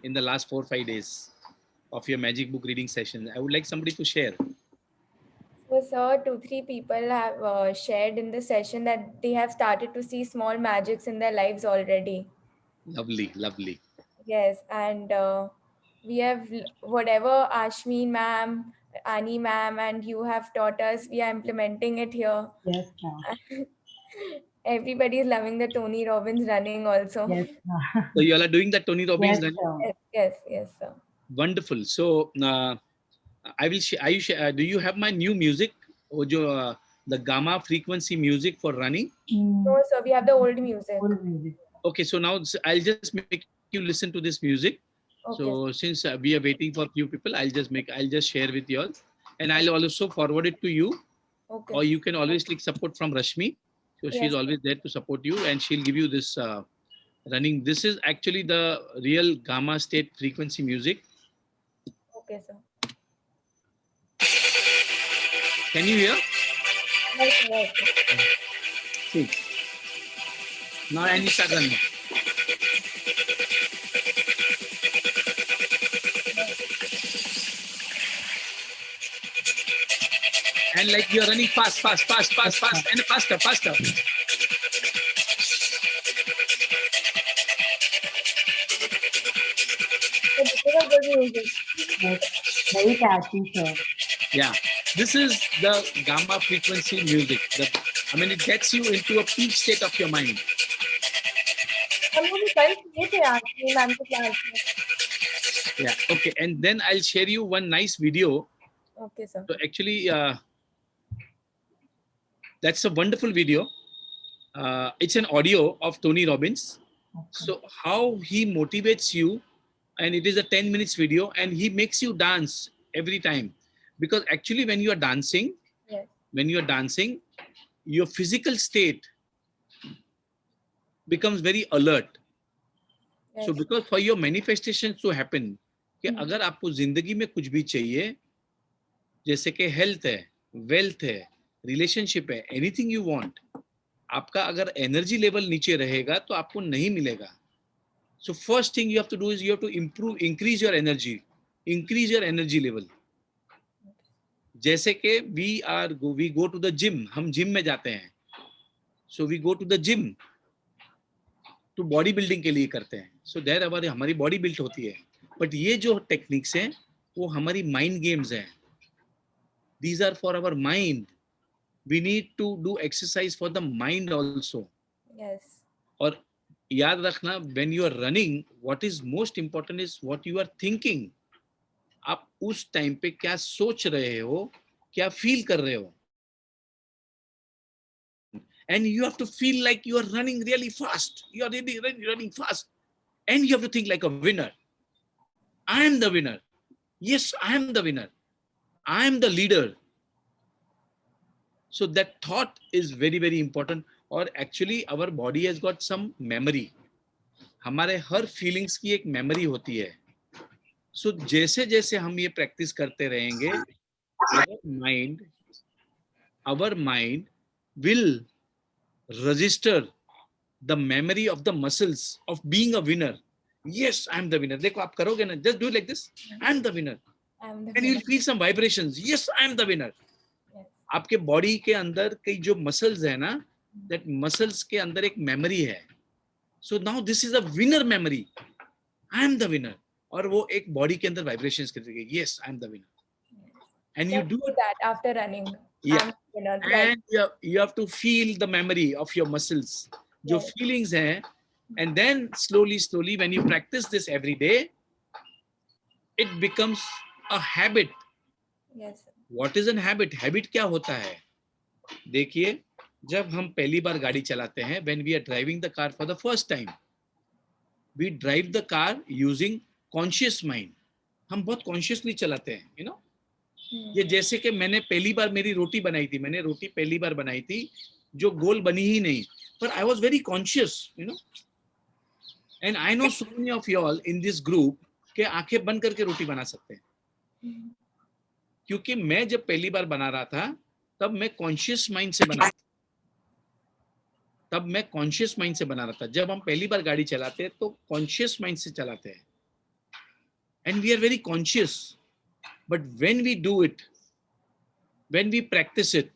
in the last 4 or 5 days of your magic book reading session? I would like somebody to share. So, sir, 2, 3 people have shared in the session that they have started to see small magics in their lives already. Lovely, lovely. Yes, and we have whatever Ashmi ma'am, Annie ma'am, and you have taught us, we are implementing it here. Yes, ma'am. Everybody is loving the Tony Robbins running also. Yes, ma'am. So you all are doing the Tony Robbins Yes, running? sir. Yes, yes, yes, sir. Wonderful. So I will share. Do you have my new music? Or the gamma frequency music for running? No, sir, we have the old music. Full music. Okay, so now I'll just make you listen to this music. So Okay. since we are waiting for few people, I'll just share with you all, and I'll also forward it to you, Okay. or you can always click support from Rashmi. So she's Yes. always there to support you, and she'll give you this running. This is actually the real gamma state frequency music. Okay, sir. Can you hear? Yes, yes. See. Now and you start running. And like you're running fast, and faster. So this is a good music. Yes. Very catchy, sir. Yeah, this is the gamma frequency music. It gets you into a peak state of your mind. हम लोग भी कल किए थे Ashmi ma'am के class में. Yeah, okay. And then I'll share you one nice video. Okay, sir. So actually, that's a wonderful video. It's an audio of Tony Robbins. Okay. So how he motivates you, and it is a 10 minutes video, and he makes you dance every time. Because actually when you are dancing, Yes. Your physical state becomes very alert. Yes. So because for your manifestations to happen, कि अगर आपको जिंदगी में कुछ भी चाहिए, जैसे कि हेल्थ है, वेल्थ है, रिलेशनशिप है, एनीथिंग यू वांट, आपका अगर एनर्जी लेवल नीचे रहेगा तो आपको नहीं मिलेगा. So first thing you have to do is you have to increase your energy level. जैसे कि we go to the gym, हम जिम में जाते हैं. So we go to the gym to body building के लिए करते हैं. So there हमारी बॉडी बिल्ड होती है. बट ये जो टेक्निक्स हैं वो हमारी माइंड गेम्स हैं. These are for our mind. We need to do exercise for the mind also. Yes. और याद रखना, when you are running, what is most important is what you are thinking. आप उस time पे क्या सोच रहे हो, क्या फील कर रहे हो. And you have to feel like you are running really fast. You are really running fast. And you have to think like a winner. I am the winner. Yes, I am the winner. I am the leader. So that thought is very, very important. Or actually our body has got some memory. हमारे हर feelings की एक memory होती है. सो जैसे जैसे हम ये practice करते रहेंगे, our mind will register the memory of the muscles of being a winner. Yes, I am the winner. देखो आप करोगे ना, just do it like this. I am the winner. And you'll feel some vibrations. Yes, I am the winner. Yes. आपके body के अंदर कई जो muscles है ना, that muscles के अंदर एक मेमोरी है. So now this is a winner memory. I am the winner. और वो एक बॉडी के अंदर वाइब्रेशंस करेगी. Yes, I am the winner. And you Let's do that after running. Yeah. You know, right. And you have to feel the memory of your muscles. जो Yes. feelings हैं, and then slowly when you practice this every day, it becomes a habit. Yes. What is a habit? Habit क्या होता है? देखिए, जब हम पहली बार गाड़ी चलाते हैं, when we are driving the car for the first time, we drive the car using conscious mind. हम बहुत consciously चलाते हैं, you know. ये जैसे कि मैंने पहली बार मेरी रोटी बनाई थी, मैंने रोटी पहली बार बनाई थी जो गोल बनी ही नहीं, but I was very conscious, you know. And I know so many of you all in this group के आंखें बंद करके रोटी बना सकते हैं, क्योंकि मैं जब पहली बार बना रहा था तब मैं कॉन्शियस माइंड से बना रहा था. जब हम पहली बार गाड़ी चलाते हैं तो कॉन्शियस माइंड से चलाते हैं. and we are very conscious. But when we do it, when we practice it,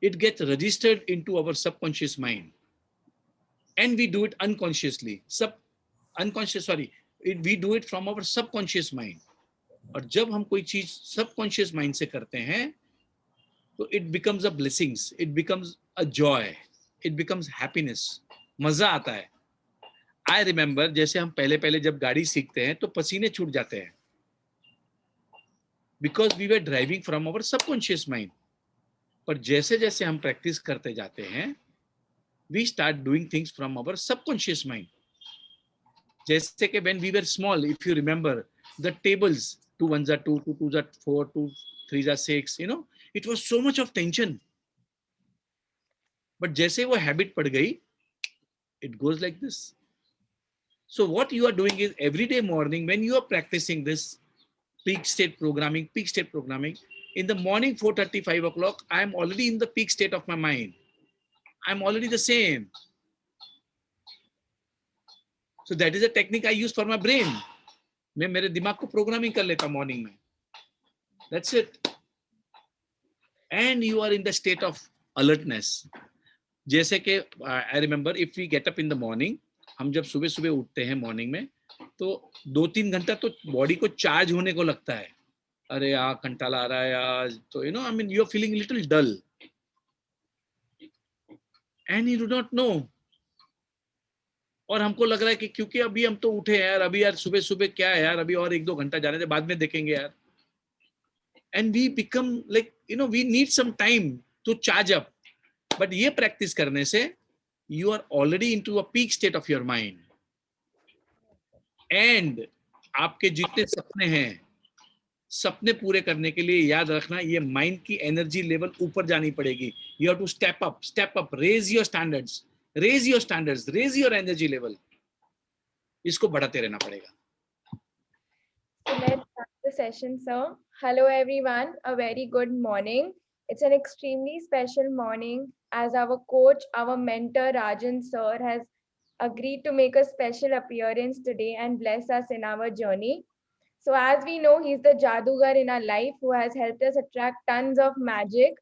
it gets registered into our subconscious mind, and we do it unconsciously. We do it from our subconscious mind. और जब हम कोई चीज subconscious mind से करते हैं तो it becomes a blessings, it becomes a joy, it becomes happiness, मजा आता है. आई रिमेम्बर जैसे हम पहले पहले जब गाड़ी सीखते हैं तो पसीने छूट जाते हैं, because we were driving from our subconscious mind. पर जैसे जैसे हम प्रैक्टिस करते जाते हैं, we start doing things from our subconscious mind. जैसे कि when we were small, if you remember the tables, 2 1s are 2, 2 2s are 4, 2 3s are 6, you know, it was so much of tension. But जैसे वो habit पड़ गई, it goes like this. So what you are doing is every day morning when you are practicing this peak state programming, in the morning 4:30, 5 o'clock, I am already in the peak state of my mind. I'm already the same. So that is a technique I use for my brain. मैं मेरे दिमाग को programming कर लेता morning में. That's it. And you are in the state of alertness. जैसे कि I remember if we get up in the morning, हम जब सुबह सुबह उठते हैं मॉर्निंग में तो 2-3 घंटा तो बॉडी को चार्ज होने को लगता है. अरे यार कंटाला आ रहा है यार, तो I mean you are feeling little dull. And you do not know. और हमको लग रहा है कि क्योंकि अभी हम तो उठे यार, अभी यार सुबह सुबह क्या है यार, अभी और 1-2 घंटा जाने दे, बाद में देखेंगे यार. And we become like, we need some time to charge up. But ये practice करने से you are already into a peak state of your mind. And आपके जितने सपने हैं, सपने पूरे करने के लिए याद रखना ये माइंड की एनर्जी लेवल ऊपर जानी पड़ेगी. You have to step up, raise your standards, raise your energy level. इसको बढ़ाते रहना पड़ेगा. So let's start the session, sir. Hello, everyone. A very good morning. It's an extremely special morning as our coach, our mentor, Rajan sir, has agreed to make a special appearance today and bless us in our journey. So as we know, he's the Jadugar in our life who has helped us attract tons of magic,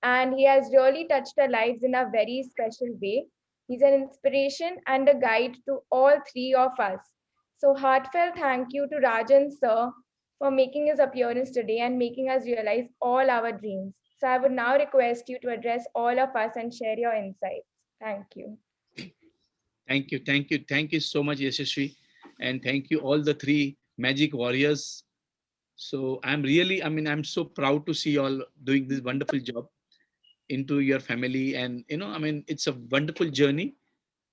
and he has really touched our lives in a very special way. He's an inspiration and a guide to all three of us. So heartfelt thank you to Rajan sir for making his appearance today and making us realize all our dreams. So I would now request you to address all of us and share your insights. Thank you. Thank you so much, Yashasvi, and thank you all the three magic warriors. So I'm so proud to see you all doing this wonderful job into your family, and it's a wonderful journey.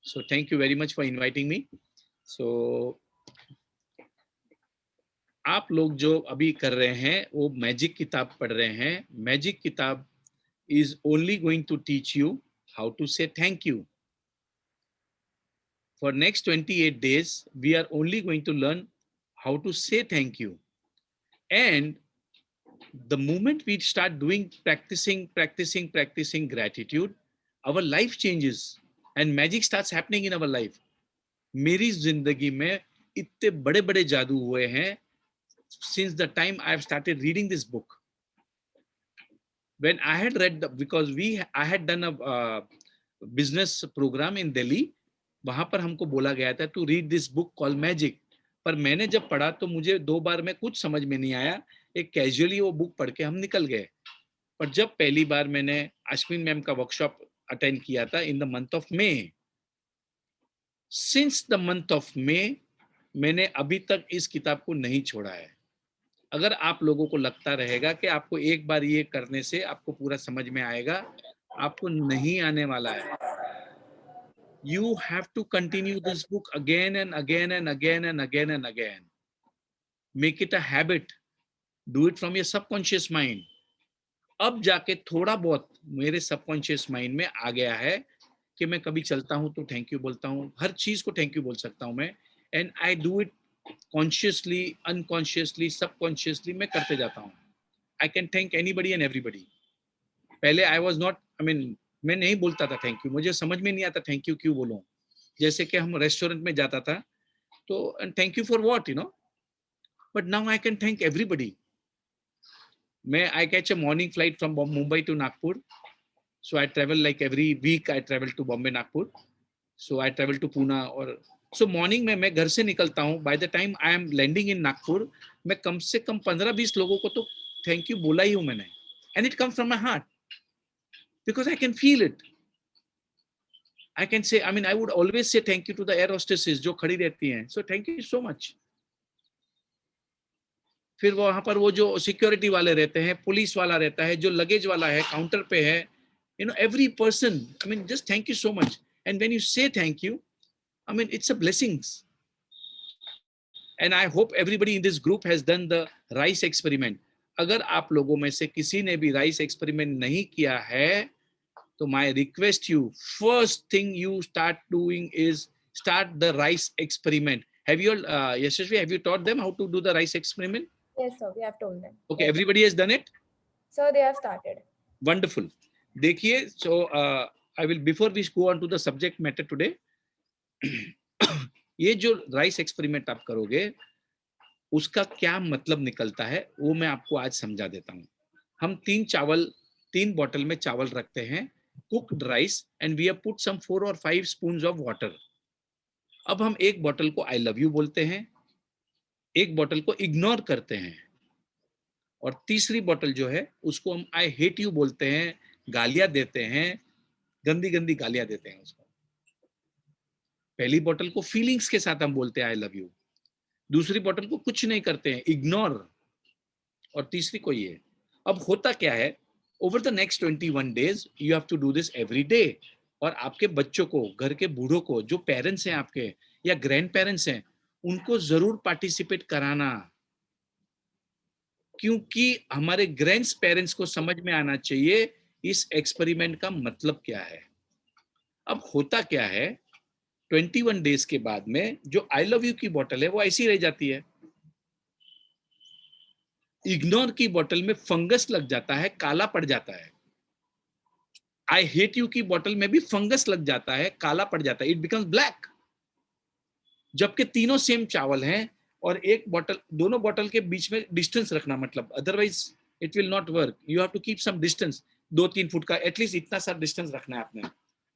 So thank you very much for inviting me. So आप लोग जो अभी कर रहे हैं वो magic किताब पढ़ रहे हैं. मैजिक किताब is only going to teach you how to say thank you. For next 28 days, we are only going to learn how to say thank you. And the moment we start doing practicing gratitude, our life changes and magic starts happening in our life. मेरी जिंदगी में इतने बड़े बड़े जादू हुए हैं since the time I have started reading this book. When I had read, because I had done a business program in Delhi, वहां पर हमको बोला गया था to read this book called Magic. पर मैंने जब पढ़ा तो मुझे 2 बार में कुछ समझ में नहीं आया. एक कैजुअली वो बुक पढ़ के हम निकल गए. पर जब पहली बार मैंने अश्विन मैम का वर्कशॉप अटेंड किया था in the month of May, since the month of May, मैंने अभी तक इस किताब को नहीं छोड़ा है. अगर आप लोगों को लगता रहेगा कि आपको एक बार ये करने से आपको पूरा समझ में आएगा, आपको नहीं आने वाला है. You have to continue this book again and again and again and again and again. Make it a habit. Do it from your subconscious mind. अब जाके थोड़ा बहुत मेरे सबकॉन्शियस माइंड में आ गया है कि मैं कभी चलता हूं तो थैंक यू बोलता हूं. हर चीज को थैंक यू बोल सकता हूं मैं. And I do it consciously, unconsciously, subconsciously मैं करते जाता हूँ. I can thank anybody and everybody. पहले आई वॉज नॉट, मैं नहीं बोलता था थैंक यू. मुझे समझ में नहीं आता थैंक यू क्यों बोलूं. जैसे कि हम रेस्टोरेंट में जाता था तो thank you for what, but now I can thank everybody. I catch a morning flight from Mumbai to Nagpur. So I travel like every week. I travel to Bombay, Nagpur. So I travel to Pune. Or so morning में मैं घर से निकलता हूँ. By the time I am landing in Nagpur, मैं कम से कम 15-20 लोगों को तो thank you बोला ही हूँ मैंने. And it comes from my heart because I can feel it. I can say, I mean, I would always say thank you to the air hostesses जो खड़ी रहती हैं. So thank you so much. फिर वहां पर वो जो security वाले रहते हैं, पुलिस वाला रहता है, जो लगेज वाला है, काउंटर पे है, every person, I mean, just thank you so much. And when you say thank you, I mean, it's a blessings. And I hope everybody in this group has done the rice experiment. अगर आप लोगों में से किसी ने भी rice experiment नहीं किया है, तो my request you, first thing you start doing is start the rice experiment. Have you, Yashashvi, have you taught them how to do the rice experiment? Yes, sir. We have told them. Okay, Yes, everybody has done it? so they have started. Wonderful. देखिए, so I will, before we go on to the subject matter today, ये जो rice experiment आप करोगे, उसका क्या मतलब निकलता है, वो मैं आपको आज समझा देता हूँ. हम 3 बॉटल में चावल रखते हैं, cooked rice, and we have put some 4 or 5 spoons of water. अब हम एक बॉटल को आई लव यू बोलते हैं, एक बॉटल को इग्नोर करते हैं, और तीसरी बॉटल जो है उसको हम आई हेट यू बोलते हैं, गालियां देते हैं, गंदी गंदी गालियां देते हैं उसको. पहली बॉटल को फीलिंग्स के साथ हम बोलते हैं आई लव यू, दूसरी बॉटल को कुछ नहीं करते हैं, इग्नोर, और तीसरी को ये. अब होता क्या है, over the next 21 days you have to do this every day. और आपके बच्चों को, घर के बूढ़ों को, जो पेरेंट्स हैं आपके या ग्रैंड पेरेंट्स हैं, उनको जरूर पार्टिसिपेट कराना, क्योंकि हमारे ग्रैंड पेरेंट्स को समझ में आना चाहिए इस एक्सपेरिमेंट का मतलब क्या है. अब होता क्या है, 21 days के बाद में जो आई लव यू की बोतल है वो ऐसी रह जाती है. इग्नोर की बोतल में फंगस लग जाता है, काला पड़ जाता है. आई हेट यू की बोतल में भी फंगस लग जाता है, काला पड़ जाता है, इट बिकम्स ब्लैक. जबकि तीनों सेम चावल हैं, और एक बॉटल, दोनों बॉटल के बीच में डिस्टेंस रखना, मतलब otherwise it will not work. You have to keep some distance, 2-3 feet का एटलीस्ट इतना सा डिस्टेंस रखना है आपने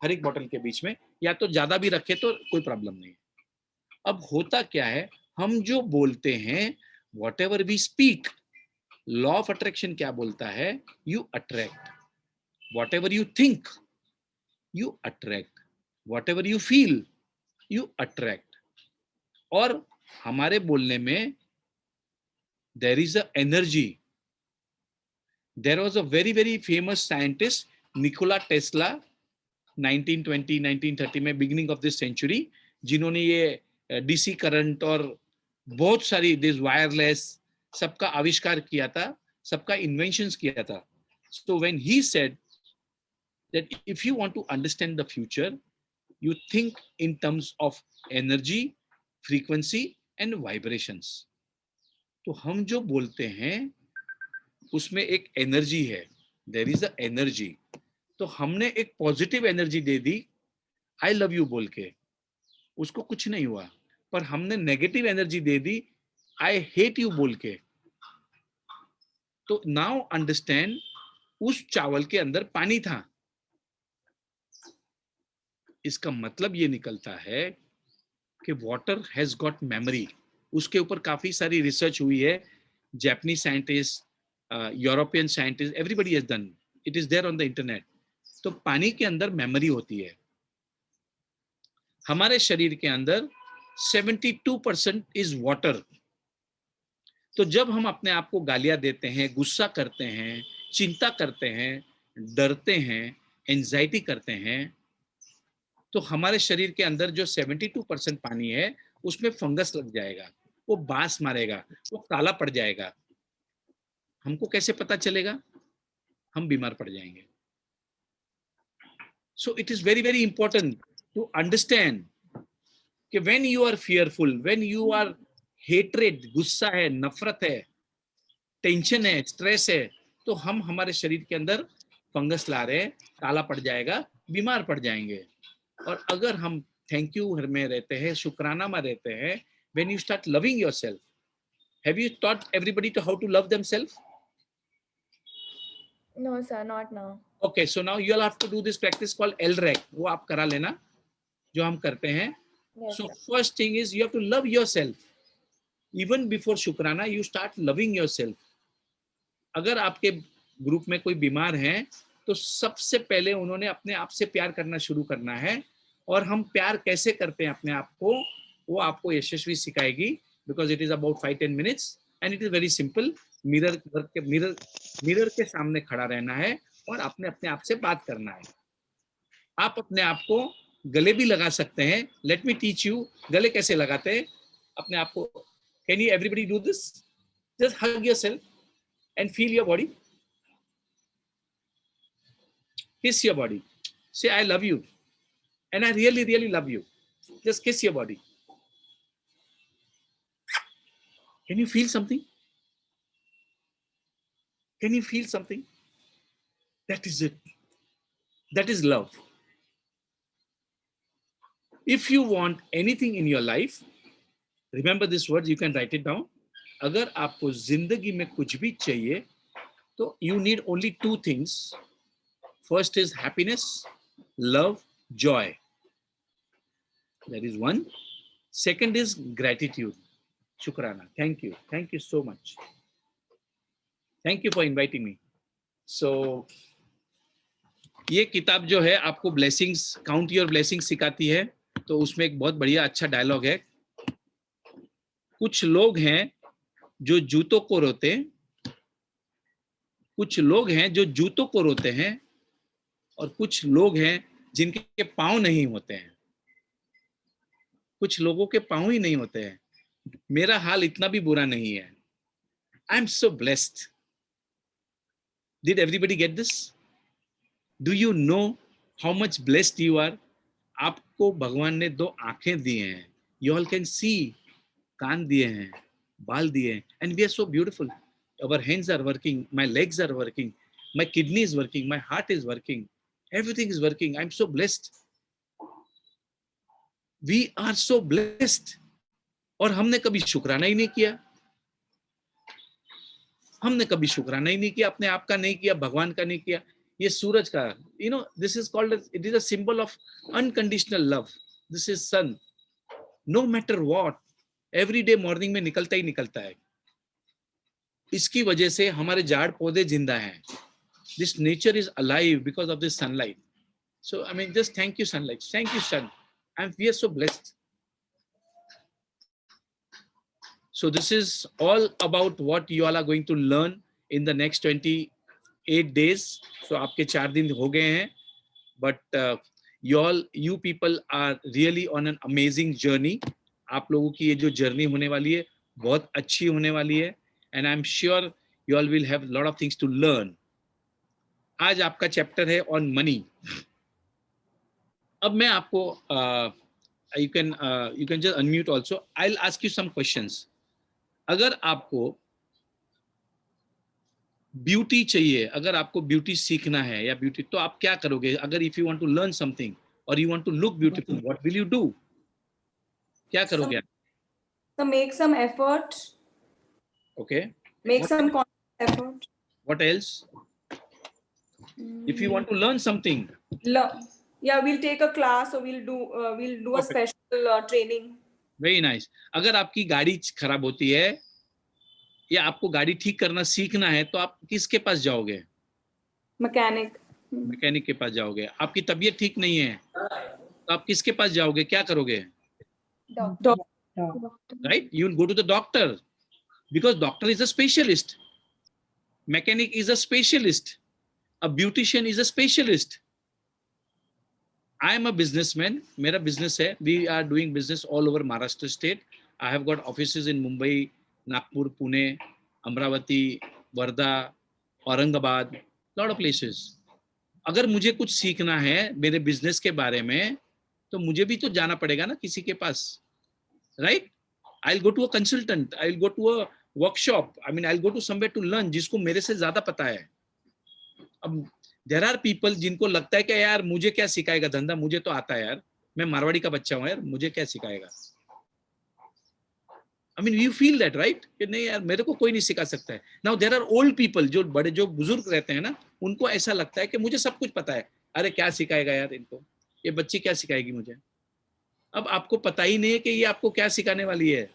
हर एक बॉटल के बीच में, या तो ज्यादा भी रखे तो कोई प्रॉब्लम नहीं. अब होता क्या है, हम जो बोलते हैं, whatever we speak, law of attraction क्या बोलता है, you attract. Whatever you think, you attract. Whatever you feel, you attract. और हमारे बोलने में there is a energy. There was a very very famous scientist, Nikola Tesla, 1920 1930 में, beginning of this century, जिन्होंने ये DC current और बहुत सारी दिस वायरलेस सबका आविष्कार किया था, सबका इन्वेंशंस किया था. So when he said that if you want to understand the future, you think in terms of energy, frequency and vibrations. तो हम जो बोलते हैं उसमें एक एनर्जी है, there is a energy. तो हमने एक positive energy they the I love you बोल के, उसको कुछ नहीं हुआ. पर हमने negative energy they the I hate you बोल के. तो नाउ अंडरस्टैंड, उस चावल के अंदर पानी था. इसका मतलब ये निकलता है कि वाटर हैज गॉट मेमोरी. उसके ऊपर काफी सारी रिसर्च हुई है, Japanese scientist, European scientist, everybody has done, it is there on the internet. तो पानी के अंदर मेमोरी होती है. हमारे शरीर के अंदर 72% इज वाटर. तो जब हम अपने आप को गालियां देते हैं, गुस्सा करते हैं, चिंता करते हैं, डरते हैं, एंजाइटी करते हैं, तो हमारे शरीर के अंदर जो 72% पानी है उसमें फंगस लग जाएगा, वो बांस मारेगा, वो काला पड़ जाएगा. हमको कैसे पता चलेगा, हम बीमार पड़ जाएंगे. So it is very very important to understand कि when you are fearful, when you are hatred, गुस्सा है, नफरत है, टेंशन है, स्ट्रेस है, तो हम हमारे शरीर के अंदर फंगस ला रहे हैं, काला पड़ जाएगा, बीमार पड़ जाएंगे. और अगर हम थैंक यू में रहते हैं, शुक्राना में रहते हैं, when you start loving yourself, Have you taught everybody to how to love themselves? No, sir, not now. Okay, so now you'll have to do this practice called LREC. वो आप करा लेना, जो हम करते हैं. Yes, So sir. first thing is you have to love yourself. Even before शुक्राना, you start loving yourself. अगर आपके ग्रुप में कोई बीमार है, तो सबसे पहले उन्होंने अपने आप से प्यार करना शुरू करना है. और हम प्यार कैसे करते हैं अपने आप को, वो आपको यशस्वी सिखाएगी. Because it is about 5-10 minutes and it is very simple. Mirror के सामने खड़ा रहना है और आपने अपने आप से बात करना है. आप अपने आप को गले भी लगा सकते हैं. लेट मी टीच यू गले कैसे लगाते हैं अपने आप को. Can you everybody do this? Just hug yourself and feel your body. Kiss your body. Say I love you and I really, really love you. Just kiss your body. Can you feel something? Can you feel something? That is it. That is love. If you want anything in your life, remember this word, you can write it down. अगर आपको जिंदगी में कुछ भी चाहिए, तो you need only 2 things. First is happiness, love, joy. That is one. Second is gratitude. Shukrana. Thank you. Thank you so much. Thank you for inviting me. So, ये किताब जो है आपको blessings, count your blessings सिखाती है. तो उसमें एक बहुत बढ़िया अच्छा डायलॉग है. कुछ लोग हैं जो जूतों को रोते, कुछ लोग हैं जो जूतों को रोते हैं, और कुछ लोग हैं जिनके पाँव नहीं होते हैं. कुछ लोगों के पाँव ही नहीं होते हैं. मेरा हाल इतना भी बुरा नहीं है. I am so blessed. Did everybody get this? Do you know how much blessed you are? आपको भगवान ने 2 आंखें दी हैं. You all can see. कान दिए हैं, बाल दिए हैं, and we are so beautiful. Our hands are working, my legs are working, my kidney is working, my heart is working, everything is working. I am so blessed. We are so blessed. और हमने कभी शुक्राना ही नहीं किया. हमने कभी शुक्राना ही नहीं किया. अपने आप का नहीं किया, भगवान का नहीं किया. ये सूरज का, you know, this is called, it is a symbol of unconditional love. This is sun. No matter what, every day morning में निकलता ही निकलता है. इसकी वजह से हमारे झाड़ पौधे जिंदा हैं. This nature is alive because of this sunlight. So I mean, just thank you sunlight. Thank you sun. And we are so blessed. So this is all about what you all are going to learn in the next 28 days. So आपके 4 दिन हो गए हैं. But you people are really on an amazing journey. आप लोगों की ये जो जर्नी होने वाली है बहुत अच्छी होने वाली है. And I'm sure you all will have a lot of things to learn. आज आपका चैप्टर है on money. अब मैं आपको you can just unmute also. I'll ask you some questions. अगर आपको ब्यूटी चाहिए, अगर आपको ब्यूटी सीखना है या ब्यूटी, तो आप क्या करोगे? अगर if you want to learn something or you want to look beautiful, what will you do? क्या करोगे आप? So make some effort. Okay. Make some conscious effort. What else? If you want to learn something. Yeah, we'll take a class or we'll do a special training. Very nice. अगर आपकी गाड़ी खराब होती है या आपको गाड़ी ठीक करना सीखना है, तो आप किसके पास जाओगे? मैकेनिक के पास जाओगे. आपकी तबीयत ठीक नहीं है तो आप किसके पास जाओगे? क्या करोगे? Doctor. Right? You will go to the doctor because doctor is a specialist. Mechanic is a specialist. A beautician is a specialist. I am a businessman. मेरा business है. We are doing business all over Maharashtra state. I have got offices in Mumbai, Nagpur, Pune, Amravati, Wardha, Aurangabad, lot of places. अगर मुझे कुछ सीखना है मेरे business के बारे में, तो मुझे भी तो जाना पड़ेगा ना किसी के पास, right? I'll go to a consultant. I'll go to a workshop. I mean, I'll go to somewhere to learn जिसको मेरे से ज्यादा पता है. अब there are people जिनको लगता है कि यार मुझे क्या सिखाएगा धंधा, मुझे तो आता है यार, मैं मारवाड़ी का बच्चा हूँ यार, मुझे क्या सिखाएगा. I mean, you feel that, right? कि नहीं यार मेरे को कोई नहीं सिखा सकता है. Now there are old people, जो बड़े जो बुजुर्ग रहते हैं ना, उनको ऐसा लगता है कि मुझे सब कुछ पता है. अरे क्या सिखाएगा यार इनको, ये बच्ची क्या सिखाएगी मुझे. अब आपको पता ही नहीं है कि ये आपको क्या सिखाने वाली है.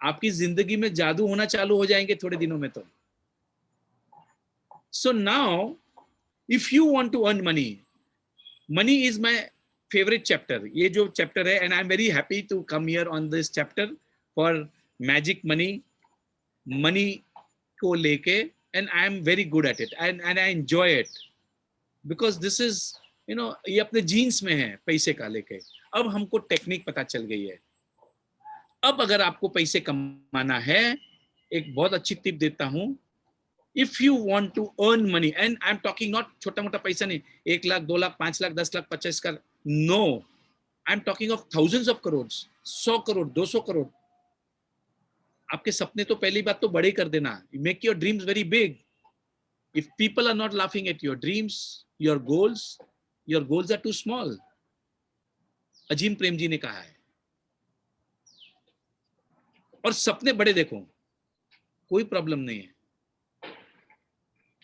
आपकी जिंदगी में जादू होना चालू हो जाएंगे थोड़े दिनों में तो. So now, if you want to earn money, money is my favorite chapter. ये जो chapter है, and I'm very happy to come here on this chapter for magic money, money को लेके, and I am very good at it, and I enjoy it because this is, you know, ये अपने jeans में है पैसे का लेके. अब हमको टेक्निक पता चल गई है. अब अगर आपको पैसे कमाना है, एक बहुत अच्छी टिप देता हूं. If you want to earn money, and I'm talking not छोटा मोटा पैसा नहीं, 1 लाख 2 लाख 5 लाख 10 लाख 25 का, no, I'm talking of thousands of crores, 100 crore 200 crore. आपके सपने तो पहली बात तो बड़े कर देना. Make your dreams very big. If people are not laughing at your dreams, your goals are too small. अजीम प्रेम जी ने कहा है. और सपने बड़े देखो, कोई प्रॉब्लम नहीं है,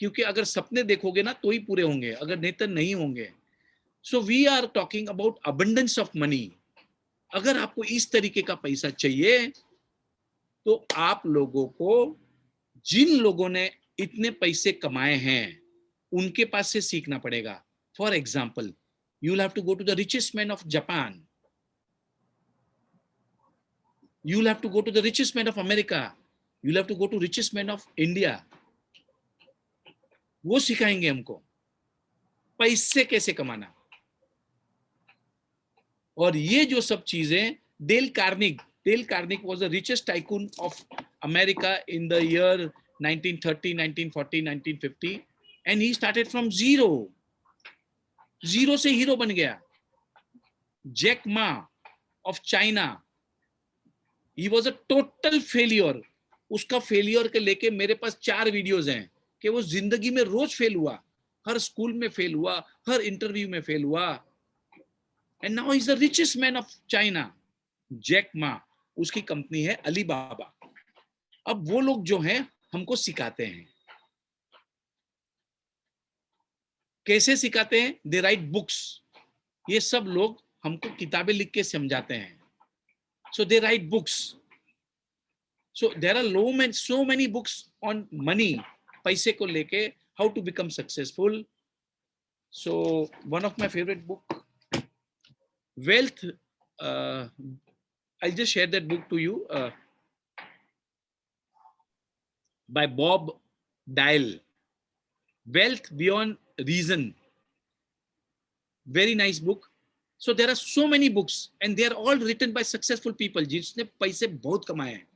क्योंकि अगर सपने देखोगे ना तो ही पूरे होंगे, अगर नहीं तो नहीं होंगे. So we are talking about abundance of money. अगर आपको इस तरीके का पैसा चाहिए तो आप लोगों को, जिन लोगों ने इतने पैसे कमाए हैं उनके पास से सीखना पड़ेगा. For example, you will have to go to the richest man of Japan. You will have to go to the richest man of America. You will have to go to richest man of India. वो सिखाएंगे हमको पैसे कैसे कमाना. और ये जो सब चीजें, Dale Carnegie was the richest tycoon of America in the year 1930, 1940, 1950, and he started from zero से हीरो बन गया. Jack Ma of China, he was a total failure. उसका फेलियर के लेके मेरे पास 4 वीडियोस हैं कि वो जिंदगी में रोज फेल हुआ, हर स्कूल में फेल हुआ, हर इंटरव्यू में फेल हुआ. And now is the richest man of China. Jack Ma, उसकी कंपनी है अलीबाबा. अब वो लोग जो हैं हमको सिखाते हैं. कैसे सिखाते हैं? दे राइट बुक्स. ये सब लोग हमको किताबें लिख के समझाते हैं. So they write books. So there are so many books on money, पैसे को लेके, how to become successful. So one of my favorite book, Wealth, I'll just share that book to you, by Bob Dial. Wealth Beyond Reason. Very nice book. So there are so many books and they are all written by successful people जिसने पैसे बहुत कमाए हैं,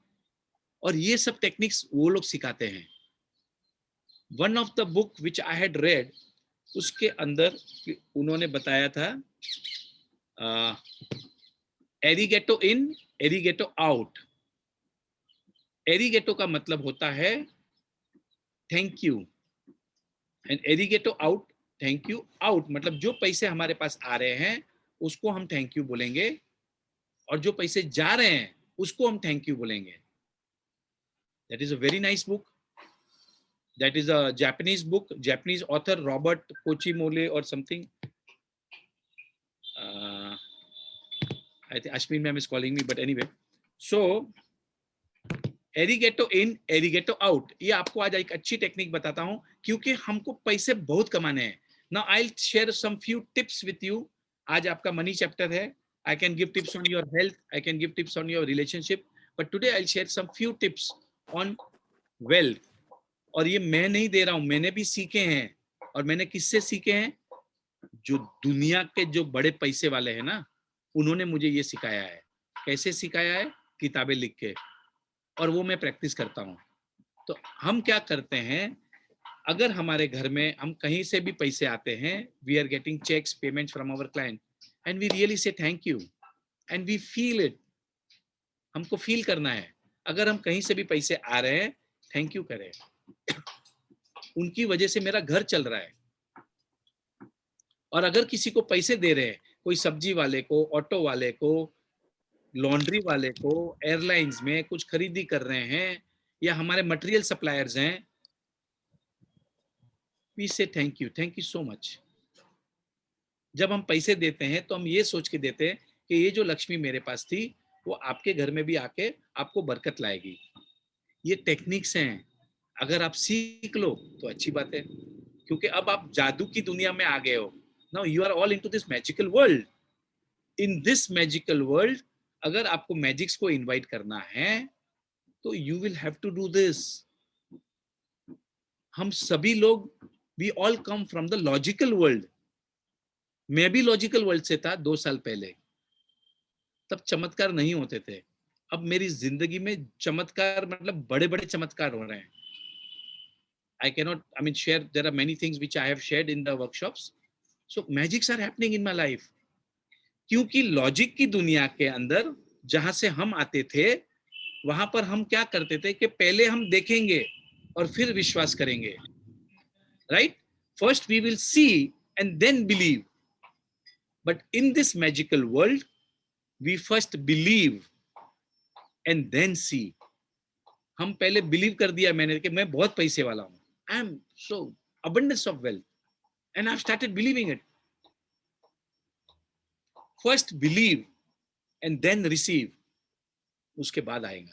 और ये सब techniques वो लोग सिखाते हैं. One of the book which I had read, उसके अंदर उन्होंने बताया था एरिगेटो इन एरिगेटो आउट. एरिगेटो का मतलब होता है थैंक यू, एंड एरिगेटो आउट, थैंक यू आउट मतलब जो पैसे हमारे पास आ रहे हैं उसको हम थैंक यू बोलेंगे, और जो पैसे जा रहे हैं उसको हम थैंक यू बोलेंगे. That is a very nice book. That is a Japanese book, Japanese author Robert कोचिमोले और something. I think Ashwin ma'am is calling me, but anyway. So एरिगेटो इन एरिगेटो आउट, ये आपको आज एक अच्छी टेक्निक बताता हूं क्योंकि हमको पैसे बहुत कमाने हैं. Now I will share some few tips with you. आज आपका मनी चैप्टर है. I can give tips on your health, I can give tips on your relationship, but today I'll share some few tips on wealth. और ये मैं नहीं दे रहा हूं, मैंने भी सीखे हैं. और मैंने किससे सीखे हैं? जो दुनिया के जो बड़े पैसे वाले हैं ना, उन्होंने मुझे ये सिखाया है. कैसे सिखाया है? किताबें लिख के, और वो मैं प्रैक्टिस करता हूं. तो हम क्या करते हैं, अगर हमारे घर में हम कहीं से भी पैसे आते हैं, we are getting cheques, payments from our client, and we really say thank you and we feel it. हमको फील करना है. अगर हम कहीं से भी पैसे आ रहे हैं, थैंक यू करें. उनकी वजह से मेरा घर चल रहा है. और अगर किसी को पैसे दे रहे हैं, कोई सब्जी वाले को, ऑटो वाले को, लॉन्ड्री वाले को, एयरलाइंस में कुछ खरीदी कर रहे हैं, या हमारे मटेरियल सप्लायर्स हैं, वी से थैंक यू सो मच। जब हम पैसे देते हैं तो हम ये सोच के देते हैं कि ये जो लक्ष्मी मेरे पास थी वो आपके घर में भी आके आपको बरकत लाएगी। ये टेक्निक्स हैं, अगर आप सीख लो तो अच्छी बात है, क्योंकि अब आप जादू की दुनिया में आ गए हो। Now you are all into this magical world. In this magical world अगर आपको मैजिक्स को इनवाइट करना है तो you will have to do this. हम सभी लोग, we all come from the logical world. मैं भी लॉजिकल वर्ल्ड से था 2 साल पहले, तब चमत्कार नहीं होते थे। अब मेरी जिंदगी में चमत्कार, मतलब बड़े बड़े चमत्कार हो रहे हैं। I cannot, I mean, share. There are many things which I have shared in the workshops. So magics are happening in my life. क्योंकि लॉजिक की दुनिया के अंदर जहां से हम आते थे, वहां पर हम क्या करते थे कि पहले हम देखेंगे और फिर विश्वास करेंगे, right? First we will see and then believe. But in this magical world we first believe and then see. हम पहले बिलीव कर दिया मैंने कि मैं बहुत पैसे वाला हूं, आई am so abundance of wealth, and I've started believing it. First believe and then receive, उसके बाद आएगा।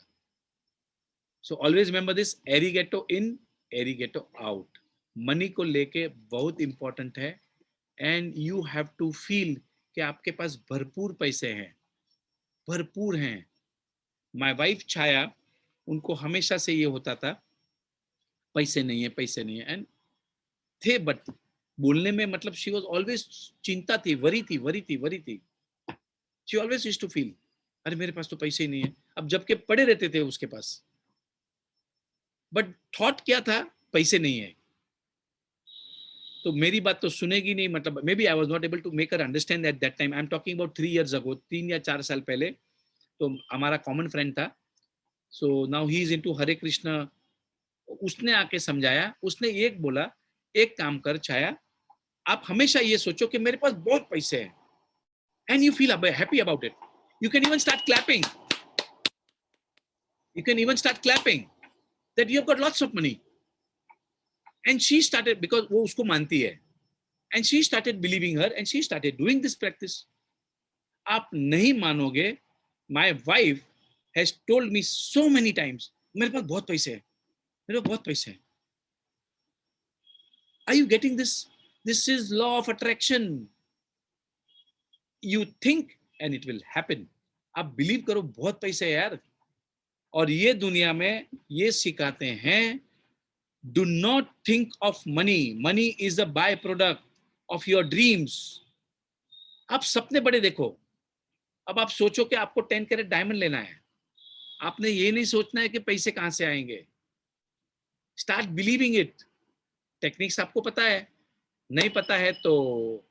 So always remember this, arigato in, arigato out। Money को लेके बहुत इंपॉर्टेंट है, and you have to feel कि आपके पास भरपूर पैसे हैं, भरपूर हैं। माय वाइफ छाया, उनको हमेशा से ये होता था पैसे नहीं है, पैसे नहीं है, एंड थे, बट बोलने में मतलब शी वाज ऑलवेज चिंता थी, वरी थी। She always used to feel, अरे मेरे पास तो पैसे ही नहीं है। अब जबकि पड़े रहते थे उसके पास, बट थॉट क्या था, पैसे नहीं है। तो मेरी बात तो सुनेगी नहीं, मतलब maybe I was not able to make her understand at that time. I am talking about 3 years ago, 3 या 4 साल पहले। तो हमारा कॉमन फ्रेंड था, so now he is into Hare Krishna. उसने आके समझाया, उसने एक बोला, एक काम कर छाया, आप हमेशा ये सोचो कि मेरे पास बहुत पैसे हैं, and you feel happy about it. You can even start clapping. You can even start clapping that you've got lots of money. And she started, because वो उसको मानती है, and she started believing her, and she started doing this practice. आप नहीं मानोगे, my wife has told me so many times, मेरे पास बहुत पैसे हैं, मेरे पास बहुत पैसे हैं। Are you getting this? This is law of attraction. You think and it will happen. आप बिलीव करो, बहुत पैसे है यार। और ये दुनिया में ये सिखाते हैं, do not think of money, money is a by product of your dreams. आप सपने बड़े देखो। अब आप सोचो कि आपको 10 कैरेट डायमंड लेना है, आपने ये नहीं सोचना है कि पैसे कहां से आएंगे। Start believing it. टेक्निक्स आपको पता है, नहीं पता है तो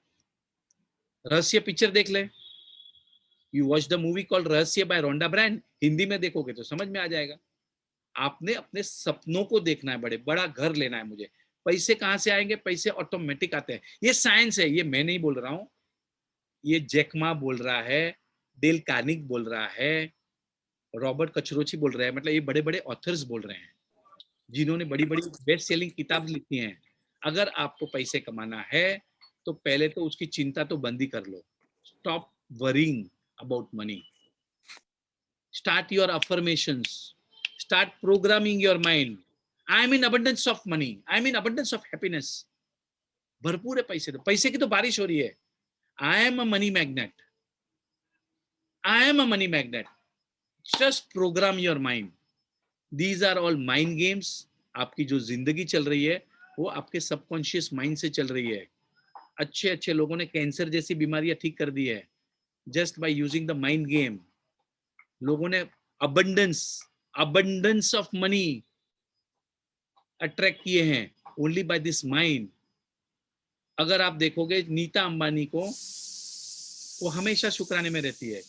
रहस्य पिक्चर देख ले। You watch the movie called रहस्य बाय रोंडा ब्रांड, हिंदी में देखोगे तो समझ में आ जाएगा। आपने अपने सपनों को देखना है, बड़ा घर लेना है मुझे। पैसे कहां से आएंगे? पैसे ऑटोमेटिक आते हैं। ये साइंस है, ये मैं नहीं बोल रहा हूं, ये जैकमा बोल रहा है, डेल कार्निक बोल रहा है, रॉबर्ट कचरोची बोल रहा है, मतलब ये बड़े बड़े ऑथर्स बोल रहे हैं जिन्होंने बड़ी बड़ी बेस्ट सेलिंग किताब लिखी हैं। अगर आपको पैसे कमाना है तो पहले तो उसकी चिंता तो बंद ही कर लो। Stop worrying about money. Start your affirmations, start programming your mind. I am in abundance of money, I am in abundance of happiness. भरपूर है पैसे, तो पैसे की तो बारिश हो रही है। I am a money magnet, I am a money magnet. Just program your mind. These are all mind games. आपकी जो जिंदगी चल रही है वो आपके सबकॉन्शियस माइंड से चल रही है। अच्छे अच्छे लोगों ने कैंसर जैसी बीमारियां ठीक कर दी है just by using the mind game. लोगों ने abundance of money अट्रैक्ट किए हैं ओनली बाय दिस माइंड। अगर आप देखोगे नीता अंबानी को, वो हमेशा शुक्राने में रहती है।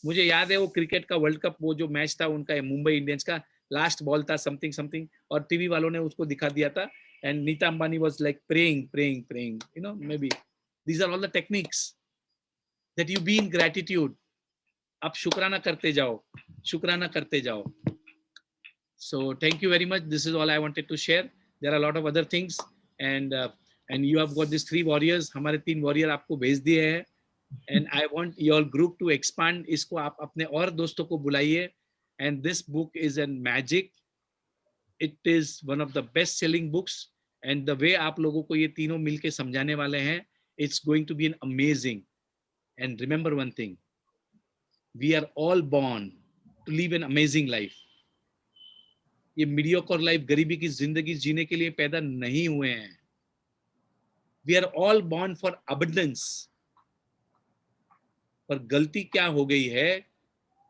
मुझे याद है वो क्रिकेट का वर्ल्ड कप, वो जो मैच था उनका मुंबई इंडियंस का, लास्ट बॉल था समथिंग, और टीवी वालों ने उसको दिखा दिया था, and Nita Ambani was like praying, maybe these are all the techniques that you be in gratitude. आप शुक्राना करते जाओ, शुक्राना करते जाओ. So thank you very much. This is all I wanted to share. There are a lot of other things, and you have got these 3 warriors. हमारे 3 warrior आपको भेज दिए हैं, and I want your group to expand. इसको आप अपने और दोस्तों को बुलाइए. And this book is a magic. It is one of the best selling books. And the way आप लोगों को ये तीनों मिलके समझाने वाले हैं, it's going to be an amazing. And remember one thing, we are all born to live an amazing life. ये मीडियोकर लाइफ, गरीबी की जिंदगी जीने के लिए पैदा नहीं हुए हैं. We are all born for abundance. पर गलती क्या हो गई है,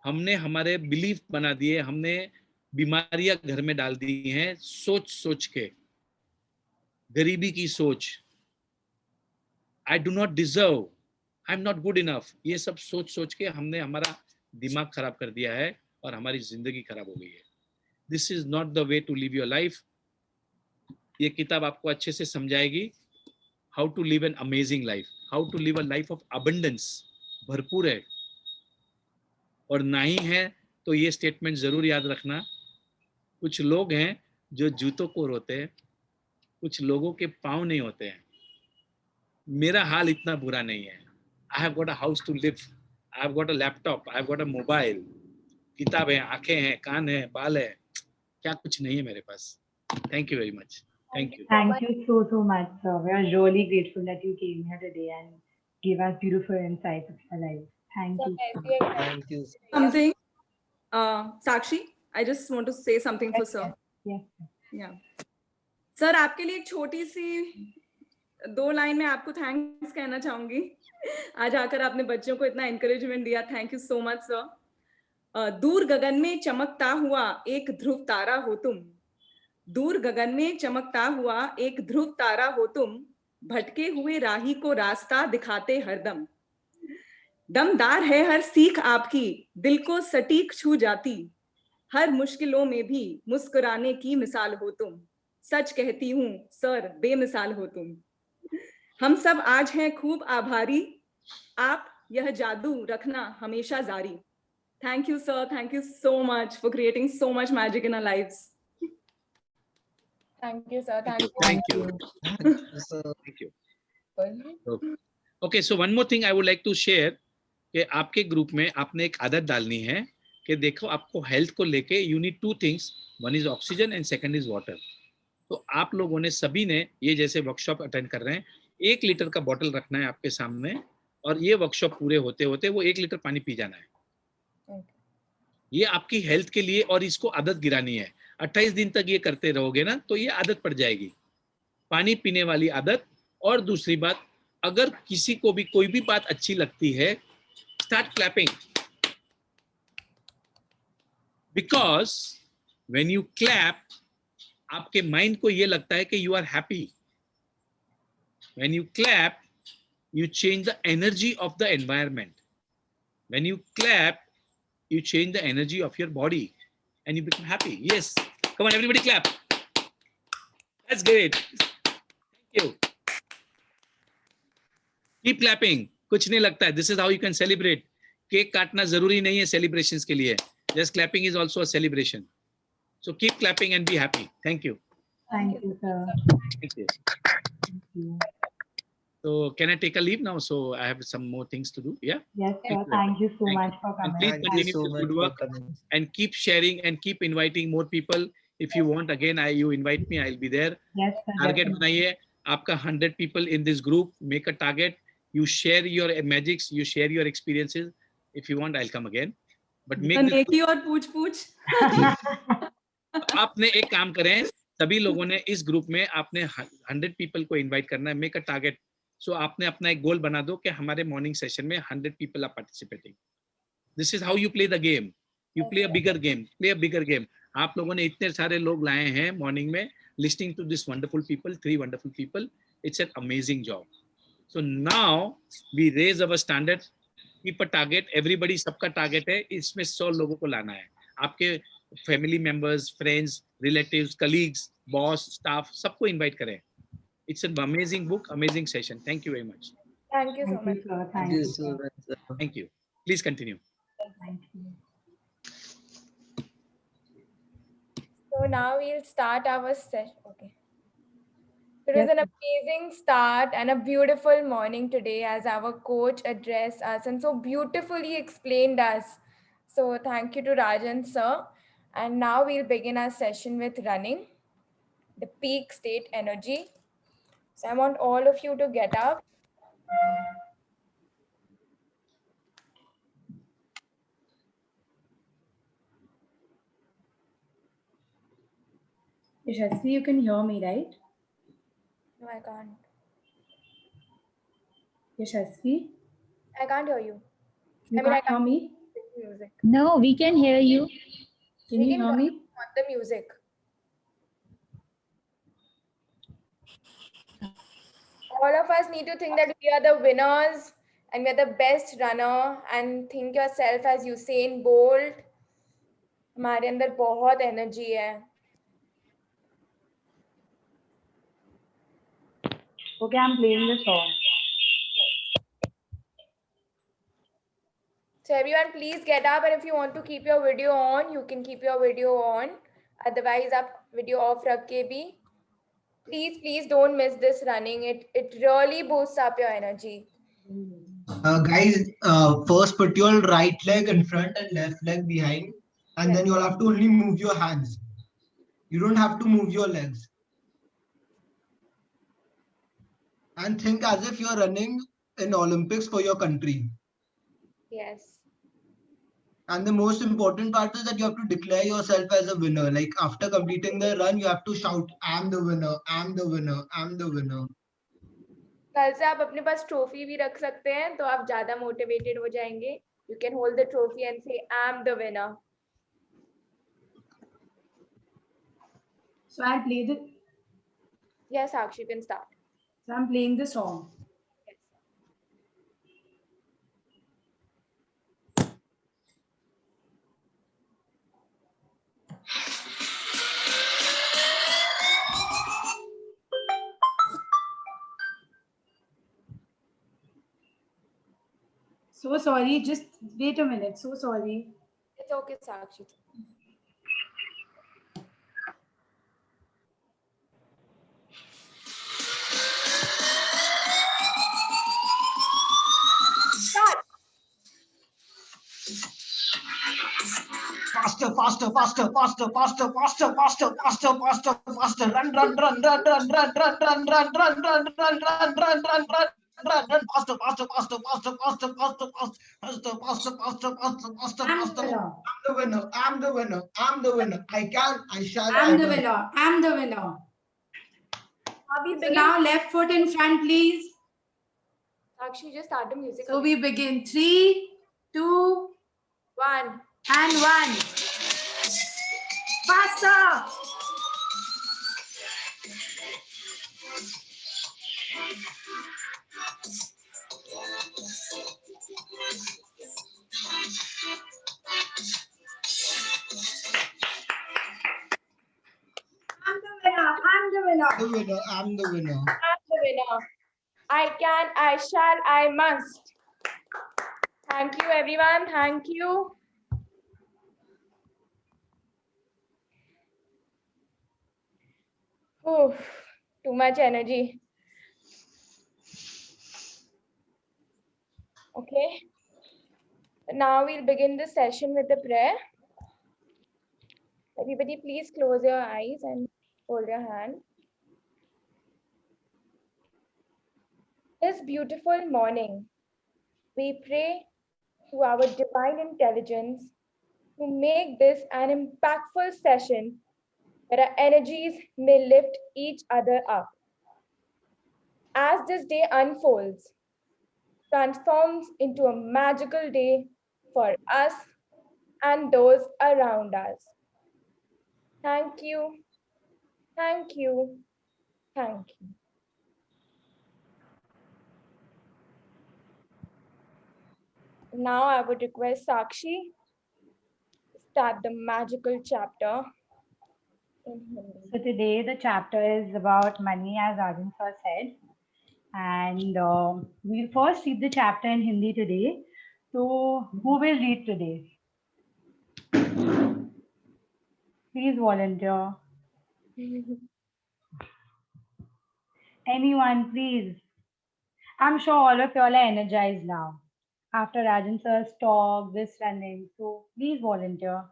हमने हमारे बिलीफ बना दिए, हमने बीमारियां घर में डाल दी हैं सोच सोच के, गरीबी की सोच. I do not deserve, I'm not good enough, ये सब सोच सोच के हमने हमारा दिमाग खराब कर दिया है और हमारी जिंदगी खराब हो गई है. This is not the way to live your life. ये किताब आपको अच्छे से समझाएगी how to live an amazing life, how to live a life of abundance. भरपूर है, और नहीं है तो ये स्टेटमेंट जरूर याद रखना. कुछ लोग हैं जो जूतों को रोते हैं, कुछ लोगों के पाँव नहीं होते हैं. मेरा हाल इतना बुरा नहीं है. I have got a house to live, I have got a laptop, I have got a mobile. किताब है, आंखें हैं, कान है, बाल है, क्या कुछ नहीं है मेरे पास. Thank you very much. Thank you. Thank you so much, sir. We are really grateful that you came here today and gave us beautiful insights of your life. Thank you. Thank you. Something, Sakshi, I just want to say something for sir. Yes. Yeah. Sir आपके लिए एक छोटी सी 2 line में आपको thanks कहना चाहूंगी. आज आकर आपने बच्चों को इतना एनकरेजमेंट दिया. Thank you so much sir. दूर गगन में चमकता हुआ एक ध्रुव तारा हो तुम, दूर गगन में चमकता हुआ एक ध्रुव तारा हो तुम, भटके हुए राही को रास्ता दिखाते हरदम. दमदार है हर सीख आपकी, दिल को सटीक छू जाती, हर मुश्किलों में भी मुस्कुराने की मिसाल हो तुम. सच कहती हूँ सर, बेमिसाल हो तुम. हम सब आज हैं खूब आभारी, आप यह जादू रखना हमेशा जारी. Thank you, sir. Thank you so much for creating so much magic in our lives. Thank you, sir. Thank you. Thank you. So, Thank you. Okay, so one more thing I would like to share कि आपके group में आपने एक आदत डालनी है कि देखो आपको हेल्थ को लेके you need 2 things. One is oxygen and second is water. तो आप लोगों ने सभी ने ये जैसे वर्कशॉप अटेंड कर रहे हैं, 1 लीटर का बॉटल रखना है आपके सामने और ये वर्कशॉप पूरे होते होते वो 1 लीटर पानी पी जाना है. ये आपकी हेल्थ के लिए, और इसको आदत गिरानी है. 28 दिन तक ये करते रहोगे ना तो ये आदत पड़ जाएगी, पानी पीने वाली आदत. और दूसरी बात, अगर किसी को भी कोई भी बात अच्छी लगती है, start clapping, because when you clap आपके माइंड को ये लगता है कि you are happy. When you clap you change the energy of the environment. When you clap, you change the energy of your body and you become happy. Yes, come on everybody clap. That's great. Thank you. Keep clapping. कुछ नहीं लगता है. This is how you can celebrate. Cake काटना जरूरी नहीं है celebrations के लिए. Just clapping is also a celebration. So keep clapping and be happy. Thank you. Thank you, sir. Thank you. Thank you. So can I take a leave now? So I have some more things to do. Yeah. Yes, sir. Thank you so much for And coming. please thank you continue so this much good for work coming. and keep sharing and keep inviting more people. If you want, again, you invite me, I'll be there. Yes, sir. Target definitely. बनाइए. आपका 100 people in this group. Make a target. You share your magics. You share your experiences. If you want, I'll come again. But make this नेकी और पूछ पूछ. आपने एक काम करें, सभी लोगों ने इस ग्रुप में आपने 100 people को इनवाइट करना है. Make a target. सो आपने अपना एक गोल बना दो कि हमारे मॉर्निंग सेशन में 100 people are participating. This is how you play the game. You play a bigger game. Play a bigger game. आप लोगों ने इतने सारे लोग लाए हैं मॉर्निंग में, listening to this wonderful people, 3 wonderful people. It's an amazing job. So now we raise our standard. Keep a target. Everybody सबका target है. इसमें 100 लोगों को लाना है. आपके family members, friends, relatives, colleagues, boss, staff, सबको invite करें. It's an amazing book, amazing session. Thank you very much. Thank you so Thank much. you, sir. Thank you so much. Sir. Thank you. Please continue. Thank you. So now we'll start our session. Okay. It was Yes, an amazing start and a beautiful morning today as our coach addressed us and so beautifully explained us. So thank you to Rajan sir. And now we'll begin our session with running, the peak state energy. So I want all of you to get up. Yashasvi, you can hear me, right? No, I can't. Yashasvi, I can't hear you. you I mean, I can't hear can't me? hear the music. No, we can hear you. Can We you can hear hear me? you on the music. All of us need to think that we are the winners and we are the best runner and think yourself as Usain Bolt. हमारे अंदर बहुत energy है. Okay, I'm playing the song. So everyone please get up, and if you want to keep your video on, you can keep your video on. Otherwise आप video off रख के भी. Please don't miss this running. It really boosts up your energy. Guys, first put your right leg in front and left leg behind, and Yes. then you'll have to only move your hands. You don't have to move your legs. And think as if you're running in Olympics for your country. Yes. And the most important part is that you have to declare yourself as a winner. Like after completing the run, you have to shout, "I'm the winner, I'm the winner, I'm the winner." कल से आप अपने पास trophy भी रख सकते हैं तो आप ज्यादा मोटिवेटेड हो जाएंगे. You can hold the trophy and say, "I'm the winner." So I'll play the. Yes, Sakshi, you can start. So I'm playing the song. Yes. So sorry, just wait a minute. So sorry. It's okay, Sakshi. Start. Faster, faster, faster, faster, faster, faster, faster, faster, faster, faster. Run, run, run, run, run, run, run, run, run, run, run, run, run, run, run, run. Run faster, faster, faster, faster, faster, faster, faster, faster, faster, faster, faster, I'm the faster. winner. I'm the winner. I'm the winner. I'm the winner. I can. I shall. I I'm the will. winner. I'm the winner. We So begin. now left foot in front, please. Sakshi, just start the music. So again. we begin. 3, 2, 1. and 1. Faster. I'm the winner. I'm the winner. The winner. I'm the winner. I'm the winner. I can, I shall, I must. Thank you, everyone. Thank you. Oh, too much energy. Okay. Now we'll begin the session with a prayer. Everybody, please close your eyes and hold your hand. This beautiful morning, we pray to our divine intelligence to make this an impactful session where our energies may lift each other up. As this day unfolds, transforms into a magical day for us and those around us. Thank you, thank you, thank you. Now I would request Sakshi to start the magical chapter in Hindi. So today the chapter is about money, as Rajan sir said. And we'll first read the chapter in Hindi today. So who will read today? Please volunteer. Anyone, please. I'm sure all of y'all are energized now after Rajan sir's talk, this running. So please volunteer.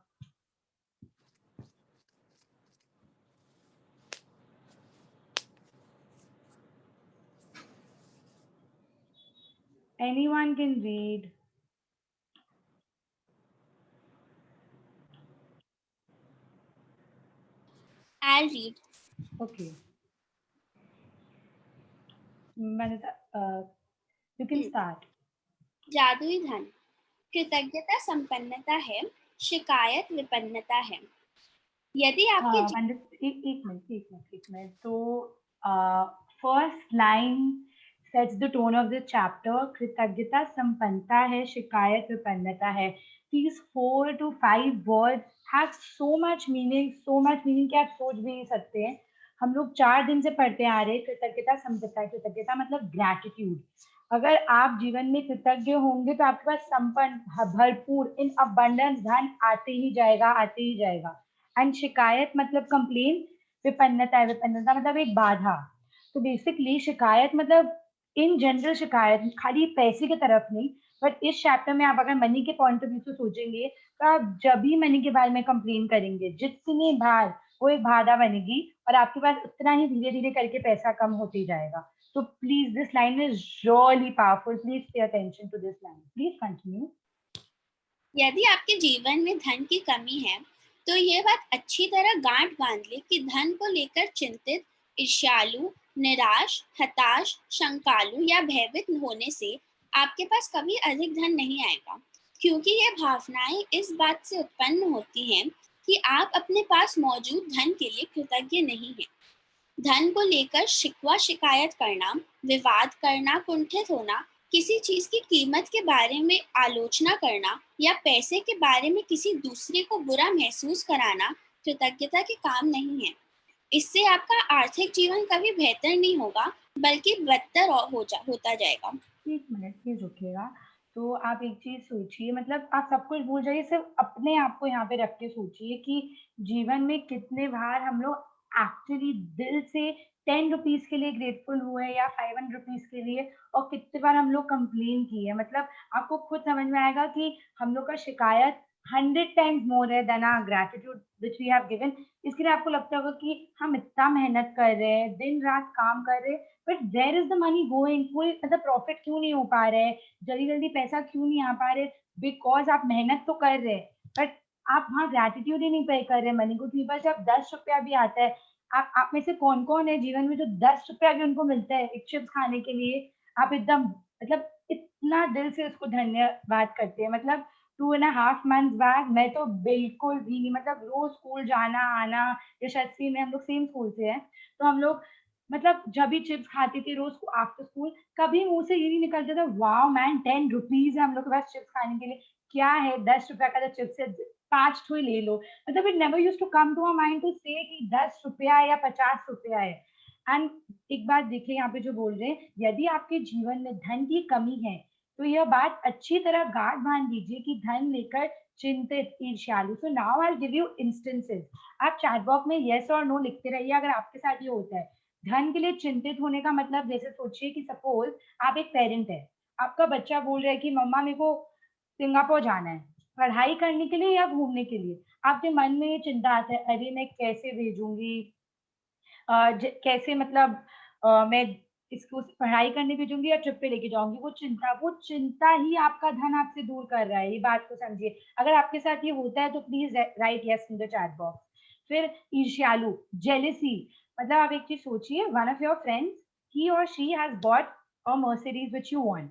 Anyone can read. I'll read. Okay. Manita, you can start. जादुई धन। कृतज्ञता संपन्नता है, शिकायत विपन्नता है। यदि आपके एक मिनट तो first line sets the tone of the chapter. कृतज्ञता संपन्नता है, शिकायत विपन्नता है. These 4 to 5 words have so much meaning कि आप सोच भी नहीं सकते हैं. हम लोग 4 दिन से पढ़ते आ रहे हैं कृतज्ञता संपन्नता. कृतज्ञता मतलब ग्रैटिट्यूड. अगर आप जीवन में कृतज्ञ होंगे तो आपके पास संपन्न भरपूर इन अबंडेंस धन आते ही जाएगा. एंड शिकायत मतलब कंप्लेन. विपन्नता मतलब एक बाधा. तो बेसिकली शिकायत मतलब इन जनरल शिकायत खाली पैसे की तरफ नहीं, बट इस चैप्टर में आप अगर मनी के पॉइंट ऑफ व्यू से सोचेंगे तो आप जब भी मनी के बारे में कंप्लेन करेंगे, जितनी बार वो एक बाधा बनेगी और आपके पास उतना ही धीरे धीरे करके पैसा कम होते जाएगा. तो please this line is really powerful. Please pay attention to this line. Please continue. यदि आपके जीवन में धन की कमी है तो ये बात अच्छी तरह गांठ बांध ले कि धन को लेकर चिंतित, ईर्ष्यालु, निराश, हताश, शंकालु या भयभीत होने से आपके पास कभी अधिक धन नहीं आएगा, क्योंकि ये भावनाएं इस बात से उत्पन्न होती हैं कि आप अपने पास मौजूद धन के लिए कृतज्ञ नहीं हैं। धन को लेकर शिकवा शिकायत करना, विवाद करना, कुंठित होना, किसी चीज की कीमत के बारे में आलोचना करना या पैसे के बारे में किसी दूसरे को बुरा महसूस कराना कृतज्ञता के काम नहीं है। इससे आपका आर्थिक जीवन कभी बेहतर नहीं होगा, बल्कि बदतर होता जाएगा। एक मिनट प्लीज रुकिएगा. तो आप एक चीज सोचिए, मतलब आप सब कुछ भूल जाइए, सिर्फ अपने आप को यहाँ पे रख के सोचिए कि जीवन में कितने बार हम लोग एक्चुअली दिल से 10 रुपीज के लिए ग्रेटफुल हुए या 500 रुपीज के लिए, और कितने बार हम लोग कंप्लेन किए. मतलब आपको खुद समझ में आएगा कि हम लोग का शिकायत 100 times more है then our gratitude which we have given. इसके लिए आपको लगता होगा कि हम इतना मेहनत कर रहे हैं, दिन रात काम कर रहे हैं, but where is the money going. कोई मतलब प्रॉफिट क्यों नहीं हो पा रहे हैं, जल्दी जल्दी पैसा क्यों नहीं आ पा रहे? बिकॉज आप मेहनत तो कर रहे हैं, बट आप वहाँ ग्रैटिट्यूड ही नहीं पे कर रहे मनी को. कि बस जब 10 रुपया भी आता है, आप में से कौन कौन है जीवन में जो 10 रुपया भी उनको मिलता है एक चिप्स खाने के लिए, आप एकदम मतलब इतना दिल से उसको धन्यवाद करते हैं. मतलब 2.5 months बैक मैं तो बिल्कुल भी नहीं, मतलब रोज स्कूल जाना आना, यशस्वी में हम लोग सेम स्कूल से हैं, तो हम लोग मतलब जब भी चिप्स खाते थे रोज आफ्टर स्कूल, कभी मुंह से ये नहीं निकलता था वाओ मैन 10 रुपीज है हम लोग के पास चिप्स खाने के लिए. क्या है 10 रुपया का जो चिप्स है, 5 ठो ही ले लो. मतलब it never used to come to our mind to say कि 10 रुपया या 50 रुपया है. एंड एक बात देखिए यहाँ पे जो बोल रहे हैं, यदि आपके जीवन में धन की कमी है तो यह बात अच्छी तरह गांठ बांध लीजिए कि धन लेकर चिंतित, ईर्ष्यालु. So now I will give you instances. आप चैट बॉक्स में यस और नो लिखते रहिए अगर आपके साथ ये होता है. धन के लिए चिंतित होने का मतलब जैसे सोचिए कि सपोज आप एक पेरेंट है, आपका बच्चा बोल रहा है कि मम्मा मेरे को सिंगापुर जाना है पढ़ाई करने के लिए या घूमने के लिए. आपके मन में ये चिंता आता है, अरे मैं कैसे भेजूंगी, कैसे मतलब मैं इसको पढ़ाई करने भेजूंगी या ट्रिप पे लेके जाऊंगी. वो चिंता ही आपका धन आपसे दूर कर रहा है. ये बात को समझिए. अगर आपके साथ ये होता है तो please right yes in the chat box. फिर ईर्ष्यालु, जेलेसी, मतलब आप एक चीज सोचिए, वन ऑफ योर फ्रेंड्स ही और she has bought a Mercedes which you want,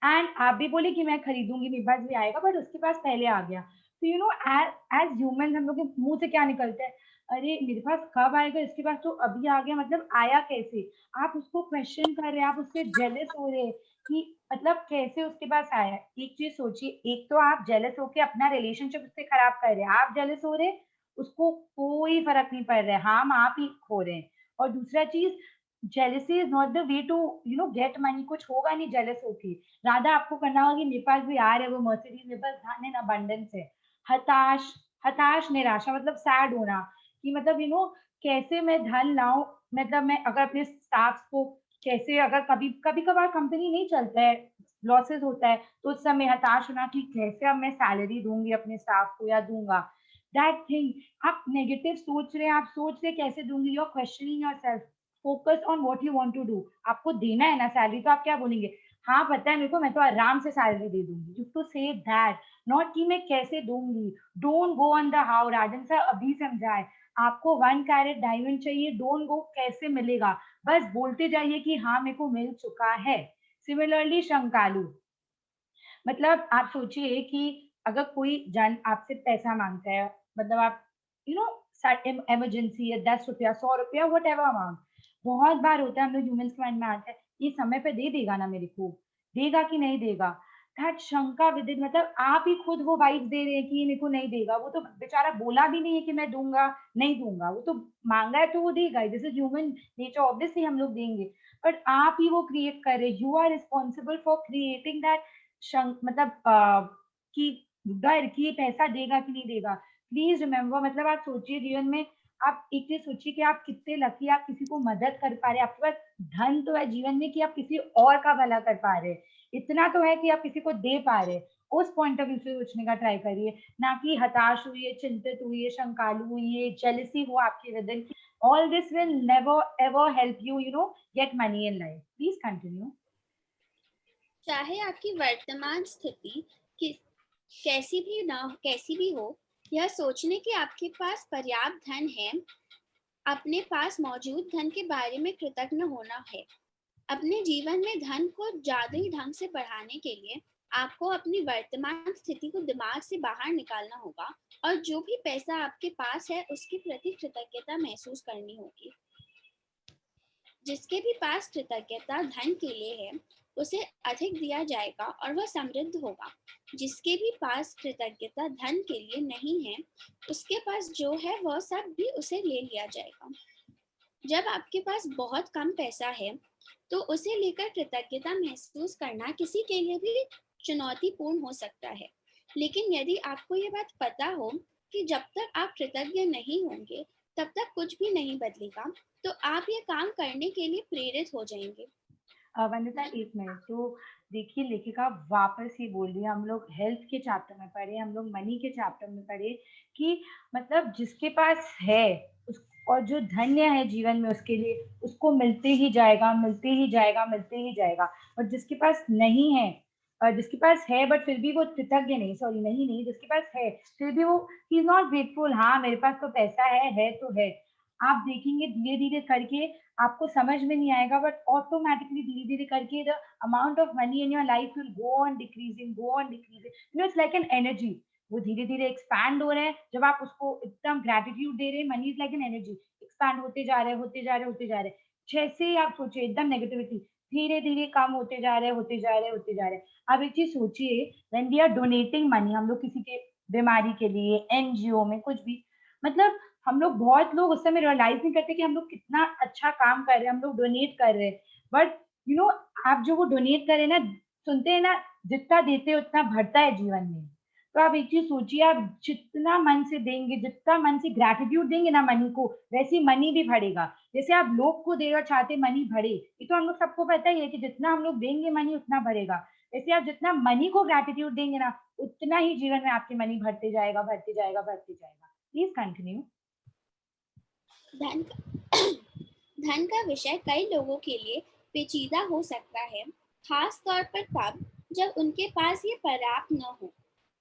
and आप भी बोले कि मैं खरीदूंगी, मेरे पास भी आएगा, बट उसके पास पहले आ गया. तो यू नो एज ह्यूमन हम लोग के मुंह से क्या निकलता है, अरे मेरे पास कब आएगा, इसके पास तो अभी आ गया, मतलब आया कैसे. आप उसको क्वेश्चन कर रहे हैं, आप उससे जेलस हो रहे हैं कि मतलब कैसे उसके पास आया. एक चीज सोचिए, एक तो आप जेलस होके अपना रिलेशनशिप उससे खराब कर रहे हैं, आप जेलस हो रहे हैं, उसको कोई फर्क नहीं पड़ रहा है, हम आप ही खो रहे हैं. और दूसरा चीज, jealousy is not the way to get money. कुछ होगा नहीं jealous होके, राधा आपको करना होगा कि मेरे पास भी यार है वो मर्सिडीज, मेरे पास धन है, अबंडेंस है। हताश, हताश निराशा मतलब सैड होना कि मतलब कैसे मैं धन लाऊं, मतलब मैं अगर अपने स्टाफ को कैसे, अगर कभी कभी कभार कंपनी नहीं चलता है, लॉसेस होता है, तो उस समय हताश होना कि कैसे अब मैं सैलरी दूंगी अपने स्टाफ को या दूंगा, दैट थिंग। आप नेगेटिव सोच रहे हैं, आप सोच रहे कैसे दूंगी, you are questioning yourself, focus on what you want to do. आपको देना है ना सैलरी, तो आप क्या बोलेंगे, हाँ पता है मेरे को, मैं तो आराम से सैलरी दे दूंगी। You to say that, not कि मैं कैसे दूंगी। Don't go on the how, Rajan sir अभी समझाए, आपको 1 कैरेट डायमंड चाहिए, डोंट गो कैसे मिलेगा, बस बोलते जाइए कि हाँ मेरे को मिल चुका है। सिमिलरली शंकालू, मतलब आप सोचिए कि अगर कोई जन आपसे पैसा मांगता है, मतलब आप यू नो इमरजेंसी है, 10 रुपया 100 रुपया वट एवर अमाउंट, बहुत बार होता है हम लोग ह्यूमन्स के माइंड में आता है ये समय पे दे देगा ना मेरे को, देगा कि नहीं देगा, दैट शंका विद इट, मतलब आप ही खुद वो वाइब्स दे रहे हैं कि ये मेरे को नहीं देगा। वो तो बेचारा बोला भी नहीं है कि मैं दूंगा नहीं दूंगा, वो तो मांगा है तो वो देगा, this is human nature, obviously हम लोग देंगे, बट आप ही वो क्रिएट कर रहे, you are responsible for creating that मतलब कि डर कि ये पैसा देगा कि नहीं देगा। प्लीज रिमेम्बर, मतलब आप सोचिए जीवन में, आप एक चीज सोचिए कि आप कितने लकी, आप किसी को मदद कर पा रहे हैं, आपके पास धन तो है जीवन में कि आप किसी और का भला कर पा रहे हैं, इतना तो है कि आप किसी को दे पा रहे हैं। उस पॉइंट ऑफ व्यू से सोचने का ट्राई करिए, ना कि हताश हुई, चिंतित हुई, शंकालु हुई, जेलसी हो आपके with in. All this will never ever help you get money in life. Please continue. चाहे आपकी वर्तमान स्थिति कैसी भी हो, यह सोचने कि आपके पास पर्याप्त धन है, अपने पास मौजूद धन के बारे में कृतज्ञ होना है। अपने जीवन में धन को जादुई ढंग से बढ़ाने के लिए आपको अपनी वर्तमान स्थिति को दिमाग से बाहर निकालना होगा और जो भी पैसा आपके पास है उसके प्रति कृतज्ञता महसूस करनी होगी। जिसके भी पास कृतज्ञता धन के लिए है उसे अधिक दिया जाएगा और वह समृद्ध होगा। जिसके भी पास कृतज्ञता धन के लिए नहीं है, उसके पास जो है वह सब भी उसे ले लिया जाएगा। जब आपके पास बहुत कम पैसा है तो उसे लेकर कृतज्ञता महसूस करना किसी के लिए भी चुनौतीपूर्ण हो सकता है, लेकिन यदि आपको ये बात पता हो कि जब तक आप कृतज्ञ नहीं होंगे तब तक कुछ भी नहीं बदलेगा, तो आप ये काम करने के लिए प्रेरित हो जाएंगे। वंदिता एक मिनट, तो देखिए लेखिका वापस ही बोल रही है, हम लोग हेल्थ के चैप्टर में पढ़े, हम लोग मनी के चैप्टर में पढ़े कि मतलब जिसके पास है उस, और जो धन्य है जीवन में उसके लिए, उसको मिलते ही जाएगा, मिलते ही जाएगा, मिलते ही जाएगा। और जिसके पास नहीं है, जिसके पास है बट फिर भी वो कृतज्ञ नहीं, सॉरी नहीं नहीं, जिसके पास है फिर भी वो ही इज नॉट ग्रेटफुल, हाँ मेरे पास तो पैसा है तो है। आप देखेंगे धीरे धीरे करके आपको समझ में नहीं आएगा, बट ऑटोमेटिकली धीरे धीरे करके the amount of money in your life will go on decreasing, go on decreasing, it's like an energy, वो धीरे धीरे एक्सपैंड हो रहे हैं। जब आप उसको एकदम ग्रेटिट्यूड दे रहे हैं, money is like an energy, expand होते जा रहे हैं, होते जा रहे हैं, होते जा रहे हैं। जैसे ही आप सोचिए एकदम नेगेटिविटी धीरे धीरे कम होते जा रहे हैं, होते जा रहे हैं, होते जा रहे हैं। अब एक चीज सोचिए, when we are donating money, हम लोग किसी के बीमारी के लिए, एनजीओ में कुछ भी, मतलब हम लोग, बहुत लोग उस समय रियलाइज नहीं करते कि हम लोग कितना अच्छा काम कर रहे हैं, हम लोग डोनेट कर रहे हैं, बट आप जो वो डोनेट कर रहे हैं ना, सुनते हैं ना, जितना देते हैं उतना बढ़ता है जीवन में। तो आप एक चीज सोचिए, आप जितना मन से देंगे, जितना मन से ग्रेटिट्यूड देंगे ना मनी को, वैसे मनी भी बढ़ेगा। जैसे आप लोग को देना चाहते मनी बढ़े, ये तो हम लोग सबको पता ही है कि जितना हम लोग देंगे मनी उतना बढ़ेगा। वैसे आप जितना मनी को ग्रेटिट्यूड देंगे ना, उतना ही जीवन में आपके मनी बढ़ते जाएगा, बढ़ते जाएगा, बढ़ते जाएगा। Please continue. धन धन का विषय कई लोगों के लिए पेचीदा हो सकता है, खास तौर पर तब जब उनके पास ये पर्याप्त न हो।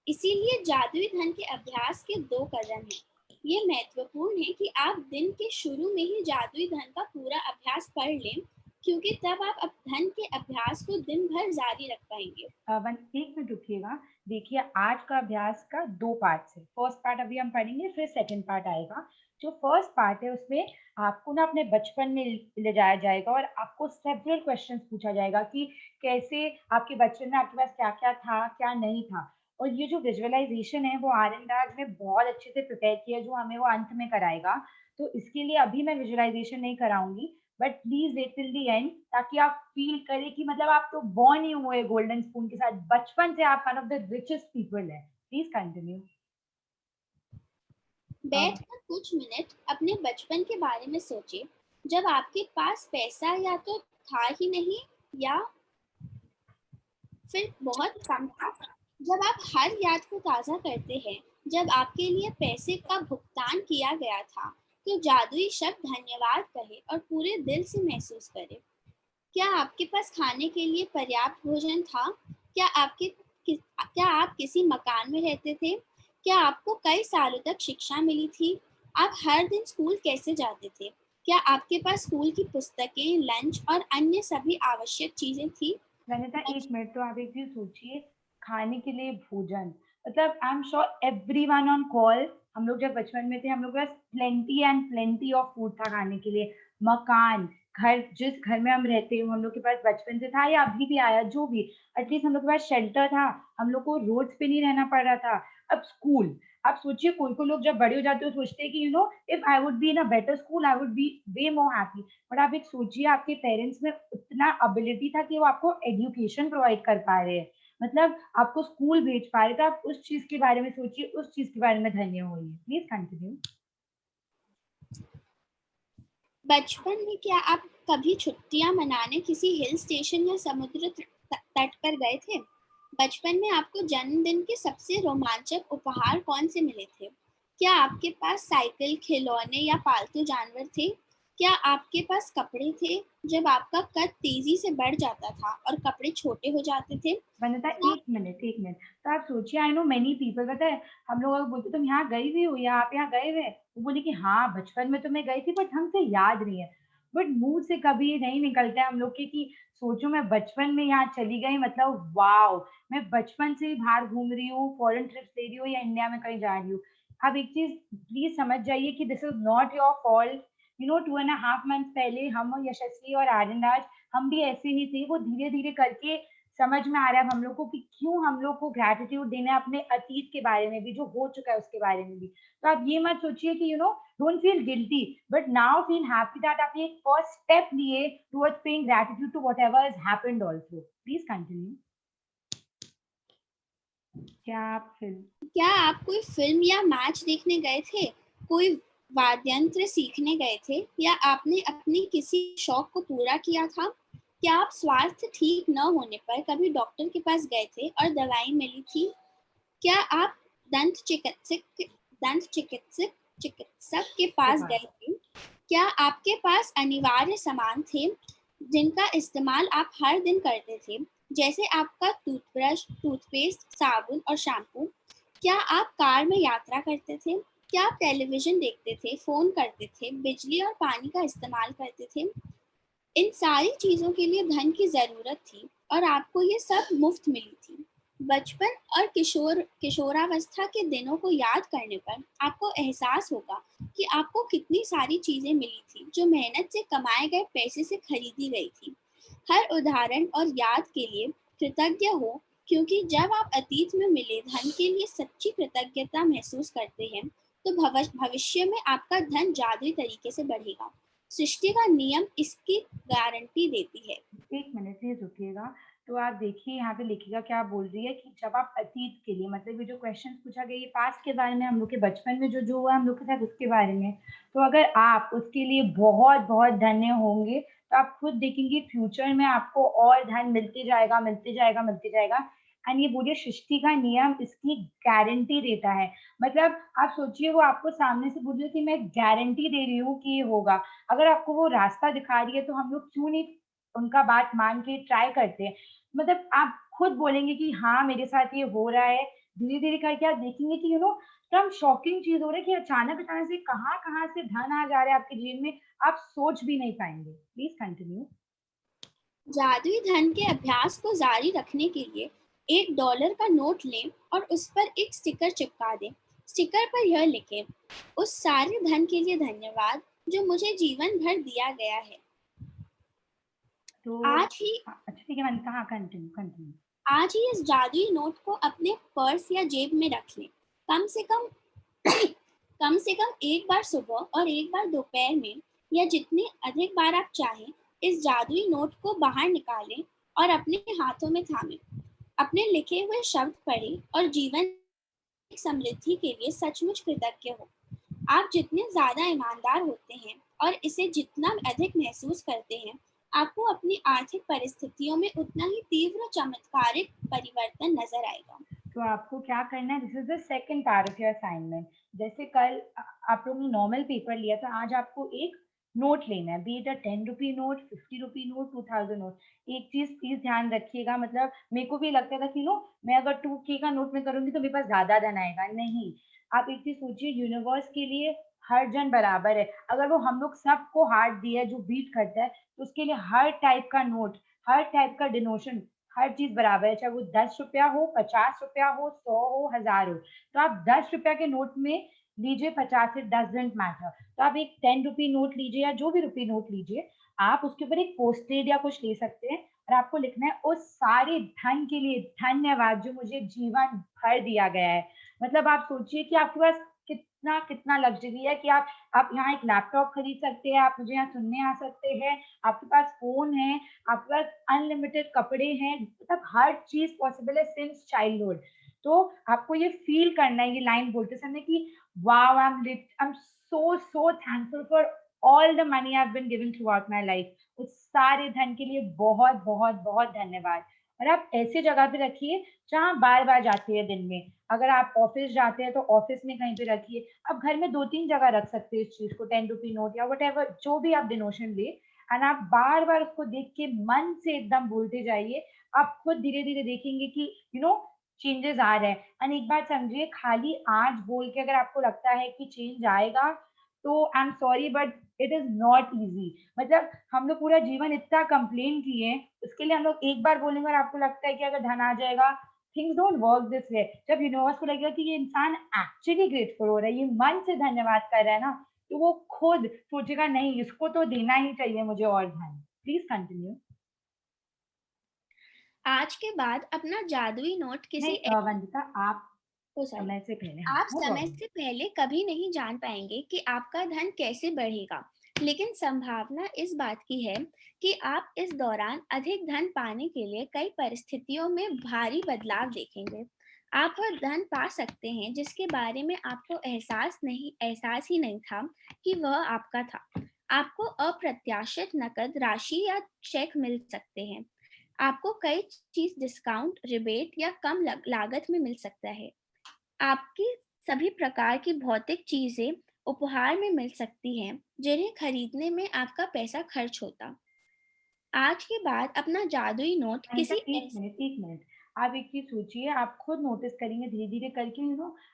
इसीलिए जादुई धन के अभ्यास के 2 कदम हैं। ये महत्वपूर्ण है कि आप दिन के शुरू में ही जादुई धन का पूरा अभ्यास कर लें, क्योंकि तब आप धन के अभ्यास को दिन भर जारी रख पाएंगे। एक मिनट रुकिएगा, देखिए आज का अभ्यास का 2 पार्ट है। फर्स्ट पार्ट अभी हम पढ़ेंगे, फिर सेकंड पार्ट आएगा। जो फर्स्ट पार्ट है उसमें आपको ना अपने बचपन में ले जाया जाएगा और आपको सेवरल क्वेश्चंस पूछा जाएगा कि कैसे आपके बचपन में आपके पास क्या क्या था, क्या नहीं था। और ये जो विजुअलाइजेशन है वो आर ने बहुत अच्छे से प्रिपेयर किया है, जो हमें वो अंत में कराएगा। तो इसके लिए अभी मैं विजुअलाइजेशन नहीं कराऊंगी, but please wait till the end, ताकि आप फील करें कि मतलब आप तो बॉर्न ही हुए गोल्डन स्पून के साथ, बचपन से आप one of the richest people है। Please continue. बैठकर कुछ मिनट अपने बचपन के बारे में सोचिए, जब आपके पास पैसा या तो था ही नहीं या फिर बहुत कम था। जब आप हर याद को ताज़ा करते हैं जब आपके लिए पैसे का भुगतान किया गया था, तो जादुई शब्द धन्यवाद कहे और पूरे दिल से महसूस करें। क्या आपके पास खाने के लिए पर्याप्त भोजन था? क्या आप किसी मकान में रहते थे? क्या आपको कई सालों तक शिक्षा मिली थी? आप हर दिन स्कूल कैसे जाते थे? क्या आपके पास स्कूल की पुस्तकें, लंच और अन्य सभी आवश्यक चीजें थी? वनिता, एक मिनट तो आप एक चीज सोचिए, खाने के लिए भोजन, मतलब I am sure everyone on call, हम लोग जब बचपन में थे हम लोग के पास plenty and plenty of food था खाने के लिए। मकान, घर, जिस घर में हम रहते हो हम लोग के पास बचपन से था या अभी भी आया जो भी, एटलीस्ट हम लोग के पास शेल्टर था, हम लोग को रोड्स पे नहीं रहना पड़ रहा था। अब स्कूल, आप सोचिए कोई लोग जब बड़े हो जाते हो सोचते हैं कि if I would be in a better school I would be way more happy. But आप एक सोचिए, आपके पेरेंट्स में उतना एबिलिटी था कि वो आपको एजुकेशन प्रोवाइड कर पा रहे हैं, मतलब आपको स्कूल भेज पा रहे, तो आप उस चीज के बारे में सोचिए, उस चीज के बारे में धन्य होइए। Please continue. बचपन में क्या आप कभी छुट्टियां मनाने किसी हिल स्टेशन या समुद्र तट पर गए थे? बचपन में आपको जन्मदिन के सबसे रोमांचक उपहार कौन से मिले थे? क्या आपके पास साइकिल, खिलौने या पालतू जानवर थे? क्या आपके पास कपड़े थे जब आपका कद तेजी से बढ़ जाता था और कपड़े छोटे हो जाते थे? वनिता, एक मिनट एक मिनट, तो आप सोचिए, आई नो मेनी पीपल, पता है हम लोग अगर बोलते तुम यहाँ गई हुई हो या आप यहाँ गए हुए, वो बोले कि हाँ बचपन में तो मैं गई थी बट हमसे याद नहीं है। बट मुंह से कभी नहीं निकलता है हम लोग के कि सोचो मैं बचपन में यहाँ चली गई, मतलब वाओ, मैं बचपन से ही बाहर घूम रही हूँ, फॉरेन ट्रिप्स ले रही हूँ या इंडिया में कहीं जा रही हूँ। अब एक चीज प्लीज समझ जाइए कि this is not your fault. 2.5 month पहले हम और यशस्वी और आर्यनराज, हम भी ऐसे ही थे, वो धीरे धीरे करके समझ में आ रहा है हम लोग को कि क्यों हम लोग को ग्रैटिट्यूड देना है अपने अतीत के बारे में भी, जो हो चुका है उसके बारे में भी। तो आप ये मत सोचिए कि don't feel guilty, but now feel happy that आपने एक फर्स्ट स्टेप लिए towards paying gratitude to whatever has happened also. Please continue. क्या आप कोई फिल्म या मैच देखने गए थे? कोई वाद्ययंत्र सीखने गए थे या आपने अपनी किसी शौक को पूरा किया था? क्या आप स्वास्थ्य ठीक न होने पर कभी डॉक्टर के पास गए थे और दवाई मिली थी? क्या आप दंत चिकित्सक के पास गए थे? क्या आपके पास अनिवार्य सामान थे जिनका इस्तेमाल आप हर दिन करते थे, जैसे आपका टूथब्रश, टूथपेस्ट, साबुन और शैम्पू? क्या आप कार में यात्रा करते थे? क्या आप टेलीविजन देखते थे, फोन करते थे, बिजली और पानी का इस्तेमाल करते थे? इन सारी चीजों के लिए धन की जरूरत थी और आपको ये सब मुफ्त मिली थी। बचपन और किशोरावस्था के दिनों को याद करने पर आपको एहसास होगा कि आपको कितनी सारी चीजें मिली थी जो मेहनत से कमाए गए पैसे से खरीदी गई थी। हर उदाहरण और याद के लिए कृतज्ञ हो, क्योंकि जब आप अतीत में मिले धन के लिए सच्ची कृतज्ञता महसूस करते हैं तो भविष्य में आपका धन जादुई तरीके से बढ़ेगा। सृष्टि का नियम इसकी गारंटी देती है। एक मिनट प्लीज रुकिएगा। तो आप देखिए यहाँ पे लिखिएगा क्या बोल रही है, कि जब आप अतीत के लिए, मतलब ये जो क्वेश्चन पूछा गया ये पास्ट के बारे में, हम लोग के बचपन में जो जो हुआ हम लोग के साथ उसके बारे में, तो अगर आप उसके लिए बहुत बहुत धन्य होंगे तो आप खुद देखेंगे फ्यूचर में आपको और धन मिलते जाएगा मिलते जाएगा मिलते जाएगा। एंड ये बोलिए सृष्टि का नियम इसकी गारंटी देता है, मतलब आप सोचिए वो आपको सामने से बोल रही है कि मैं गारंटी दे रही हूँ कि ये होगा। अगर आपको वो रास्ता दिखा रही है तो हम लोग क्यों नहीं उनका बात मान के ट्राई करते हैं। मतलब आप खुद बोलेंगे कि हाँ मेरे साथ ये हो रहा है, धीरे धीरे करके आप देखेंगे कि एकदम शॉकिंग चीज हो रहा है कि अचानक अचानक से कहाँ कहाँ से धन आ जा रहा है आपके जीवन में, आप सोच भी नहीं पाएंगे। Please continue. जादुई धन के अभ्यास को जारी रखने के लिए $1 का नोट लें और उस पर एक स्टिकर चिपका दें। स्टिकर पर यह लिखें, उस सारे धन के लिए धन्यवाद जो मुझे जीवन भर दिया गया है। तो आज ही अच्छा ठीक है, मैंने कहा कंटिन्यू कंटिन्यू। आज ही इस जादुई नोट को अपने पर्स या जेब में रख लें। कम से कम एक बार सुबह और एक बार दोपहर में, या जितने अधिक बार आप चाहें, इस जादुई नोट को बाहर निकालें और अपने हाथों में थामें। अपने लिखे हुए शब्द पढ़ें और जीवन की समृद्धि के लिए सचमुच कृतज्ञ हो। आप जितने ज्यादा ईमानदार होते हैं और इसे जितना अधिक महसूस करते हैं, आपको अपनी आर्थिक परिस्थितियों में उतना ही तीव्र चमत्कारिक परिवर्तन नजर आएगा। तो आपको क्या करना है, this is the second part of your assignment. जैसे कल आप लोगों ने नॉर्मल पेपर लिया था, आज आपको एक नोट लेना है, B it a 10 rupee note, 50 rupee note, 2000 note. एक चीज प्लीज ध्यान रखिएगा, मतलब मेरे को भी लगता था कि नो मैं अगर 2K का नोट में करूंगी तो मेरे पास ज्यादा धन आएगा। नहीं, आप एक चीज सोचिए, यूनिवर्स के लिए हर जन बराबर है। अगर वो हम लोग सबको हार्ट दिया है जो बीट करता है, तो उसके लिए हर टाइप का नोट, हर टाइप का डिनोशन, हर चीज बराबर है, चाहे वो 10 रुपया हो, 50 रुपया हो, 100 हो, 1000 हो। तो आप 10 रुपया के नोट में लीजिए, 50 से डजेंट मैटर। तो आप एक 10 रुपी नोट लीजिए या जो भी रुपी नोट लीजिए, आप उसके ऊपर एक पोस्टेड या कुछ ले सकते हैं और आपको लिखना है उस सारे धन के लिए धन्यवाद जो मुझे जीवन भर दिया गया है। मतलब आप सोचिए कि आपके पास कितना कितना लग्जरी है कि आप यहाँ एक लैपटॉप खरीद सकते हैं, आप मुझे यहाँ सुनने आ सकते हैं, आपके पास फोन है, आपके पास अनलिमिटेड कपड़े हैं, मतलब हर चीज पॉसिबल है सिंस चाइल्डहुड। तो आपको ये फील करना है, ये लाइन बोलते समय कि wow, I am so thankful for all the money I have been given throughout my life. उस सारे धन के लिए बहुत बहुत बहुत धन्यवाद। और आप ऐसी जगह पे रखिए जहाँ बार बार जाते हैं दिन में। अगर आप ऑफिस जाते हैं तो ऑफिस में कहीं पे रखिए। आप घर में 2-3 जगह रख सकते हैं इस चीज को, 10 रुपी नोट या वट एवर जो भी आप डिनोशन ले। एंड आप बार बार उसको देख के मन से एकदम बोलते जाइए। आप खुद धीरे धीरे देखेंगे कि चेंजेस आ रहे हैं। एंड एक बात समझिए, खाली आज बोल के अगर आपको लगता है कि चेंज आएगा, तो I am sorry but it is not easy. मतलब हम लोग पूरा जीवन इतना कंप्लेन किए, उसके लिए हम लोग एक बार बोलेंगे और आपको लगता है कि अगर धन आ जाएगा, things don't work this way. जब यूनिवर्स को लगेगा कि ये इंसान एक्चुअली ग्रेटफुल हो रहा है, ये मन से धन्यवाद कर रहा है ना, तो वो खुद सोचेगा नहीं, इसको तो देना ही चाहिए मुझे और धन। Please continue. आज के बाद अपना जादुई नोट किसी नहीं वंदिता, आप ओ सॉरी समय से पहले, आप नो समय प्रॉब्लम। से पहले कभी नहीं जान पाएंगे कि आपका धन कैसे बढ़ेगा, लेकिन संभावना इस बात की है कि आप इस दौरान अधिक धन पाने के लिए कई परिस्थितियों में भारी बदलाव देखेंगे। आप वह धन पा सकते हैं जिसके बारे में आपको एहसास ही नहीं था कि वह आपका था। आपको अप्रत्याशित नकद राशि या चेक मिल सकते हैं। आपको कई चीज डिस्काउंट, रिबेट या कम लागत में मिल सकता है। आपकी सभी प्रकार की भौतिक चीजें उपहार में मिल सकती हैं जिन्हें खरीदने में आपका पैसा खर्च होता। आज के बाद अपना जादुई नोट अनिता, किसी एक ऐसे मिनट एक मिनट। आप एक चीज सोचिए, आप खुद नोटिस करेंगे धीरे धीरे करके,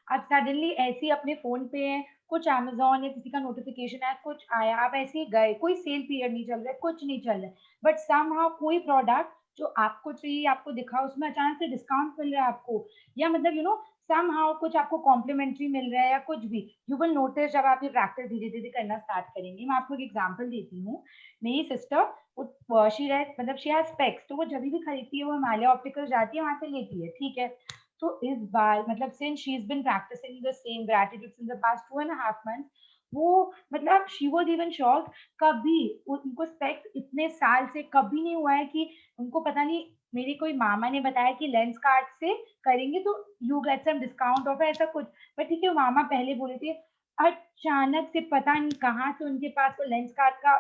आप सडनली ऐसे ही अपने फोन पे हैं, कुछ अमेजोन या किसी का नोटिफिकेशन आया, कुछ आया, आप ऐसे ही गए, कोई सेल पीरियड नहीं चल रहा है, कुछ नहीं चल रहा है, बट समहाउ कोई प्रोडक्ट जो आपको चाहिए, आपको दिखा, उसमें अचानक से डिस्काउंट मिल रहा है आपको, या मतलब समहाउ कुछ आपको कॉम्प्लीमेंट्री मिल रहा है या कुछ भी। यू विल नोटिस जब आप ये प्रैक्टिस धीरे धीरे करना स्टार्ट करेंगे। मैं आपको एक एग्जांपल देती हूँ। मेरी सिस्टर, मतलब शी हैज स्पेक्स, तो वो जब भी खरीदती है वो हिमालय ऑप्टिकल जाती है, वहां से लेती है, ठीक है। तो इस बार मतलब since she is been practising the same gratitude since the past 2.5 months, वो मतलब शी वाज इवन शॉक्ड। कभी उनको स्पेक्स इतने साल से कभी नहीं हुआ है कि उनको पता नहीं, मेरे कोई मामा ने बताया कि लेंस कार्ड से करेंगे तो you get some discount off ऐसा कुछ। बट ठीक है, मामा पहले बोले थे, अचानक से पता नहीं कहाँ से उनके पास वो लेंस कार्ड का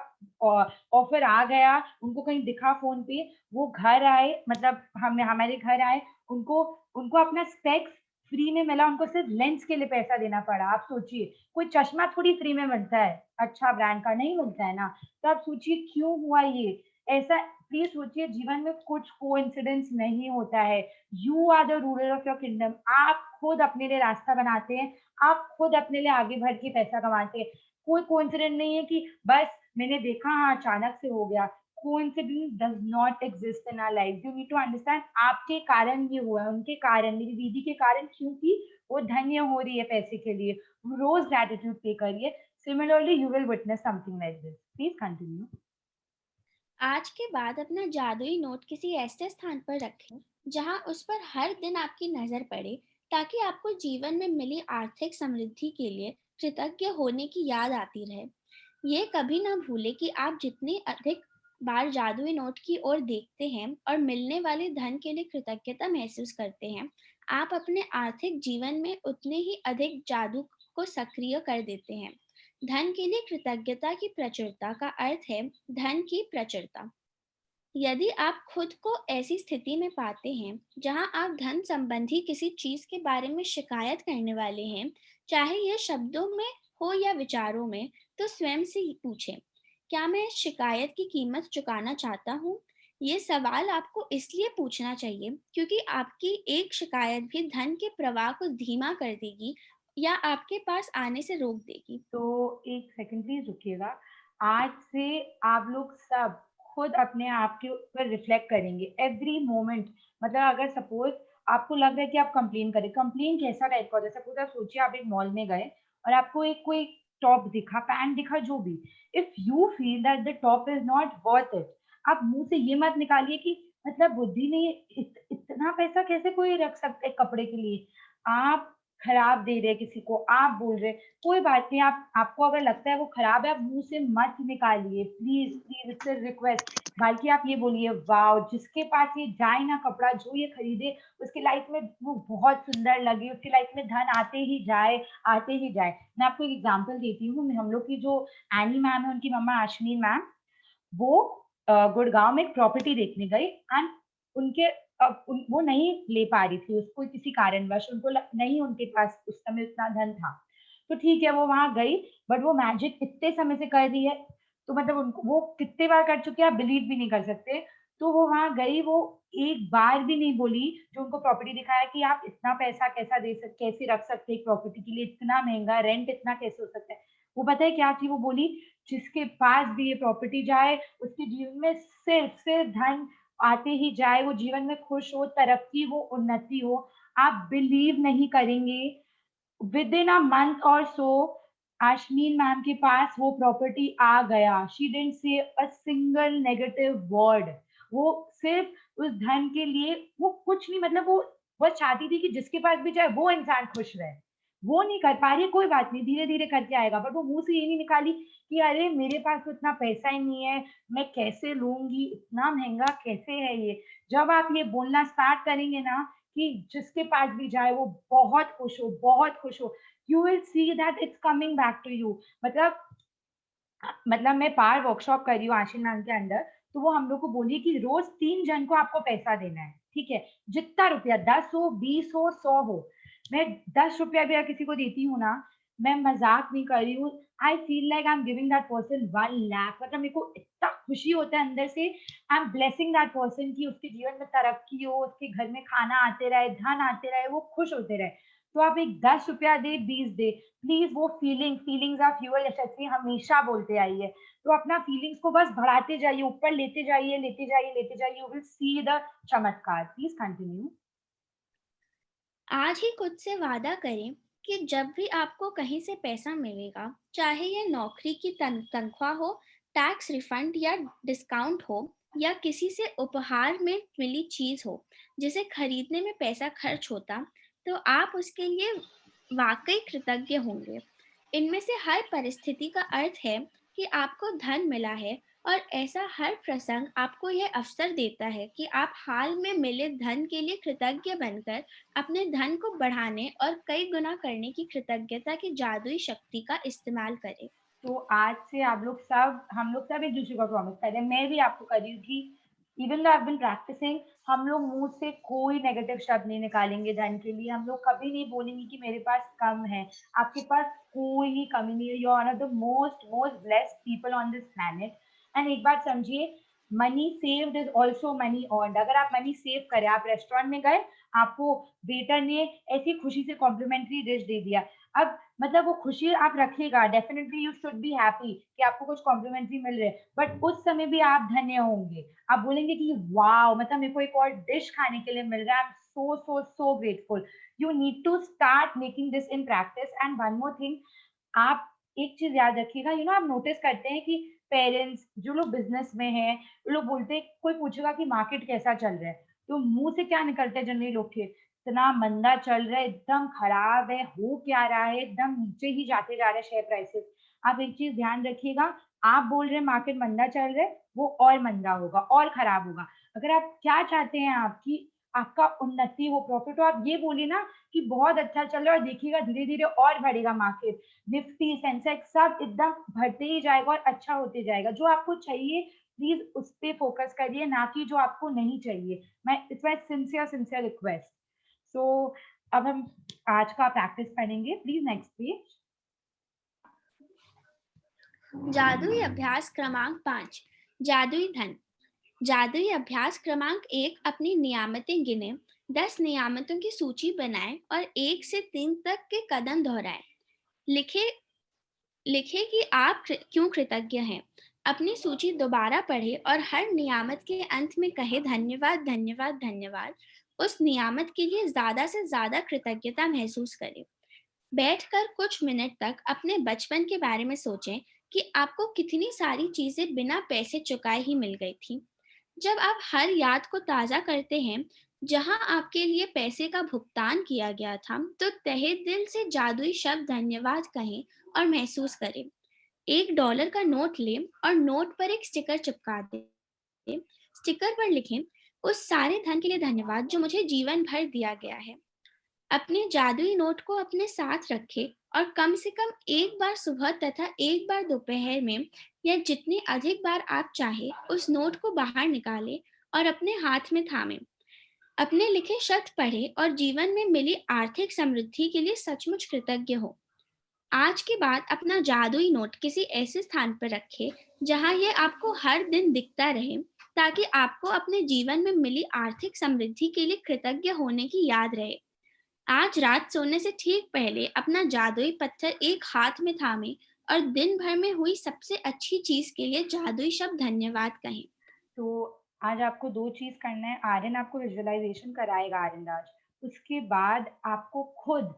ऑफर आ गया, उनको कहीं दिखा फोन पे, वो घर आए, मतलब हमारे घर आए, उनको उनको अपना स्पेक्स फ्री में मिला, उनको सिर्फ लेंस के लिए पैसा देना पड़ा। आप सोचिए, कोई चश्मा थोड़ी फ्री में मिलता है, अच्छा ब्रांड का नहीं मिलता है ना। तो आप सोचिए क्यों हुआ ये ऐसा। प्लीज सोचिए, जीवन में कुछ कोइंसिडेंस नहीं होता है। You are the ruler of your kingdom. आप खुद अपने लिए रास्ता बनाते हैं, आप खुद अपने लिए आगे बढ़ के पैसा कमाते हैं। कोई कोइंसिडेंस नहीं है कि बस मैंने देखा हाँ अचानक से हो गया। Coincidence does not exist in our life. You need to understand, आपके कारण ये हुआ है, उनके कारण, मेरी दीदी के कारण, क्योंकि वो धन्य हो रही है पैसे के लिए। रोज ग्रेटिट्यूड पे करिए। Similarly you will witness something like this. Please continue. आज के बाद अपना जादुई नोट किसी ऐसे स्थान पर रखें जहां उस पर हर दिन आपकी नजर पड़े, ताकि आपको जीवन में मिली आर्थिक समृद्धि के लिए कृतज्ञ होने की याद आती रहे। ये कभी ना भूले कि आप जितनी अधिक बार जादुई नोट की ओर देखते हैं और मिलने वाले धन के लिए कृतज्ञता महसूस करते हैं, आप अपने आर्थिक जीवन में उतने ही अधिक जादू को सक्रिय कर देते हैं। धन के लिए कृतज्ञता की प्रचुरता का अर्थ है धन की प्रचुरता। यदि आप खुद को ऐसी स्थिति में पाते हैं जहां आप धन संबंधी किसी चीज के बारे में शिकायत करने वाले हैं, चाहे यह शब्दों में हो या विचारों में, तो स्वयं से ही पूछें, क्या मैं इस शिकायत की कीमत चुकाना चाहता हूँ? ये सवाल आपको इसलिए पूछना चाहिए क्योंकि आपकी एक शिकायत भी धन के प्रवाह को धीमा कर देगी या आपके पास आने से रोक देगी। तो एक सेकंड प्लीज रुकिएगा। आज से आप लोग सब खुद अपने आप के ऊपर रिफ्लेक्ट करेंगे एवरी मोमेंट। मतलब अगर सपोज आपको लग रहा है कि आप कंप्लेन करें, कंप्लेन कैसा टाइप का होता है? सपोज आप सोचिए आप एक मॉल में गए और आपको एक कोई टॉप दिखा, पैंट दिखा, जो भी। If you feel that the top is not worth it, आप मुंह से ये मत निकालिए कि मतलब बुद्धि नहीं है, इतना पैसा कैसे कोई रख सकता है कपड़े के लिए। आप खराब दे रहे हैं किसी को, आप बोल रहे हैं, कोई बात नहीं। आप आपको अगर लगता है वो खराब है, आप मुंह से मत निकालिए, please please, it's a request. बल्कि आप ये बोलिए, वाओ, जिसके पास ये जाए ना कपड़ा, जो ये खरीदे, उसकी लाइफ में वो बहुत सुंदर लगे, उसकी लाइफ में धन आते ही जाए, आते ही जाए। मैं आपको एक एग्जांपल देती हूँ। हम लोग की जो एनी मैम है, उनकी मम्मा आशमीन मैम, वो गुड़गांव में एक प्रॉपर्टी देखने गई एंड उनके वो नहीं ले पा रही थी उसको किसी कारणवश, उनको नहीं उनके पास उस समय उतना धन था। तो ठीक है, वो वहां गई, बट वो मैजिक इतने समय से कर रही है, तो मतलब उनको वो कितने बार कर चुकी है, आप बिलीव भी नहीं कर सकते। तो वो वहां गई, वो एक बार भी नहीं बोली, जो उनको प्रॉपर्टी दिखाया, कि आप इतना पैसा कैसा दे सकते, कैसे रख सकते हैं प्रॉपर्टी के लिए, इतना महंगा रेंट इतना कैसे हो सकता है। वो पता है क्या थी? वो बोली, जिसके पास भी ये प्रॉपर्टी जाए, उसके जीवन में सिर्फ सिर्फ धन आते ही जाए, वो जीवन में खुश हो, तरक्की हो, उन्नति हो। आप बिलीव नहीं करेंगे, विद इन अ मंथ और सो आशमीन मैम के पास वो प्रॉपर्टी आ गया। She didn't say a single negative word. वो सिर्फ उस धन के लिए, वो कुछ नहीं, मतलब वो बस चाहती थी कि जिसके पास भी जाए वो इंसान खुश रहे। वो नहीं कर पा रही, कोई बात नहीं, धीरे धीरे करके आएगा। बट वो मुंह से ये नहीं निकाली कि अरे मेरे पास तो इतना पैसा ही नहीं है, मैं कैसे लूंगी, इतना महंगा कैसे है ये। जब आप ये बोलना स्टार्ट करेंगे ना कि जिसके पास भी जाए वो बहुत खुश हो, बहुत खुश हो, you will see that it's coming back to you. मतलब मैं पार वर्कशॉप कर रही हूँ आशीन मैम के अंडर। तो वो हम लोग को बोली कि रोज 3 जन को आपको पैसा देना है, ठीक है? जितना रुपया, 10 हो, 20 हो, 100 हो। मैं 10 रुपया भी अगर किसी को देती हूँ ना, मैं मजाक नहीं कर रही हूँ, I feel like I am giving that person 1 lakh. मतलब मेरे को इतना खुशी होता है अंदर से, I am blessing that person कि उसके जीवन में तरक्की हो, उसके घर में खाना आते रहे, धन आते रहे, वो खुश होते रहे। तो आप एक 10 रुपया दे, 20 दे, प्लीज वो फीलिंग्स ऑफ फ्यूअल इफेक्ट हमेशा बोलते आइए। तो अपना फीलिंग्स को बस बढ़ाते जाइए, ऊपर लेते जाइए, लेते जाइए, लेते जाइए, यू विल सी द चमत्कार। Please continue. आज ही खुद से वादा करें कि जब भी आपको कहीं से पैसा मिलेगा, चाहे यह नौकरी की तनख्वाह हो, टैक्स रिफंड या डिस्काउंट हो, या किसी से उपहार में मिली चीज हो जिसे खरीदने में पैसा खर्च होता, तो आप उसके लिए वाकई कृतज्ञ होंगे। इनमें से हर परिस्थिति का अर्थ है कि आपको धन मिला है, और ऐसा हर प्रसंग आपको यह अवसर देता है कि आप हाल में मिले धन के लिए कृतज्ञ बनकर अपने धन को बढ़ाने और कई गुना करने की कृतज्ञता की जादुई शक्ति का इस्तेमाल करें। तो आज से आप लोग सब, हम लोग सब एक दूसरे को प्रॉमिस कर रहे हैं, मैं भी आपको कर रही हूँ कि even though I been practising, हम लोग मुंह से कोई नेगेटिव शब्द नहीं निकालेंगे धन के लिए। हम लोग कभी नहीं बोलेंगे कि मेरे पास कम है। आपके पास कोई ही कमी नहीं है, you are one of the most most blessed people on this planet. And एक बात समझिए, money saved is also money earned. अगर आप मनी सेव करें, आप रेस्टोरेंट में गए, आपको वेटर ने ऐसी खुशी से कॉम्प्लीमेंट्री डिश दे दिया, अब मतलब वो खुशी आप रखिएगा, definitely you should be happy कि आपको कुछ कॉम्प्लीमेंट्री मिल रहे हैं, बट उस समय भी आप धन्य होंगे। आप बोलेंगे कि वाओ, मतलब मेरे को एक और डिश खाने के लिए मिल रहा है, I am so so so grateful. You need to start making this in practice. And one more thing, आप एक चीज याद रखिएगा, यू नो आप नोटिस करते हैं कि पेरेंट्स जो लोग बिजनेस में हैं, वो लोग बोलते हैं, कोई पूछेगा कि मार्केट कैसा चल रहा है, तो मुंह से क्या निकलता है जनरली लोग के, इतना मंदा चल रहा है, एकदम खराब है, हो क्या रहा है, एकदम नीचे ही जाते जा रहे हैं शेयर प्राइसेस। आप एक चीज ध्यान रखिएगा, आप बोल रहे हैं मार्केट मंदा चल रहा है, वो और मंदा होगा और खराब होगा। अगर आप क्या चाहते हैं आपकी आपका उन्नति हो, प्रॉफिट हो, आप ये बोलिए ना कि बहुत अच्छा चल रहा है और देखिएगा धीरे धीरे और बढ़ेगा मार्केट, निफ्टी सेंसेक्स सब एकदम बढ़ते ही जाएगा और अच्छा होते जाएगा। जो आपको चाहिए प्लीज उस पर फोकस करिए, ना कि जो आपको नहीं चाहिए। मैं इट्स माय सिंसियर रिक्वेस्ट। सो अब हम आज का प्रैक्टिस करेंगे, प्लीज नेक्स्ट पेज। जादुई अभ्यास क्रमांक 5, जादुई धन। जादुई अभ्यास क्रमांक 1, अपनी नियामतें गिने, 10 नियामतों की सूची बनाएं और 1 से 3 तक के कदम दोहराएं। लिखे कि आप क्यों कृतज्ञ हैं। अपनी सूची दोबारा पढ़ें और हर नियामत के अंत में कहे धन्यवाद धन्यवाद धन्यवाद। उस नियामत के लिए ज्यादा से ज्यादा कृतज्ञता महसूस करें। बैठकर कुछ मिनट तक अपने बचपन के बारे में सोचें कि आपको कितनी सारी चीजें बिना पैसे चुकाए ही मिल गई थी। जब आप हर याद को ताजा करते हैं जहां आपके लिए पैसे का भुगतान किया गया था, तो तहे दिल से जादुई शब्द धन्यवाद कहें और महसूस करें। $1 का नोट लें और नोट पर एक स्टिकर चिपका दें। स्टिकर पर लिखें, उस सारे धन के लिए धन्यवाद जो मुझे जीवन भर दिया गया है। अपने जादुई नोट को अपने साथ रखें और कम से कम एक बार सुबह तथा एक बार दोपहर में या जितनी अधिक बार आप चाहे उस नोट को बाहर निकालें और अपने हाथ में थामें। अपने लिखे शब्द पढ़ें और जीवन में मिली आर्थिक समृद्धि के लिए सचमुच कृतज्ञ हो। आज के बाद अपना जादुई नोट किसी ऐसे स्थान पर रखें जहां यह आपको हर दिन दिखता रहे, ताकि आपको अपने जीवन में मिली आर्थिक समृद्धि के लिए कृतज्ञ होने की याद रहे। आज रात सोने से ठीक पहले अपना जादुई पत्थर एक हाथ में थामें और दिन भर में हुई सबसे अच्छी चीज के लिए जादुई शब्द धन्यवाद कहें। तो आज आपको 2 चीज करना है। आर्यन आपको विजुअलाइजेशन कराएगा आर्यन राज। उसके बाद आपको खुद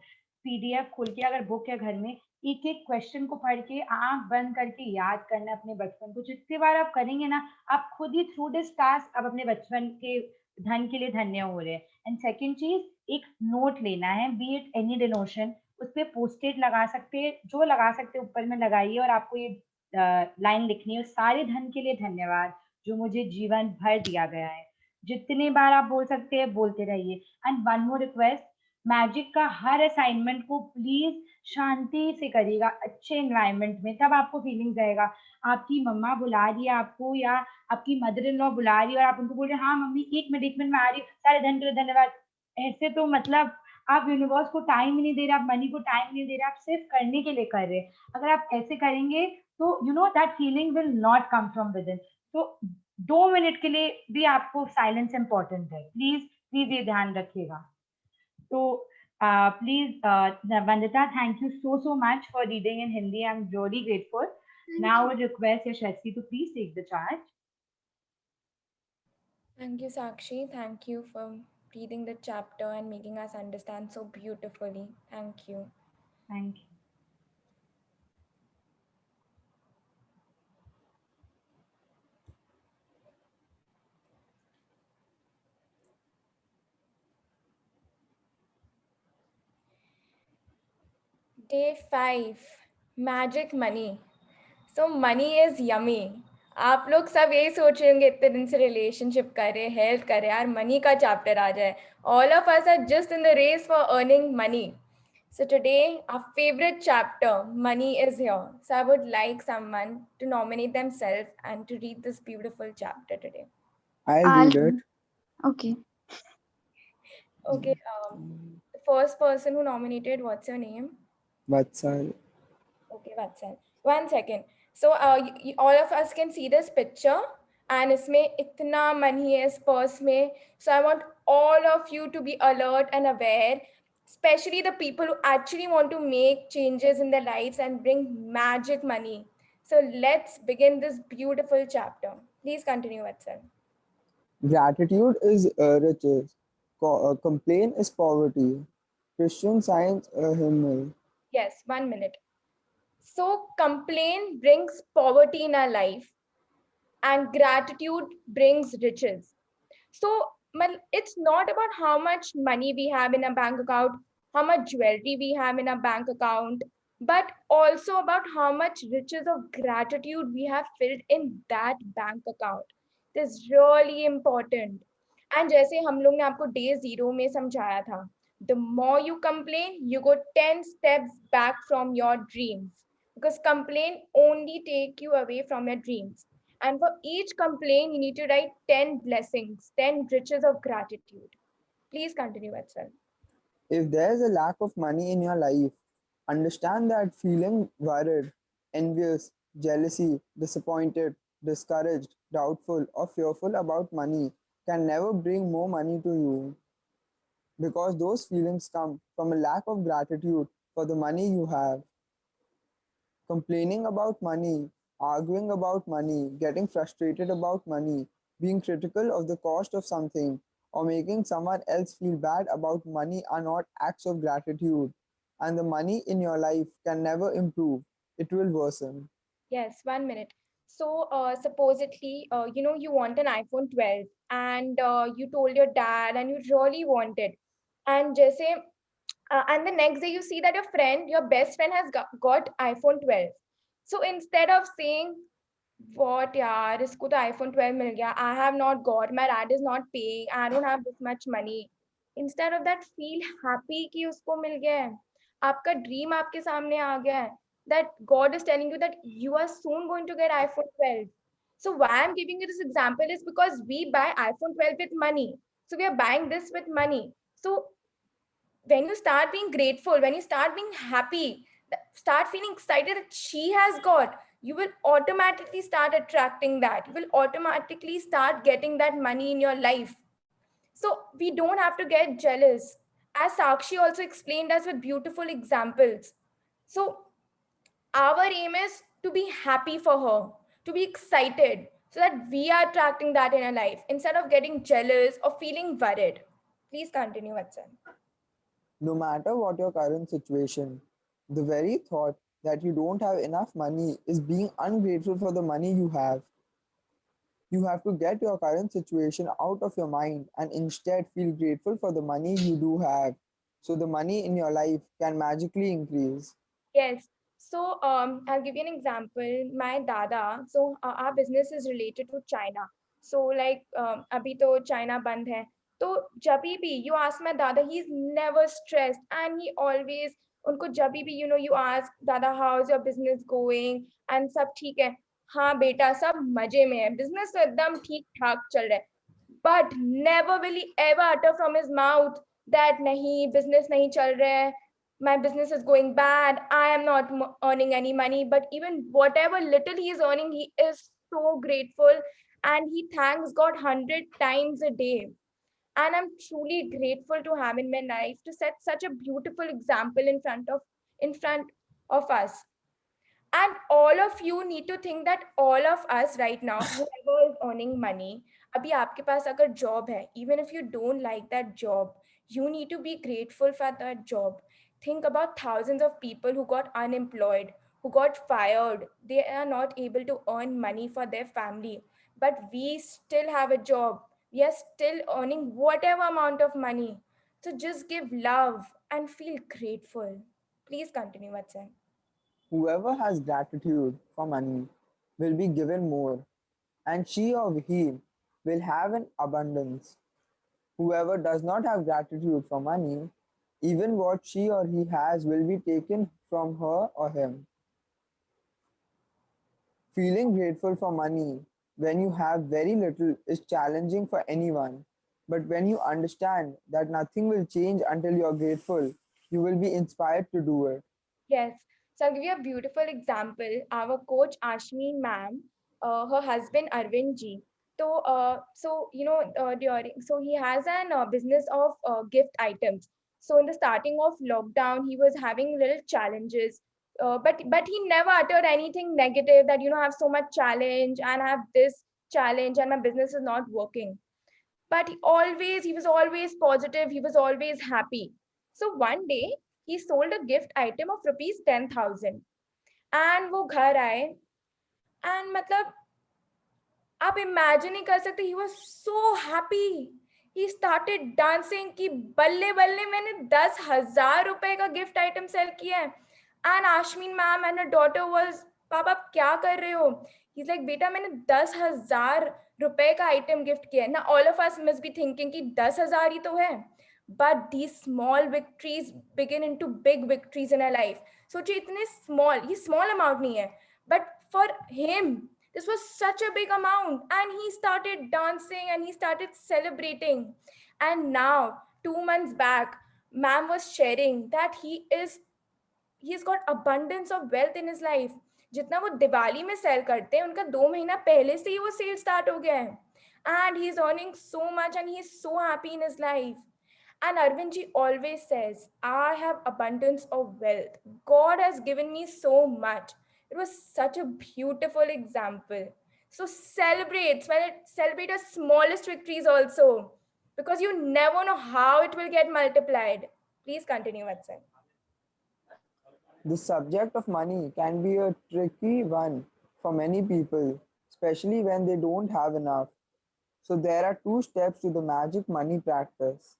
पीडीएफ खोल के, अगर बुक है घर में, एक एक क्वेश्चन को पढ़ के आंख बंद करके याद करना अपने बचपन को। जितने बार आप करेंगे ना, आप खुद ही थ्रू दिस टास्क अब अपने बचपन के धन के लिए धन्य हो रहे हैं। एंड सेकेंड चीज, एक नोट लेना है, बी इट एनी डिनोशन, उस पर पोस्टेट लगा सकते हैं, जो लगा सकते हैं ऊपर में लगाइए और आपको ये लाइन लिखनी है, सारे धन के लिए धन्यवाद जो मुझे जीवन भर दिया गया है। जितने बार आप बोल सकते हैं बोलते रहिए। And one more request, magic का हर असाइनमेंट को प्लीज शांति से करिएगा, अच्छे एनवायरनमेंट में, तब आपको फीलिंग्स आएगा। आपकी मम्मा बुला रही है आपको या आपकी मदर इन लॉ बुला रही है और आप उनको बोल रहे हैं हाँ मम्मी 1 मिनट में आ रही, सारे धन के लिए धन्यवाद, ऐसे तो मतलब आप यूनिवर्स को टाइम ही नहीं दे रहे, आप मनी को टाइम नहीं दे रहे, आप सिर्फ करने के लिए कर रहे हैं। अगर आप ऐसे करेंगे तो you know that feeling will not come from with in. तो 2 मिनट के लिए भी आपको साइलेंस इंपॉर्टेंट है, प्लीज प्लीज ये ध्यान रखिएगा। तो please Vandita, thank you so much for reading in Hindi. I'm really grateful. Now I would request Yashasvi to please take the charge. Thank you, Sakshi. Thank you for reading the chapter and making us understand so beautifully. Thank you. Thank you. Day 5, Magic Money. So money is yummy. आप लोग सब यही सोच रहे होंगे इतने दिन से रिलेशनशिप करे, हेल्थ करे, यार मनी का चैप्टर आ जाए. All of us are just in the race for earning money. So today, our favorite chapter, money, is here. So I would like someone to nominate themselves and to read this beautiful chapter today. I'll read it. Okay. Okay, the first person who nominated, what's your name? Vatsal. Okay, Vatsal. 1 second. So all of us can see this picture and इसमें इतना money है इस purse में. So I want all of you to be alert and aware, especially the people who actually want to make changes in their lives and bring magic money. So let's begin this beautiful chapter. Please continue, Vatsal. Gratitude is riches. Complaint is poverty. Christian Science hymnal. Yes, 1 minute. So complaint brings poverty in our life and gratitude brings riches. So it's not about how much money we have in a bank account, how much jewelry we have in a bank account, but also about how much riches of gratitude we have filled in that bank account. It is really important. And जैसे हम लोग ने आपको day zero में समझाया था, the more you complain, you go 10 steps back from your dreams, because complaint only take you away from your dreams. And for each complaint, you need to write 10 blessings, 10 riches of gratitude. Please continue, Vatsal. If there's a lack of money in your life, understand that feeling worried, envious, jealousy, disappointed, discouraged, doubtful, or fearful about money can never bring more money to you, because those feelings come from a lack of gratitude for the money you have. Complaining about money, arguing about money, getting frustrated about money, being critical of the cost of something, or making someone else feel bad about money are not acts of gratitude, and the money in your life can never improve. It will worsen. Yes, 1 minute. So, supposedly, you want an iPhone 12, and you told your dad, and you really want it. And just say, and the next day you see that your best friend has got iPhone 12. So instead of saying, what yaar, isko to iPhone 12 mil gaya, I have not got, my dad is not paying, I don't have this much money. Instead of that, feel happy कि उसको मिल गया है, आपका dream आपके सामने आ गया है, that God is telling you that you are soon going to get iPhone 12. So why I'm giving you this example is because we buy iPhone 12 with money. So we are buying this with money. So when you start being grateful, when you start being happy, start feeling excited that she has got, you will automatically start attracting that. You will automatically start getting that money in your life. So we don't have to get jealous. As Sakshi also explained us with beautiful examples. So our aim is to be happy for her, to be excited, so that we are attracting that in our life instead of getting jealous or feeling worried. Please continue, Vatsan. No matter what your current situation, the very thought that you don't have enough money is being ungrateful for the money you have. You have to get your current situation out of your mind and instead feel grateful for the money you do have, so the money in your life can magically increase. Yes. So I'll give you an example. My dada, so our business is related to China. So like abhi to China band hai. So jabhi bhi you ask my dada, he's never stressed, and he always उनको जभी भी you ask dada how's your business going and सब ठीक है, हाँ बेटा सब मजे में है, business तो एकदम ठीक ठाक चल रहा है, but never will he ever utter from his mouth that nahi business nahi chal raha hai, my business is going bad, I am not earning any money. But even whatever little he is earning, he is so grateful, and he thanks God 100 times a day. And I'm truly grateful to have in my life to set such a beautiful example in front of us. And all of you need to think that all of us right now, whoever is earning money, abhi aapke paas agar job hai, even if you don't like that job, you need to be grateful for that job. Think about thousands of people who got unemployed, who got fired. They are not able to earn money for their family, but we still have a job. We are still earning whatever amount of money. So just give love and feel grateful. Please continue, Vatsan. Whoever has gratitude for money will be given more, and she or he will have an abundance. Whoever does not have gratitude for money, even what she or he has will be taken from her or him. Feeling grateful for money when you have very little is challenging for anyone. But when you understand that nothing will change until you are grateful, you will be inspired to do it. Yes. So I'll give you a beautiful example. Our coach Ashmi ma'am, her husband Arvind ji. He has an business of gift items. So in the starting of lockdown, he was having little challenges, but he never uttered anything negative that I have so much challenge and I have this challenge and my business is not working. But he was always positive. He was always happy. So one day he sold a gift item of rupees 10,000, and वो घर आए, and मतलब आप imagine नहीं कर सकते, he was so happy. he started dancing कि बल्ले बल्ले मैंने 10,000 रुपए का गिफ्ट आइटम सेल किया है. And Ashmin ma'am and her daughter was, पापा आप क्या कर रहे हो? He's like, बेटा मैंने 10,000 रुपए का आइटम गिफ्ट किया है. Now all of us must be thinking कि 10,000 ही तो है. But these small victories begin into big victories in our life. सोचिए इतने small, ये small amount नहीं है. But for him, this was such a big amount, and he started dancing and he started celebrating. And now 2 months back, ma'am was sharing that he's got abundance of wealth in his life. जितना वो दिवाली में cell करते हैं उनका 2 महीना पहले से ही वो सेल स्टार्ट हो गया है. And he's earning so much and he's so happy in his life. And Arvind ji always says, I have abundance of wealth. God has given me so much. It was such a beautiful example. So celebrate the smallest victories also, because you never know how it will get multiplied. Please continue, Vatsal. The subject of money can be a tricky one for many people, especially when they don't have enough. So, there are 2 steps to the magic money practice.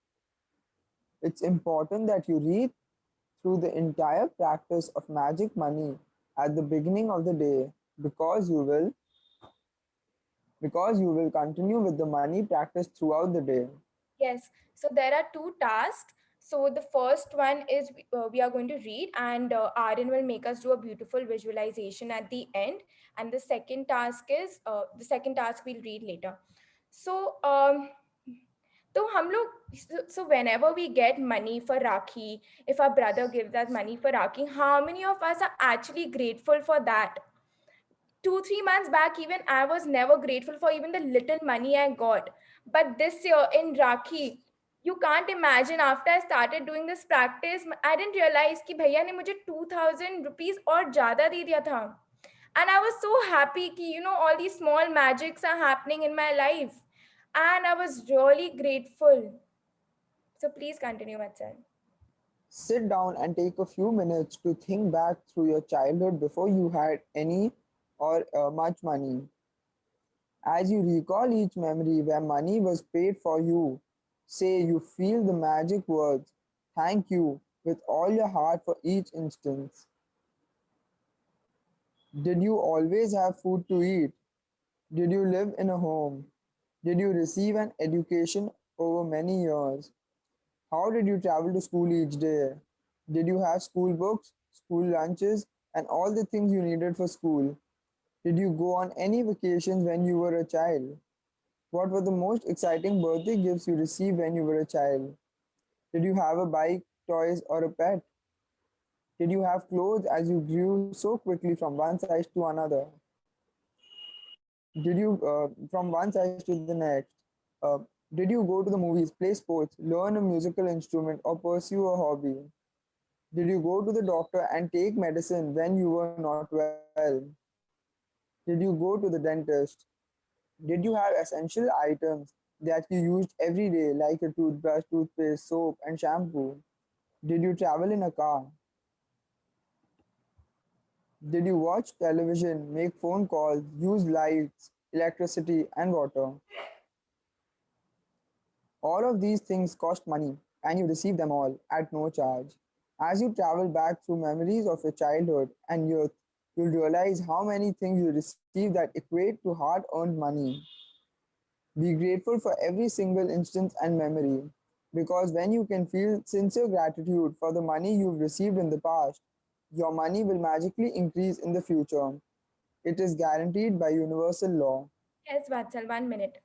It's important that you read through the entire practice of magic money at the beginning of the day, because you will continue with the money practice throughout the day. Yes, so there are 2 tasks. So the first one is we are going to read, and Aryan will make us do a beautiful visualization at the end. And the second task we'll read later. So तो हम लोग, so whenever we get money for Rakhi, if our brother gives us money for Rakhi, how many of us are actually grateful for that? 2-3 months back, even I was never grateful for even the little money I got. But this year in Rakhi, you can't imagine, after I started doing this practice, I didn't realize कि भैया ने मुझे 2,000 rupees और ज़्यादा दे दिया था. And I was so happy कि, all these small magics are happening in my life. And I was really grateful. So please continue, Vatsal. Sit down and take a few minutes to think back through your childhood before you had any or much money. As you recall each memory where money was paid for you, say you feel the magic words, thank you, with all your heart for each instance. Did you always have food to eat? Did you live in a home? Did you receive an education over many years? How did you travel to school each day? Did you have school books, school lunches, and all the things you needed for school? Did you go on any vacations when you were a child? What were the most exciting birthday gifts you received when you were a child? Did you have a bike, toys, or a pet? Did you have clothes as you grew so quickly from one size to another? Did you, from one size to the next? Uh, did you go to the movies, play sports, learn a musical instrument, or pursue a hobby? Did you go to the doctor and take medicine when you were not well? Did you go to the dentist? Did you have essential items that you used every day, like a toothbrush, toothpaste, soap, and shampoo? Did you travel in a car? Did you watch television, make phone calls, use lights, electricity, and water? All of these things cost money, and you receive them all at no charge. As you travel back through memories of your childhood and youth, you'll realize how many things you receive that equate to hard earned money. Be grateful for every single instance and memory, because when you can feel sincere gratitude for the money you've received in the past, your money will magically increase in the future. It is guaranteed by universal law. Yes, Vatsal, 1 minute.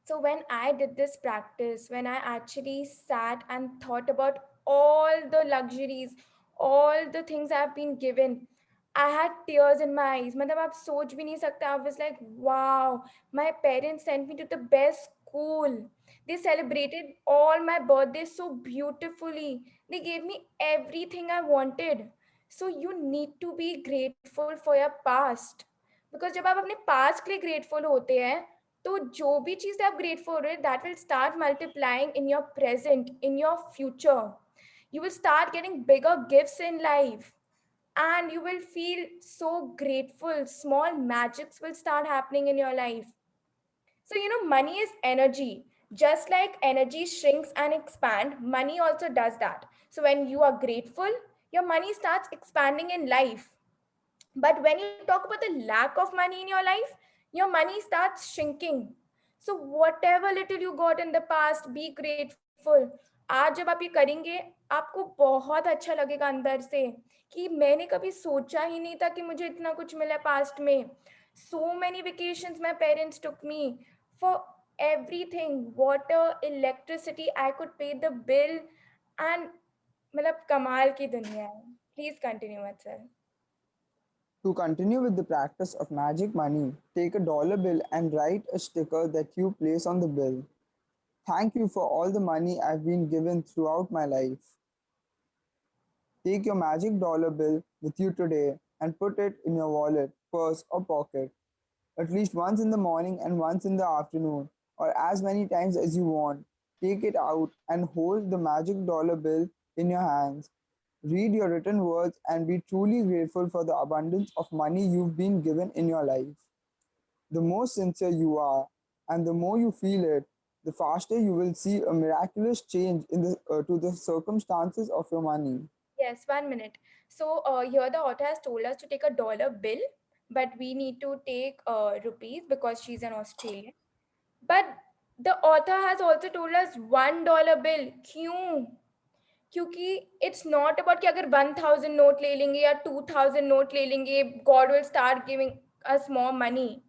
So when I did this practice, when I actually sat and thought about all the luxuries, all the things I've been given, I had tears in my eyes. मतलब आप सोच भी नहीं सकते. I was like, wow, my parents sent me to the best school. They celebrated all my birthdays so beautifully. They gave me everything I wanted. So you need to be grateful for your past. Because जब आप अपने past के लिए grateful होते हैं, तो जो भी चीज़ आप grateful हो रहे हैं, that will start multiplying in your present, in your future. You will start getting bigger gifts in life, and you will feel so grateful. Small magics will start happening in your life. So, money is energy. Just like energy shrinks and expand, money also does that. So when you are grateful, your money starts expanding in life. But when you talk about the lack of money in your life, your money starts shrinking. So whatever little you got in the past, be grateful. आज जब आप ये करेंगे, आपको बहुत अच्छा लगेगा अंदर से कि मैंने कभी सोचा ही नहीं था कि मुझे इतना कुछ मिला पास्ट में. So many vacations my parents took me for everything, water, electricity. I could pay the bill, and मतलब कमाल की दुनिया है. Please continue, Vatsal. To continue with the practice of magic money, take a dollar bill and write a sticker that you place on the bill. Thank you for all the money I've been given throughout my life. Take your magic dollar bill with you today and put it in your wallet, purse, or pocket, at least once in the morning and once in the afternoon, or as many times as you want. Take it out and hold the magic dollar bill in your hands. Read your written words and be truly grateful for the abundance of money you've been given in your life. The more sincere you are and the more you feel it, the faster you will see a miraculous change to the circumstances of your money. Yes, 1 minute. So here the author has told us to take a dollar bill, but we need to take rupees because she's an Australian. But the author has also told us $1 bill. क्यों? क्योंकि it's not about कि अगर 1000 note ले लेंगे या 2000 note ले लेंगे, God will start giving us more money.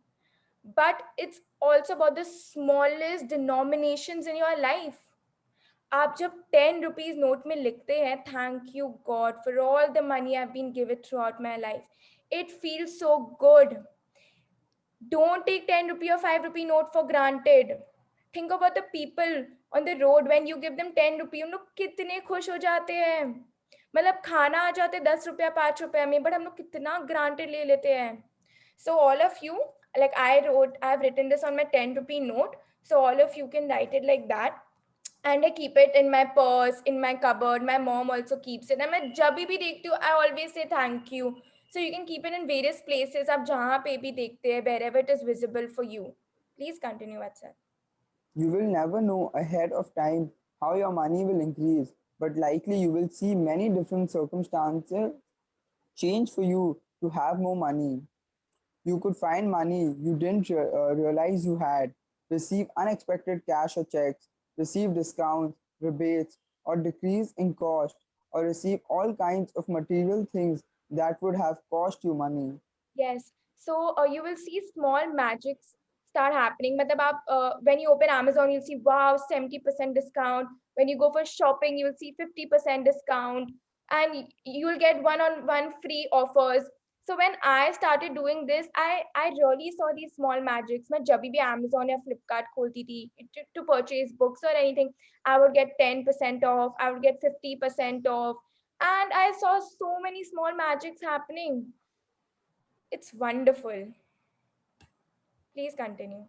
But it's also about the smallest denominations in your life. आप जब 10 रुपीज नोट में लिखते हैं, thank you God for all the money I have been given throughout my life, it feels so good. Don't take 10 rupee or 5 rupee note for granted. Think about the people on the road when you give them 10 rupee, उन लोग कितने खुश हो जाते हैं. मतलब खाना आ जाते 10 रुपया 5 रुपया में, बट हम लोग कितना ग्रांटेड ले लेते हैं. So all of you, like I've written this on my 10 rupee note. So all of you can write it like that. And I keep it in my purse, in my cupboard. My mom also keeps it. And मैं जब भी देखती हूँ, I always say thank you. So you can keep it in various places. आप जहाँ पे भी देखते हैं, wherever it is visible for you. Please continue, Vatsal. You will never know ahead of time how your money will increase, but likely you will see many different circumstances change for you to have more money. You could find money you didn't realize you had, receive unexpected cash or checks, receive discounts, rebates, or decrease in cost, or receive all kinds of material things that would have cost you money. Yes. So you will see small magics start happening. मतलब आप when you open Amazon, you'll see wow 70% discount. When you go for shopping, you'll see 50% discount, and you'll get one-on-one free offers. So when I started doing this, I really saw these small magics. मैं जब भी Amazon या Flipkart खोलती थी to purchase books or anything, I would get 10% off. I would get 50% off, and I saw so many small magics happening. It's wonderful. Please continue.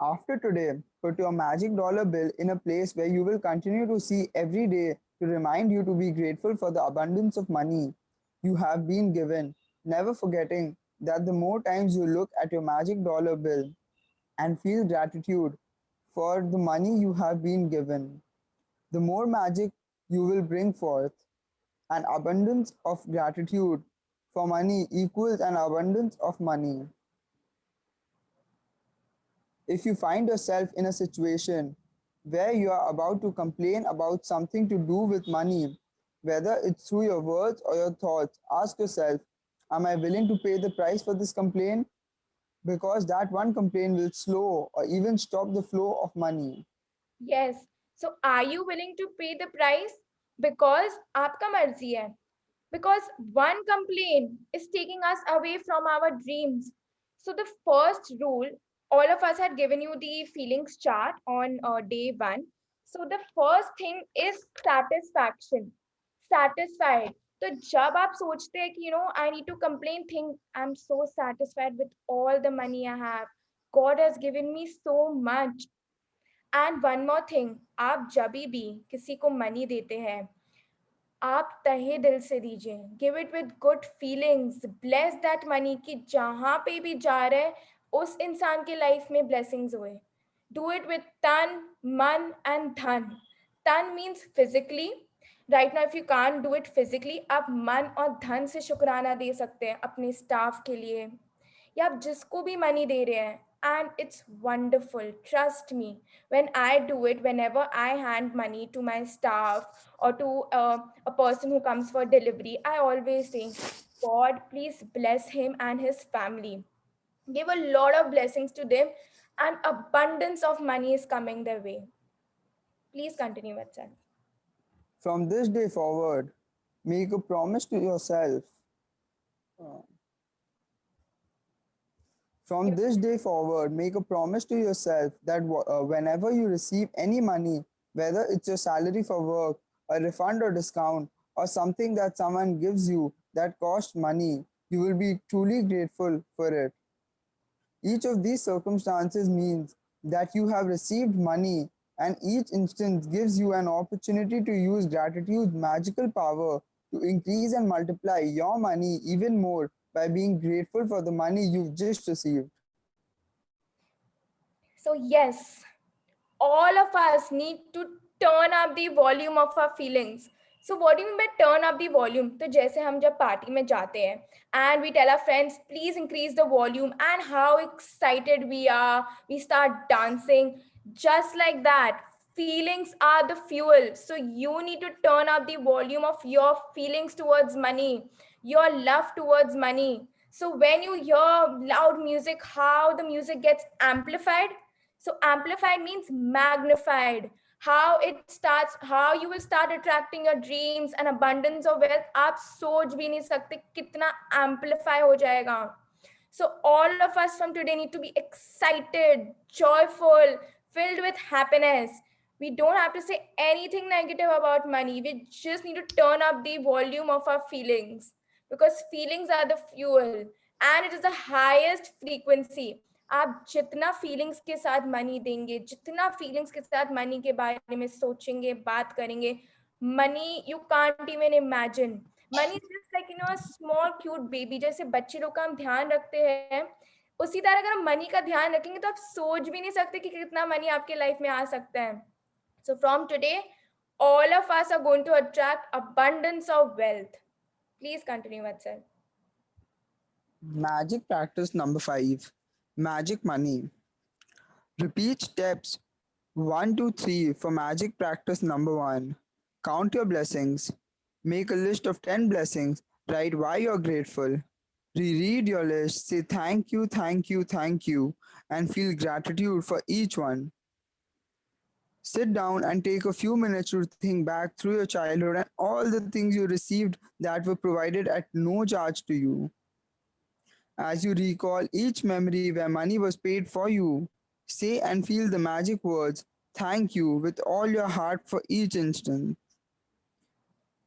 After today, put your magic dollar bill in a place where you will continue to see every day to remind you to be grateful for the abundance of money you have been given, never forgetting that the more times you look at your magic dollar bill and feel gratitude for the money you have been given, the more magic you will bring forth. An abundance of gratitude for money equals an abundance of money. If you find yourself in a situation where you are about to complain about something to do with money, whether it's through your words or your thoughts, ask yourself, am I willing to pay the price for this complaint? Because that one complaint will slow or even stop the flow of money. Yes. So are you willing to pay the price? Because आपका मर्जी है. Because one complaint is taking us away from our dreams. So the first rule, all of us had given you the feelings chart on day 1. So the first thing is satisfaction. Satisfied. तो जब आप सोचते हैं कि I need to complain, think I'm so satisfied with all the money I have. God has given me so much. And one more thing, आप जब भी किसी को मनी देते हैं, आप तहे दिल से दीजिए. Give it with good feelings. Bless that money कि जहाँ पे भी जा रहे हैं उस इंसान के लाइफ में ब्लेसिंग्स हुए. Do it with tan, man, and dhan. Tan means physically. Right now, if you can't do it physically, आप मन और धन से शुक्राना दे सकते हैं अपने स्टाफ के लिए, या आप जिसको भी मनी दे रहे हैं. And it's wonderful. Trust me. When I do it, whenever I hand money to my staff or to a person who comes for delivery, I always say, God, please bless him and his family. Give a lot of blessings to them, and abundance of money is coming their way. Please continue, Vatsal. From this day forward, make a promise to yourself. uh, From this day forward, make a promise to yourself that whenever you receive any money, whether it's your salary for work, a refund or discount, or something that someone gives you that costs money, you will be truly grateful for it. Each of these circumstances means that you have received money, and each instance gives you an opportunity to use gratitude's magical power to increase and multiply your money even more by being grateful for the money you've just received. So, yes, all of us need to turn up the volume of our feelings. So what do you mean by turn up the volume? तो जैसे हम जब party में जाते हैं and we tell our friends, please increase the volume, and how excited we are, we start dancing. Just like that, feelings are the fuel. So you need to turn up the volume of your feelings towards money, your love towards money. So when you hear loud music, how the music gets amplified. So amplified means magnified. How it starts, how you will start attracting your dreams and abundance of wealth. आप सोच भी नहीं सकते कितना amplify हो जाएगा. So all of us from today need to be excited, joyful, filled with happiness. We don't have to say anything negative about money. We just need to turn up the volume of our feelings, because feelings are the fuel and it is the highest frequency. आप जितना feelings के साथ money देंगे, जितना feelings के साथ money के बारे में सोचेंगे, बात करेंगे, money you can't even imagine. Money is just like small cute baby. जैसे बच्चे लोग का हम ध्यान रखते हैं, उसी तरह अगर हम मनी का ध्यान रखेंगे तो आप सोच भी नहीं सकते कि कितना मनी आपके लाइफ में आ सकता है. So from today all of us are going to attract abundance of wealth. Please continue, Vatsal. Magic practice number 5, magic money. Repeat steps 1 to 3 for magic practice number 1. Count your blessings. Make a list of 10 blessings. Write why you're grateful. Reread your list. Say thank you, thank you, thank you, and feel gratitude for each one. Sit down and take a few minutes to think back through your childhood and all the things you received that were provided at no charge to you. As you recall each memory where money was paid for you, say and feel the magic words, thank you, with all your heart for each instant.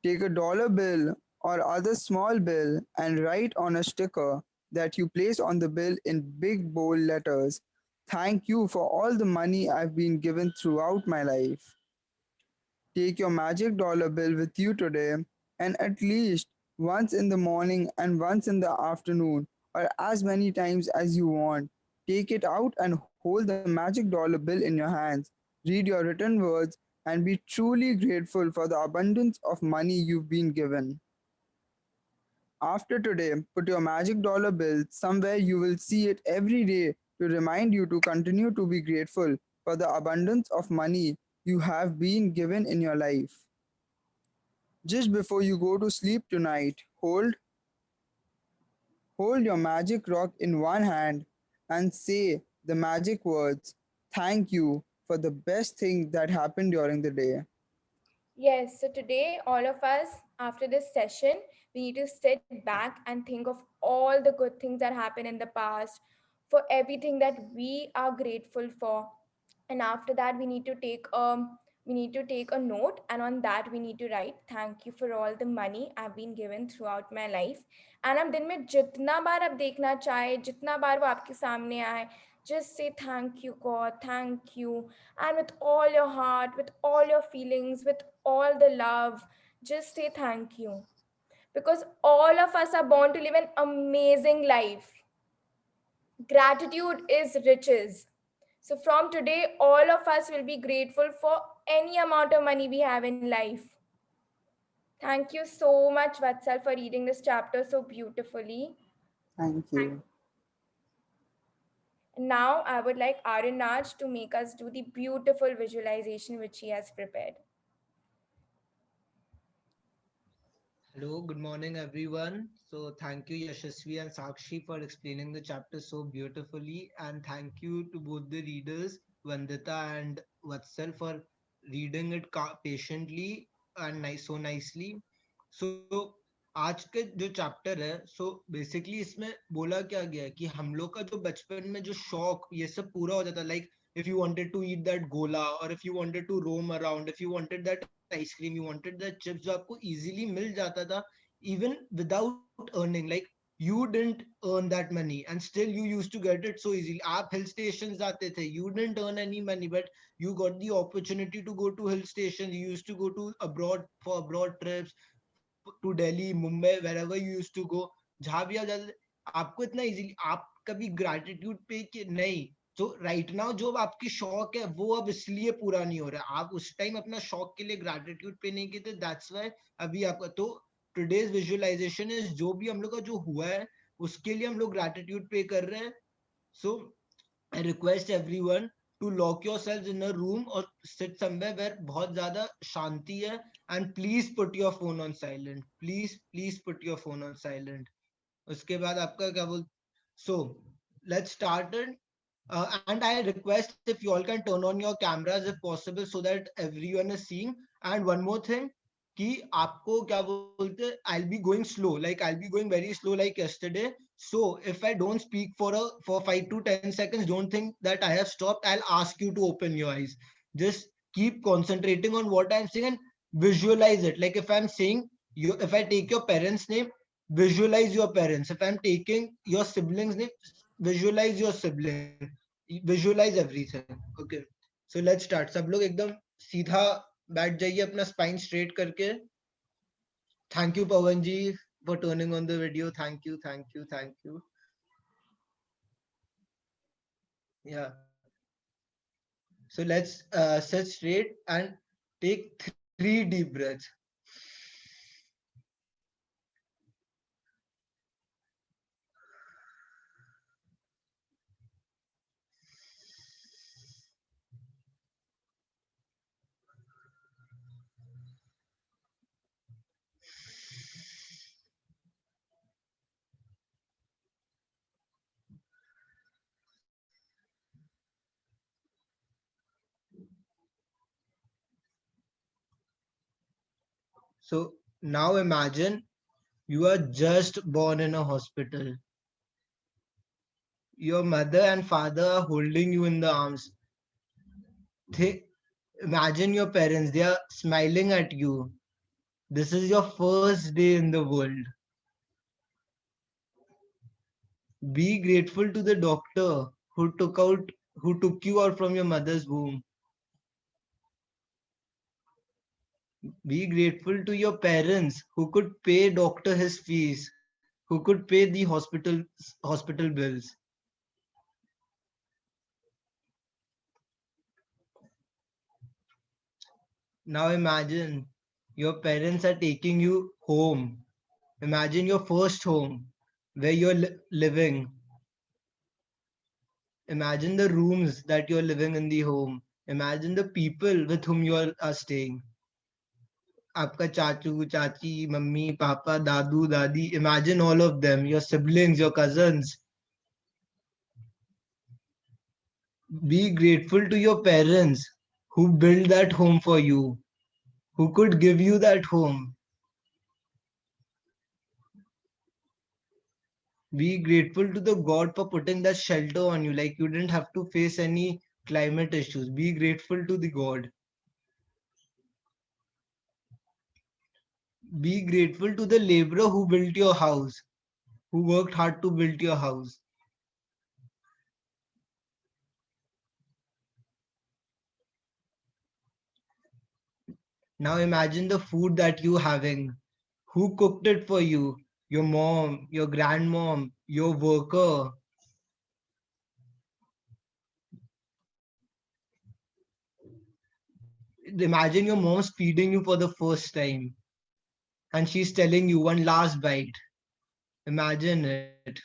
Take a dollar bill or other small bill and write on a sticker that you place on the bill in big bold letters, thank you for all the money I've been given throughout my life. Take your magic dollar bill with you today, and at least once in the morning and once in the afternoon, or as many times as you want, take it out and hold the magic dollar bill in your hands. Read your written words and be truly grateful for the abundance of money you've been given. After today, put your magic dollar bill somewhere you will see it every day to remind you to continue to be grateful for the abundance of money you have been given in your life. Just before you go to sleep tonight, hold your magic rock in one hand and say the magic words, thank you for the best thing that happened during the day. Yes, so today, all of us, after this session, we need to sit back and think of all the good things that happened in the past, for everything that we are grateful for. And after that, we need to take a note, and on that we need to write, thank you for all the money I've been given throughout my life. And हम दिन में जितना बार आप देखना चाहे, जितना बार वो आपके सामने आए, just say thank you, God, thank you. And with all your heart, with all your feelings, with all the love, just say thank you. Because all of us are born to live an amazing life. Gratitude is riches. So from today, all of us will be grateful for any amount of money we have in life. Thank you so much, Vatsal, for reading this chapter so beautifully. Thank you. Now I would like Arinaj to make us do the beautiful visualization which he has prepared. Hello, good morning, everyone. So, thank you, Yashasvi and Sakshi, for explaining the chapter so beautifully. And thank you to both the readers, Vandita and Vatsal, for reading it patiently and so nicely. So, आज के जो chapter है so basically इसमें बोला क्या गया है कि हम लोग का जो बचपन में जो शौक ये सब पूरा हो जाता, like if you wanted to eat that gola or if you wanted to roam around, if you wanted that ice cream, you wanted that chips जो आपको easily मिल जाता था even without earning, like you didn't earn that money and still you used to get it so easily. आप hill stations जाते थे, you didn't earn any money but you got the opportunity to go to hill stations. You used to go to abroad for abroad trips to Delhi, Mumbai, wherever you used to go. जहाँ भी आप जाते आपको इतना easily, आप कभी gratitude पे कि नहीं. तो राइट नाउ जो आपकी शौक है वो अब इसलिए पूरा नहीं हो रहा है, आप उस टाइम अपना शौक के लिए ग्रेटिट्यूड पे नहीं किए, दैट्स व्हाई अभी आपका. तो टुडेज विजुअलाइजेशन इज जो भी हम लोग का जो हुआ है उसके लिए हम लोग ग्रेटिट्यूड पे कर रहे हैं. So I request everyone to lock yourselves in a room और सिट समवेयर वेयर बहुत ज्यादा शांति है and please put your phone on silent. Please put your phone on silent. उसके बाद आपका क्या बोल. So let's start. And I request if you all can turn on your cameras if possible so that everyone is seeing. And one more thing, कि आपको क्या बोलते हैं, I'll be going slow, like I'll be going very slow like yesterday. So if I don't speak for 5 to 10 seconds, don't think that I have stopped. I'll ask you to open your eyes. Just keep concentrating on what I'm saying and visualize it. Like if I'm saying you, if I take your parents' name, visualize your parents. If I'm taking your siblings' name, visualize your sibling. Visualize everything. Okay, so let's start. सब लोग एकदम सीधा बैठ जाइए अपना spine straight करके. Thank you Pawan ji for turning on the video. Thank you. Yeah, so let's sit straight and take 3 deep breaths. So now imagine you are just born in a hospital. Your mother and father are holding you in the arms. Imagine your parents, they are smiling at you. This is your first day in the world. Be grateful to the doctor who took you out from your mother's womb. Be grateful to your parents who could pay doctor his fees, who could pay the hospital bills. Now imagine your parents are taking you home. Imagine your first home where you're living. Imagine the rooms that you're living in the home. Imagine the people with whom you are staying. आपका चाचू चाची mummy papa दादू दादी. Imagine all of them, your siblings, your cousins. Be grateful to your parents who built that home for you, who could give you that home. Be grateful to the God for putting that shelter on you, like you didn't have to face any climate issues. Be grateful to the God. Be grateful to the laborer who built your house, who worked hard to build your house. Now imagine the food that you're having. Who cooked it for you? Your mom, your grandmom, your worker. Imagine your mom's feeding you for the first time and she's telling you one last bite. Imagine it.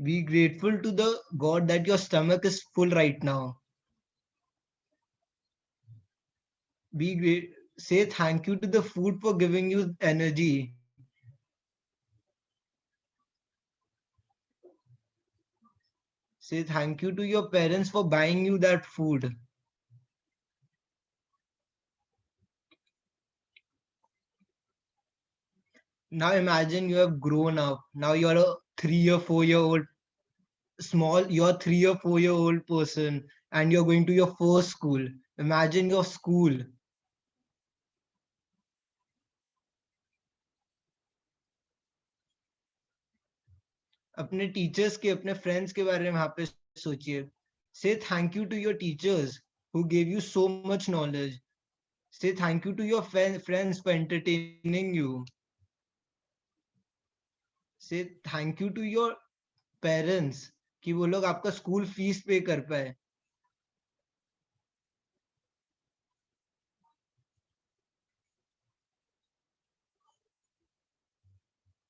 Be grateful to the God that your stomach is full right now. Be great. Say thank you to the food for giving you energy. Say thank you to your parents for buying you that food. Now imagine you have grown up. Now you're a 3 or 4 year old you're a 3 or 4 year old person and you're going to your first school. Imagine your school. अपने teachers के अपने friends के बारे में वहां पे सोचिए. Say thank you to your teachers who gave you so much knowledge. Say thank you to your friends for entertaining you. Say thank you to your parents कि वो लोग आपका स्कूल फीस पे कर पाए.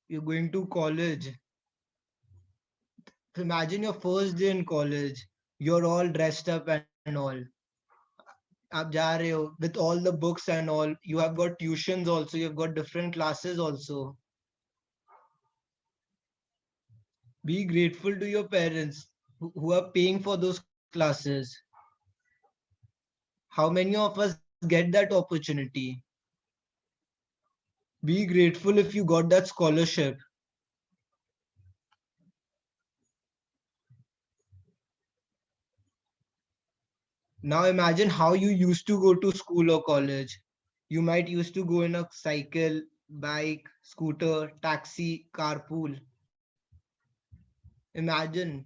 You're going to college. Imagine your first day in college. You're all dressed up and all. आप जा रहे हो with all the books and all. You have got tuitions also. You've got different classes also. Be grateful to your parents who are paying for those classes. How many of us get that opportunity? Be grateful if you got that scholarship. Now imagine how you used to go to school or college. You might used to go in a cycle, bike, scooter, taxi, carpool. Imagine.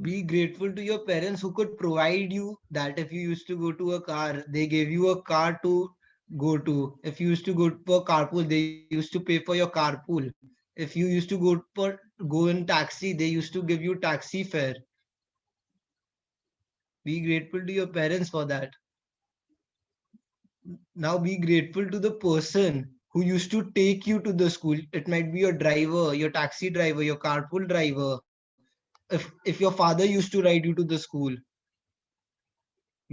Be grateful to your parents who could provide you that. If you used to go to a car, they gave you a car to go to. If you used to go for carpool, they used to pay for your carpool. If you used to go in taxi, they used to give you taxi fare. Be grateful to your parents for that. Now be grateful to the person who used to take you to the school. It might be your driver, your taxi driver, your carpool driver. If your father used to ride you to the school,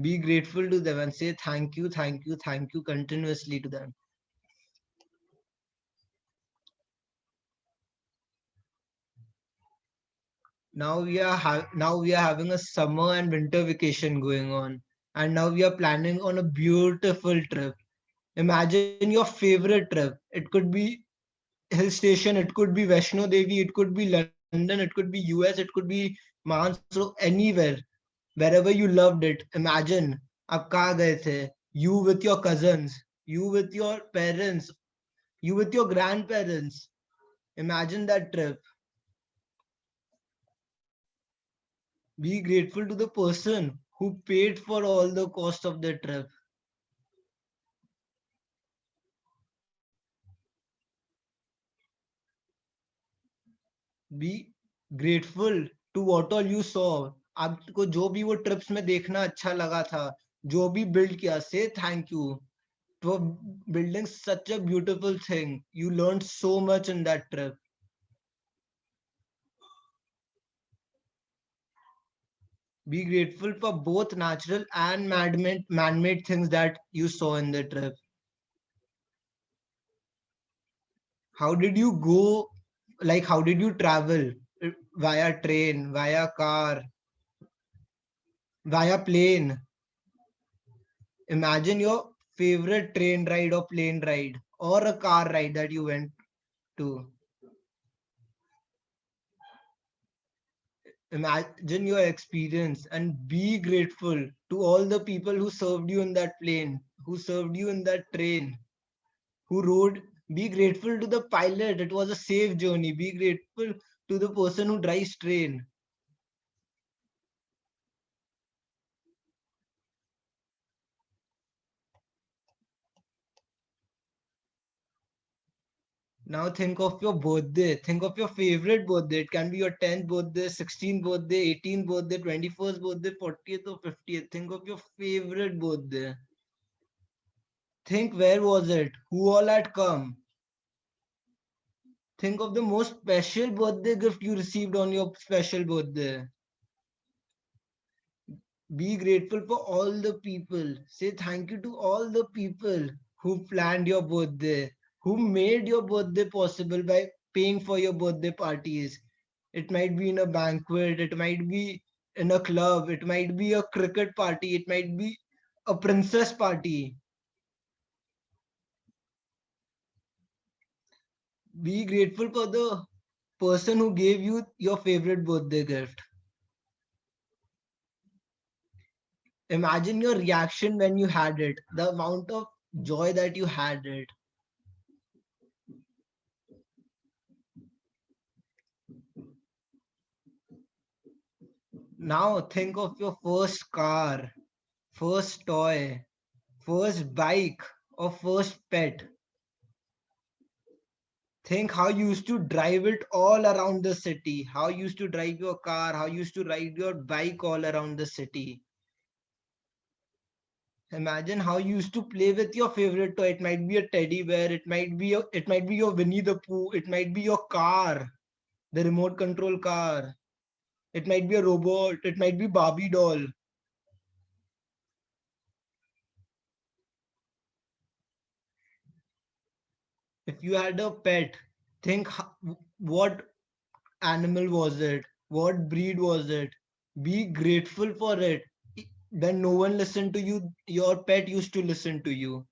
be grateful to them and say thank you, thank you, thank you continuously to them. Now we are having a summer and winter vacation going on, and now we are planning on a beautiful trip. Imagine your favorite trip. It could be hill station, it could be Vaishno Devi, it could be London, it could be US, it could be Mansro, anywhere, wherever you loved it. Imagine आप कहाँ गए थे? You with your cousins, you with your parents, you with your grandparents. Imagine that trip. Be grateful to the person who paid for all the cost of the trip. Be grateful to what all you saw. आपको जो भी वो trips में देखना अच्छा लगा था, जो भी बिल्ड किया, say thank you for building such a beautiful thing. You learned so much in that trip. Be grateful for both natural and man-made things that you saw in the trip. How did you go? Like, how did you travel? Via train, via car, via plane. Imagine your favorite train ride or plane ride or a car ride that you went to. Imagine your experience and be grateful to all the people who served you in that plane, who served you in that train, who rode. Be grateful to the pilot. It was a safe journey. Be grateful to the person who drives train. Now think of your birthday. Think of your favorite birthday. It can be your 10th birthday, 16th birthday, 18th birthday, 21st birthday, 40th or 50th. Think of your favorite birthday. Think where was it? Who all had come? Think of the most special birthday gift you received on your special birthday. Be grateful for all the people. Say thank you to all the people who planned your birthday, who made your birthday possible by paying for your birthday parties. It might be in a banquet, it might be in a club, it might be a cricket party, it might be a princess party. Be grateful for the person who gave you your favorite birthday gift. Imagine your reaction when you had it, the amount of joy that you had it. Now think of your first car, first toy, first bike, or first pet. Think how you used to drive it all around the city, how you used to drive your car, how you used to ride your bike all around the city. Imagine how you used to play with your favorite toy. It might be a teddy bear, it might be your Winnie the Pooh, it might be your car, the remote control car. It might be a robot, it might be Barbie doll. If you had a pet, think what animal was it? What breed was it? Be grateful for it. When no one listened to you, your pet used to listen to you.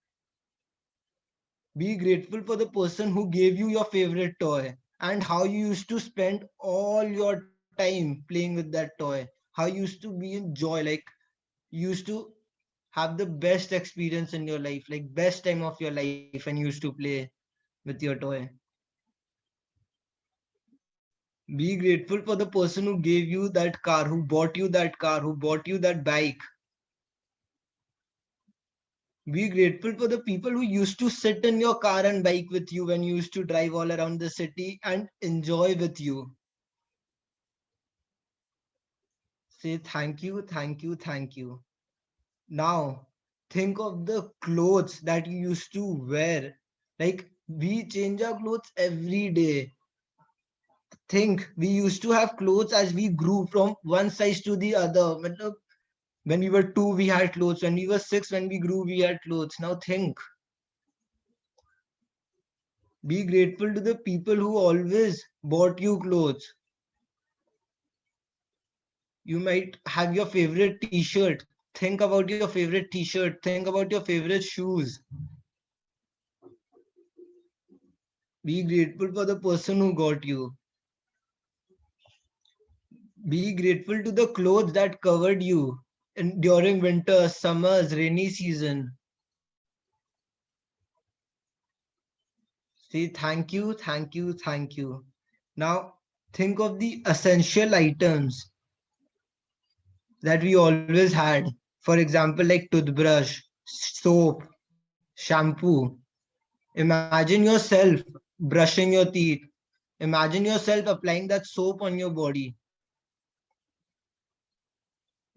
Be grateful for the person who gave you your favorite toy and how you used to spend all your time playing with that toy. How you used to be in joy, like you used to have the best experience in your life, like best time of your life when you used to play with your toy. Be grateful for the person who gave you that car, who bought you that car, who bought you that bike. Be grateful for the people who used to sit in your car and bike with you when you used to drive all around the city and enjoy with you. Say thank you, thank you, thank you. Now, think of the clothes that you used to wear. Like, we change our clothes every day. Think, we used to have clothes as we grew from one size to the other. Matlab, when we were 2, we had clothes. When we were 6, when we grew, we had clothes. Now think, be grateful to the people who always bought you clothes. You might have your favorite t-shirt. Think about your favorite t-shirt. Think about your favorite shoes. Be grateful for the person who got you. Be grateful to the clothes that covered you during winter, summers, rainy season. Say thank you, thank you, thank you. Now think of the essential items that we always had. For example, like toothbrush, soap, shampoo. Imagine yourself brushing your teeth. Imagine yourself applying that soap on your body.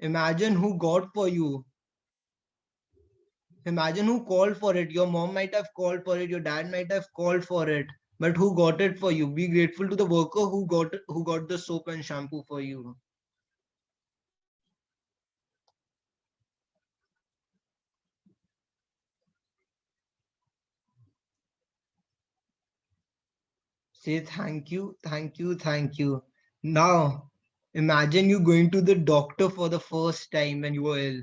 Imagine who got for you. Imagine who called for it. Your mom might have called for it, your dad might have called for it, but who got it for you? Be grateful to the worker who got the soap and shampoo for you. Say thank you, thank you, thank you. Now, imagine you going to the doctor for the first time when you were ill.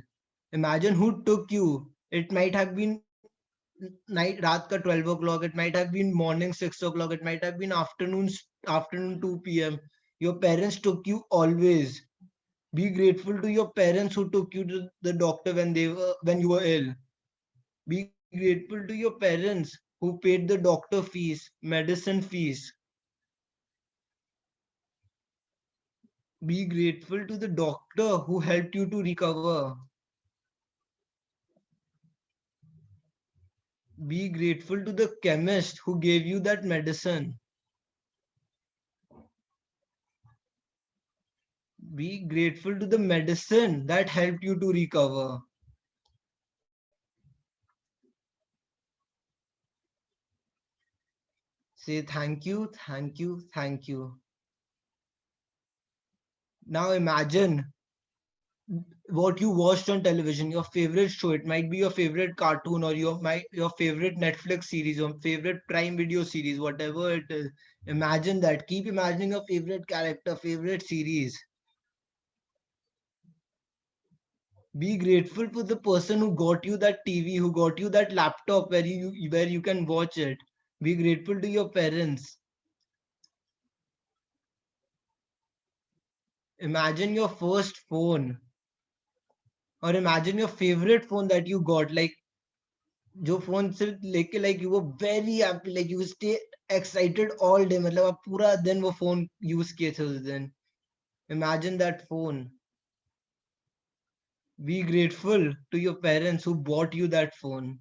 Imagine who took you. It might have been night raat ka 12 o'clock, it might have been morning 6 o'clock, it might have been afternoon 2 p.m. Your parents took you always. Be grateful to your parents who took you to the doctor when you were ill. Be grateful to your parents who paid the doctor fees, medicine fees. Be grateful to the doctor who helped you to recover. Be grateful to the chemist who gave you that medicine. Be grateful to the medicine that helped you to recover. Say thank you, thank you, thank you. Now imagine what you watched on television, your favorite show. It might be your favorite cartoon or your favorite Netflix series, your favorite Prime Video series, whatever it is. Imagine that. Keep imagining your favorite character, favorite series. Be grateful for the person who got you that TV, who got you that laptop where you can watch it. Be grateful to your parents. Imagine your first phone, or imagine your favorite phone that you got, like जो phone सिर्फ लेके like you were very happy, like you stay excited all day, मतलब आप पूरा दिन वो phone use किए थे उस दिन. Imagine that phone. Be grateful to your parents who bought you that phone.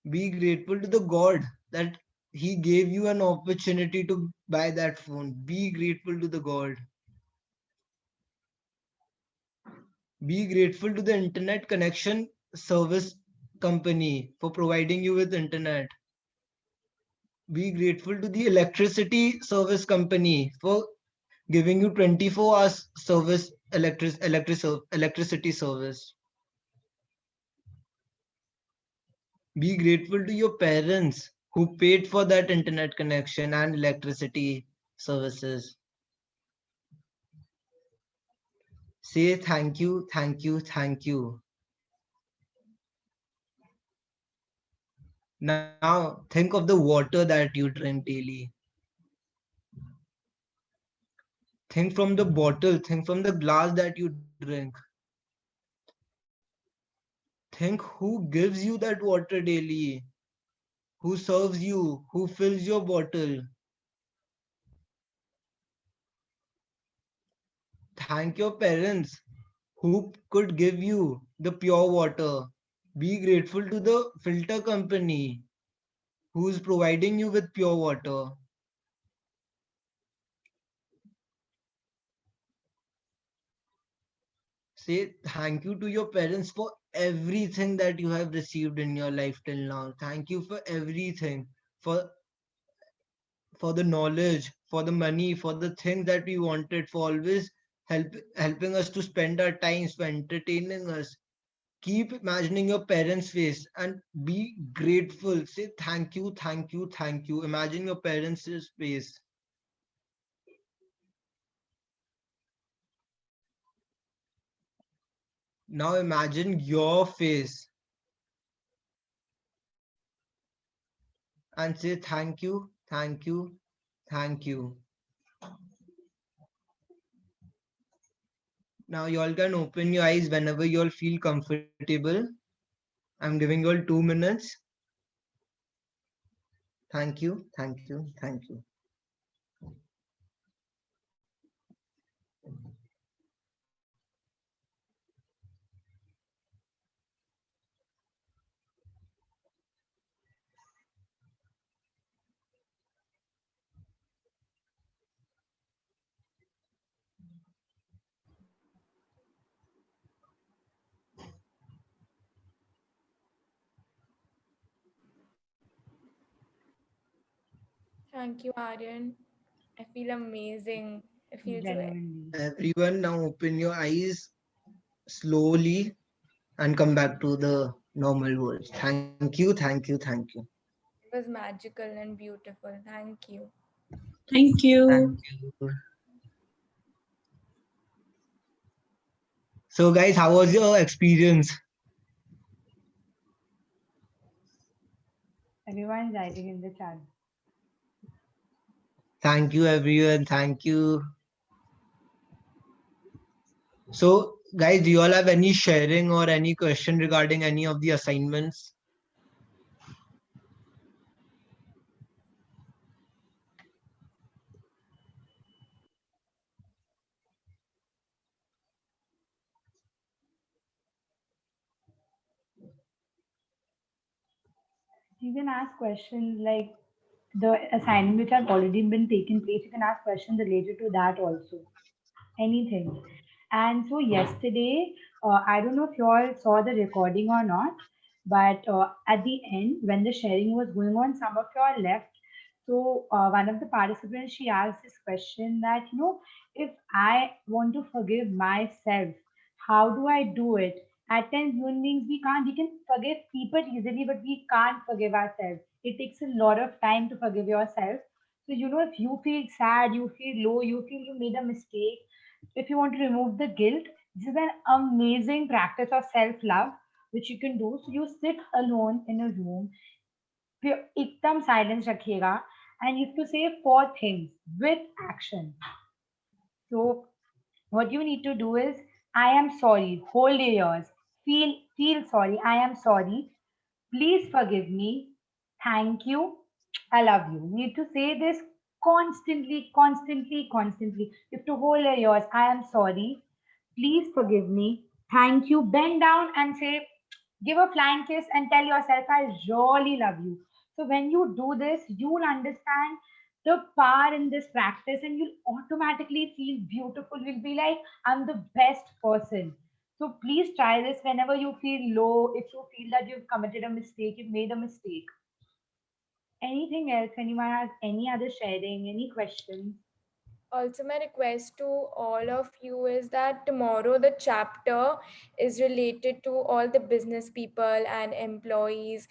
Be grateful to the God that he gave you an opportunity to buy that phone. Be grateful to the God. Be grateful to the internet connection service company for providing you with internet. Be grateful to the electricity service company for giving you 24 hours service, electricity service. Be grateful to your parents who paid for that internet connection and electricity services. Say thank you, thank you, thank you. Now think of the water that you drink daily. Think from the bottle, think from the glass that you drink. Think who gives you that water daily, who serves you, who fills your bottle. Thank your parents who could give you the pure water. Be grateful to the filter company who is providing you with pure water. Say thank you to your parents for everything that you have received in your life till now. Thank you for everything, for the knowledge, for the money, for the things that we wanted, for always helping us to spend our times, for entertaining us. Keep imagining your parents' face and be grateful. Say thank you, thank you, thank you. Imagine your parents' face. Now imagine your face and say thank you, thank you, thank you. Now you all can open your eyes whenever you all feel comfortable. I'm giving you all 2 minutes. Thank you, thank you, thank you. Thank you, Aryan. I feel amazing. I feel so. Genuinely. Everyone, now open your eyes slowly and come back to the normal world. Thank you, thank you, thank you. It was magical and beautiful. Thank you. Thank you. Thank you. So, guys, how was your experience? Everyone's writing in the chat. Thank you, everyone. Thank you. So, guys, do you all have any sharing or any question regarding any of the assignments? You can ask questions like the assignment which have already been taken place. You can ask questions related to that also. Anything. And so yesterday, I don't know if you all saw the recording or not, but at the end, when the sharing was going on, some of you all left. So one of the participants, she asked this question that, if I want to forgive myself, how do I do it? At times, human beings, we can forgive people easily, but we can't forgive ourselves. It takes a lot of time to forgive yourself. So, if you feel sad, you feel low, you feel you made a mistake, if you want to remove the guilt, this is an amazing practice of self love which you can do. So, you sit alone in a room, फिर एकदम silence रखिएगा, and you have to say four things with action. So, what you need to do is, I am sorry, hold your ears, feel sorry, I am sorry, please forgive me, thank you, I love you. You need to say this constantly, constantly, constantly. You have to hold your ears, I am sorry, please forgive me, thank you, bend down and say, give a flying kiss and tell yourself, I really love you. So when you do this, you'll understand the power in this practice and you'll automatically feel beautiful. You'll be like, I'm the best person. So please try this whenever you feel low, if you feel that you've committed a mistake, you've made a mistake. Anything else? Anyone has any other sharing, any questions? Also, my request to all of you is that tomorrow the chapter is related to all the business people and employees.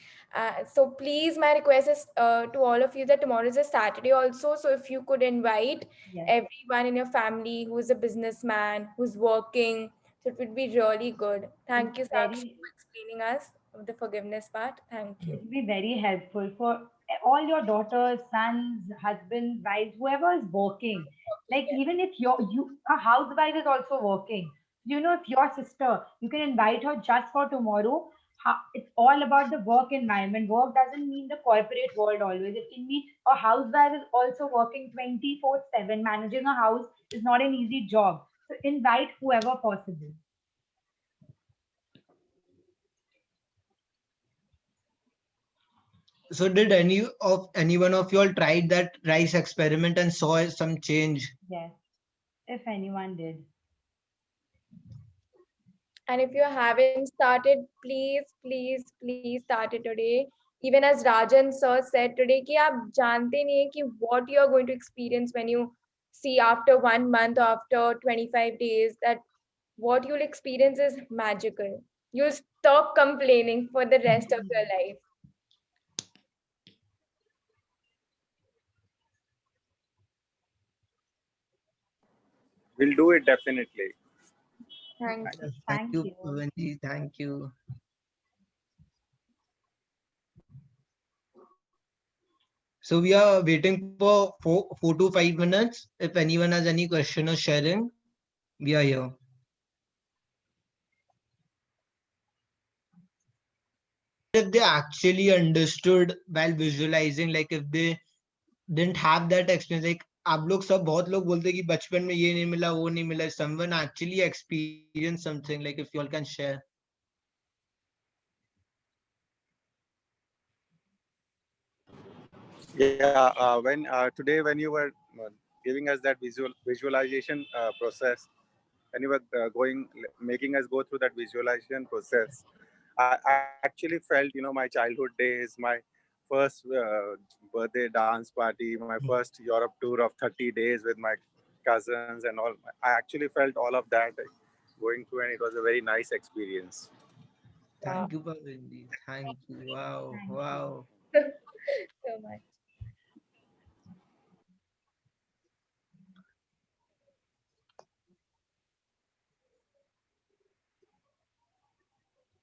So please, my request is to all of you that tomorrow is a Saturday also. So if you could invite Yes. everyone in your family who is a businessman, who's working, so it would be really good. Thank you, It's Sakshi, very for explaining us the forgiveness part. Thank it you. will be very helpful for all your daughters, sons, husbands, wives, whoever is working. Like even if you a housewife is also working, if your sister, you can invite her just for tomorrow. It's all about the work environment. Work doesn't mean the corporate world always. It can mean a housewife is also working 24/7. Managing a house is not an easy job. So invite whoever possible. So did anyone of you all tried that rice experiment and saw some change? Yes, if anyone did. And if you haven't started, please, please, please start it today. Even as Rajan sir said today, कि आप जानते नहीं है कि what you are going to experience when you see after 1 month, after 25 days, that what you'll experience is magical. You'll stop complaining for the rest of your life. We'll do it definitely. Thank you. Thank Thank you, you. Pavanji. Thank you. So we are waiting for 4 to 5 minutes. If anyone has any question or sharing, we are here. If they actually understood while visualizing, like if they didn't have that experience, like आप लोग सब बहुत लोग बोलते हैं कि बचपन में ये नहीं मिला वो नहीं मिला. Someone actually experienced something, like if you all can share. Yeah, when today when you were giving us that visualization process, when you were making us go through that visualization process, I actually felt, my childhood days, my first birthday dance party, my first Europe tour of 30 days with my cousins and all. I actually felt all of that going through, and it was a very nice experience. Thank you, Pavanji. Thank you. Wow, Thank you. wow. So much.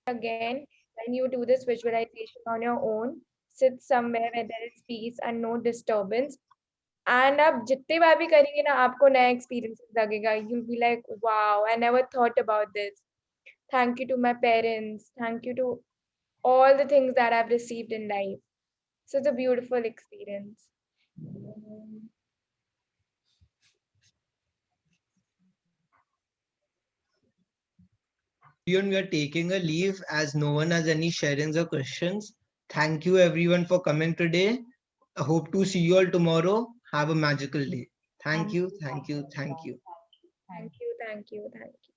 Again, when you do this visualization on your own, sit somewhere where there is peace and no disturbance. And आप जितने बार भी करेंगे ना आपको नया experience लगेगा. You'll be like, wow, I never thought about this. Thank you to my parents. Thank you to all the things that I've received in life. So it's a beautiful experience. We are taking a leave as no one has any sharings or questions. Thank you everyone for coming today. I hope to see you all tomorrow. Have a magical day. Thank you, thank you, thank you. Thank you, thank you, thank you.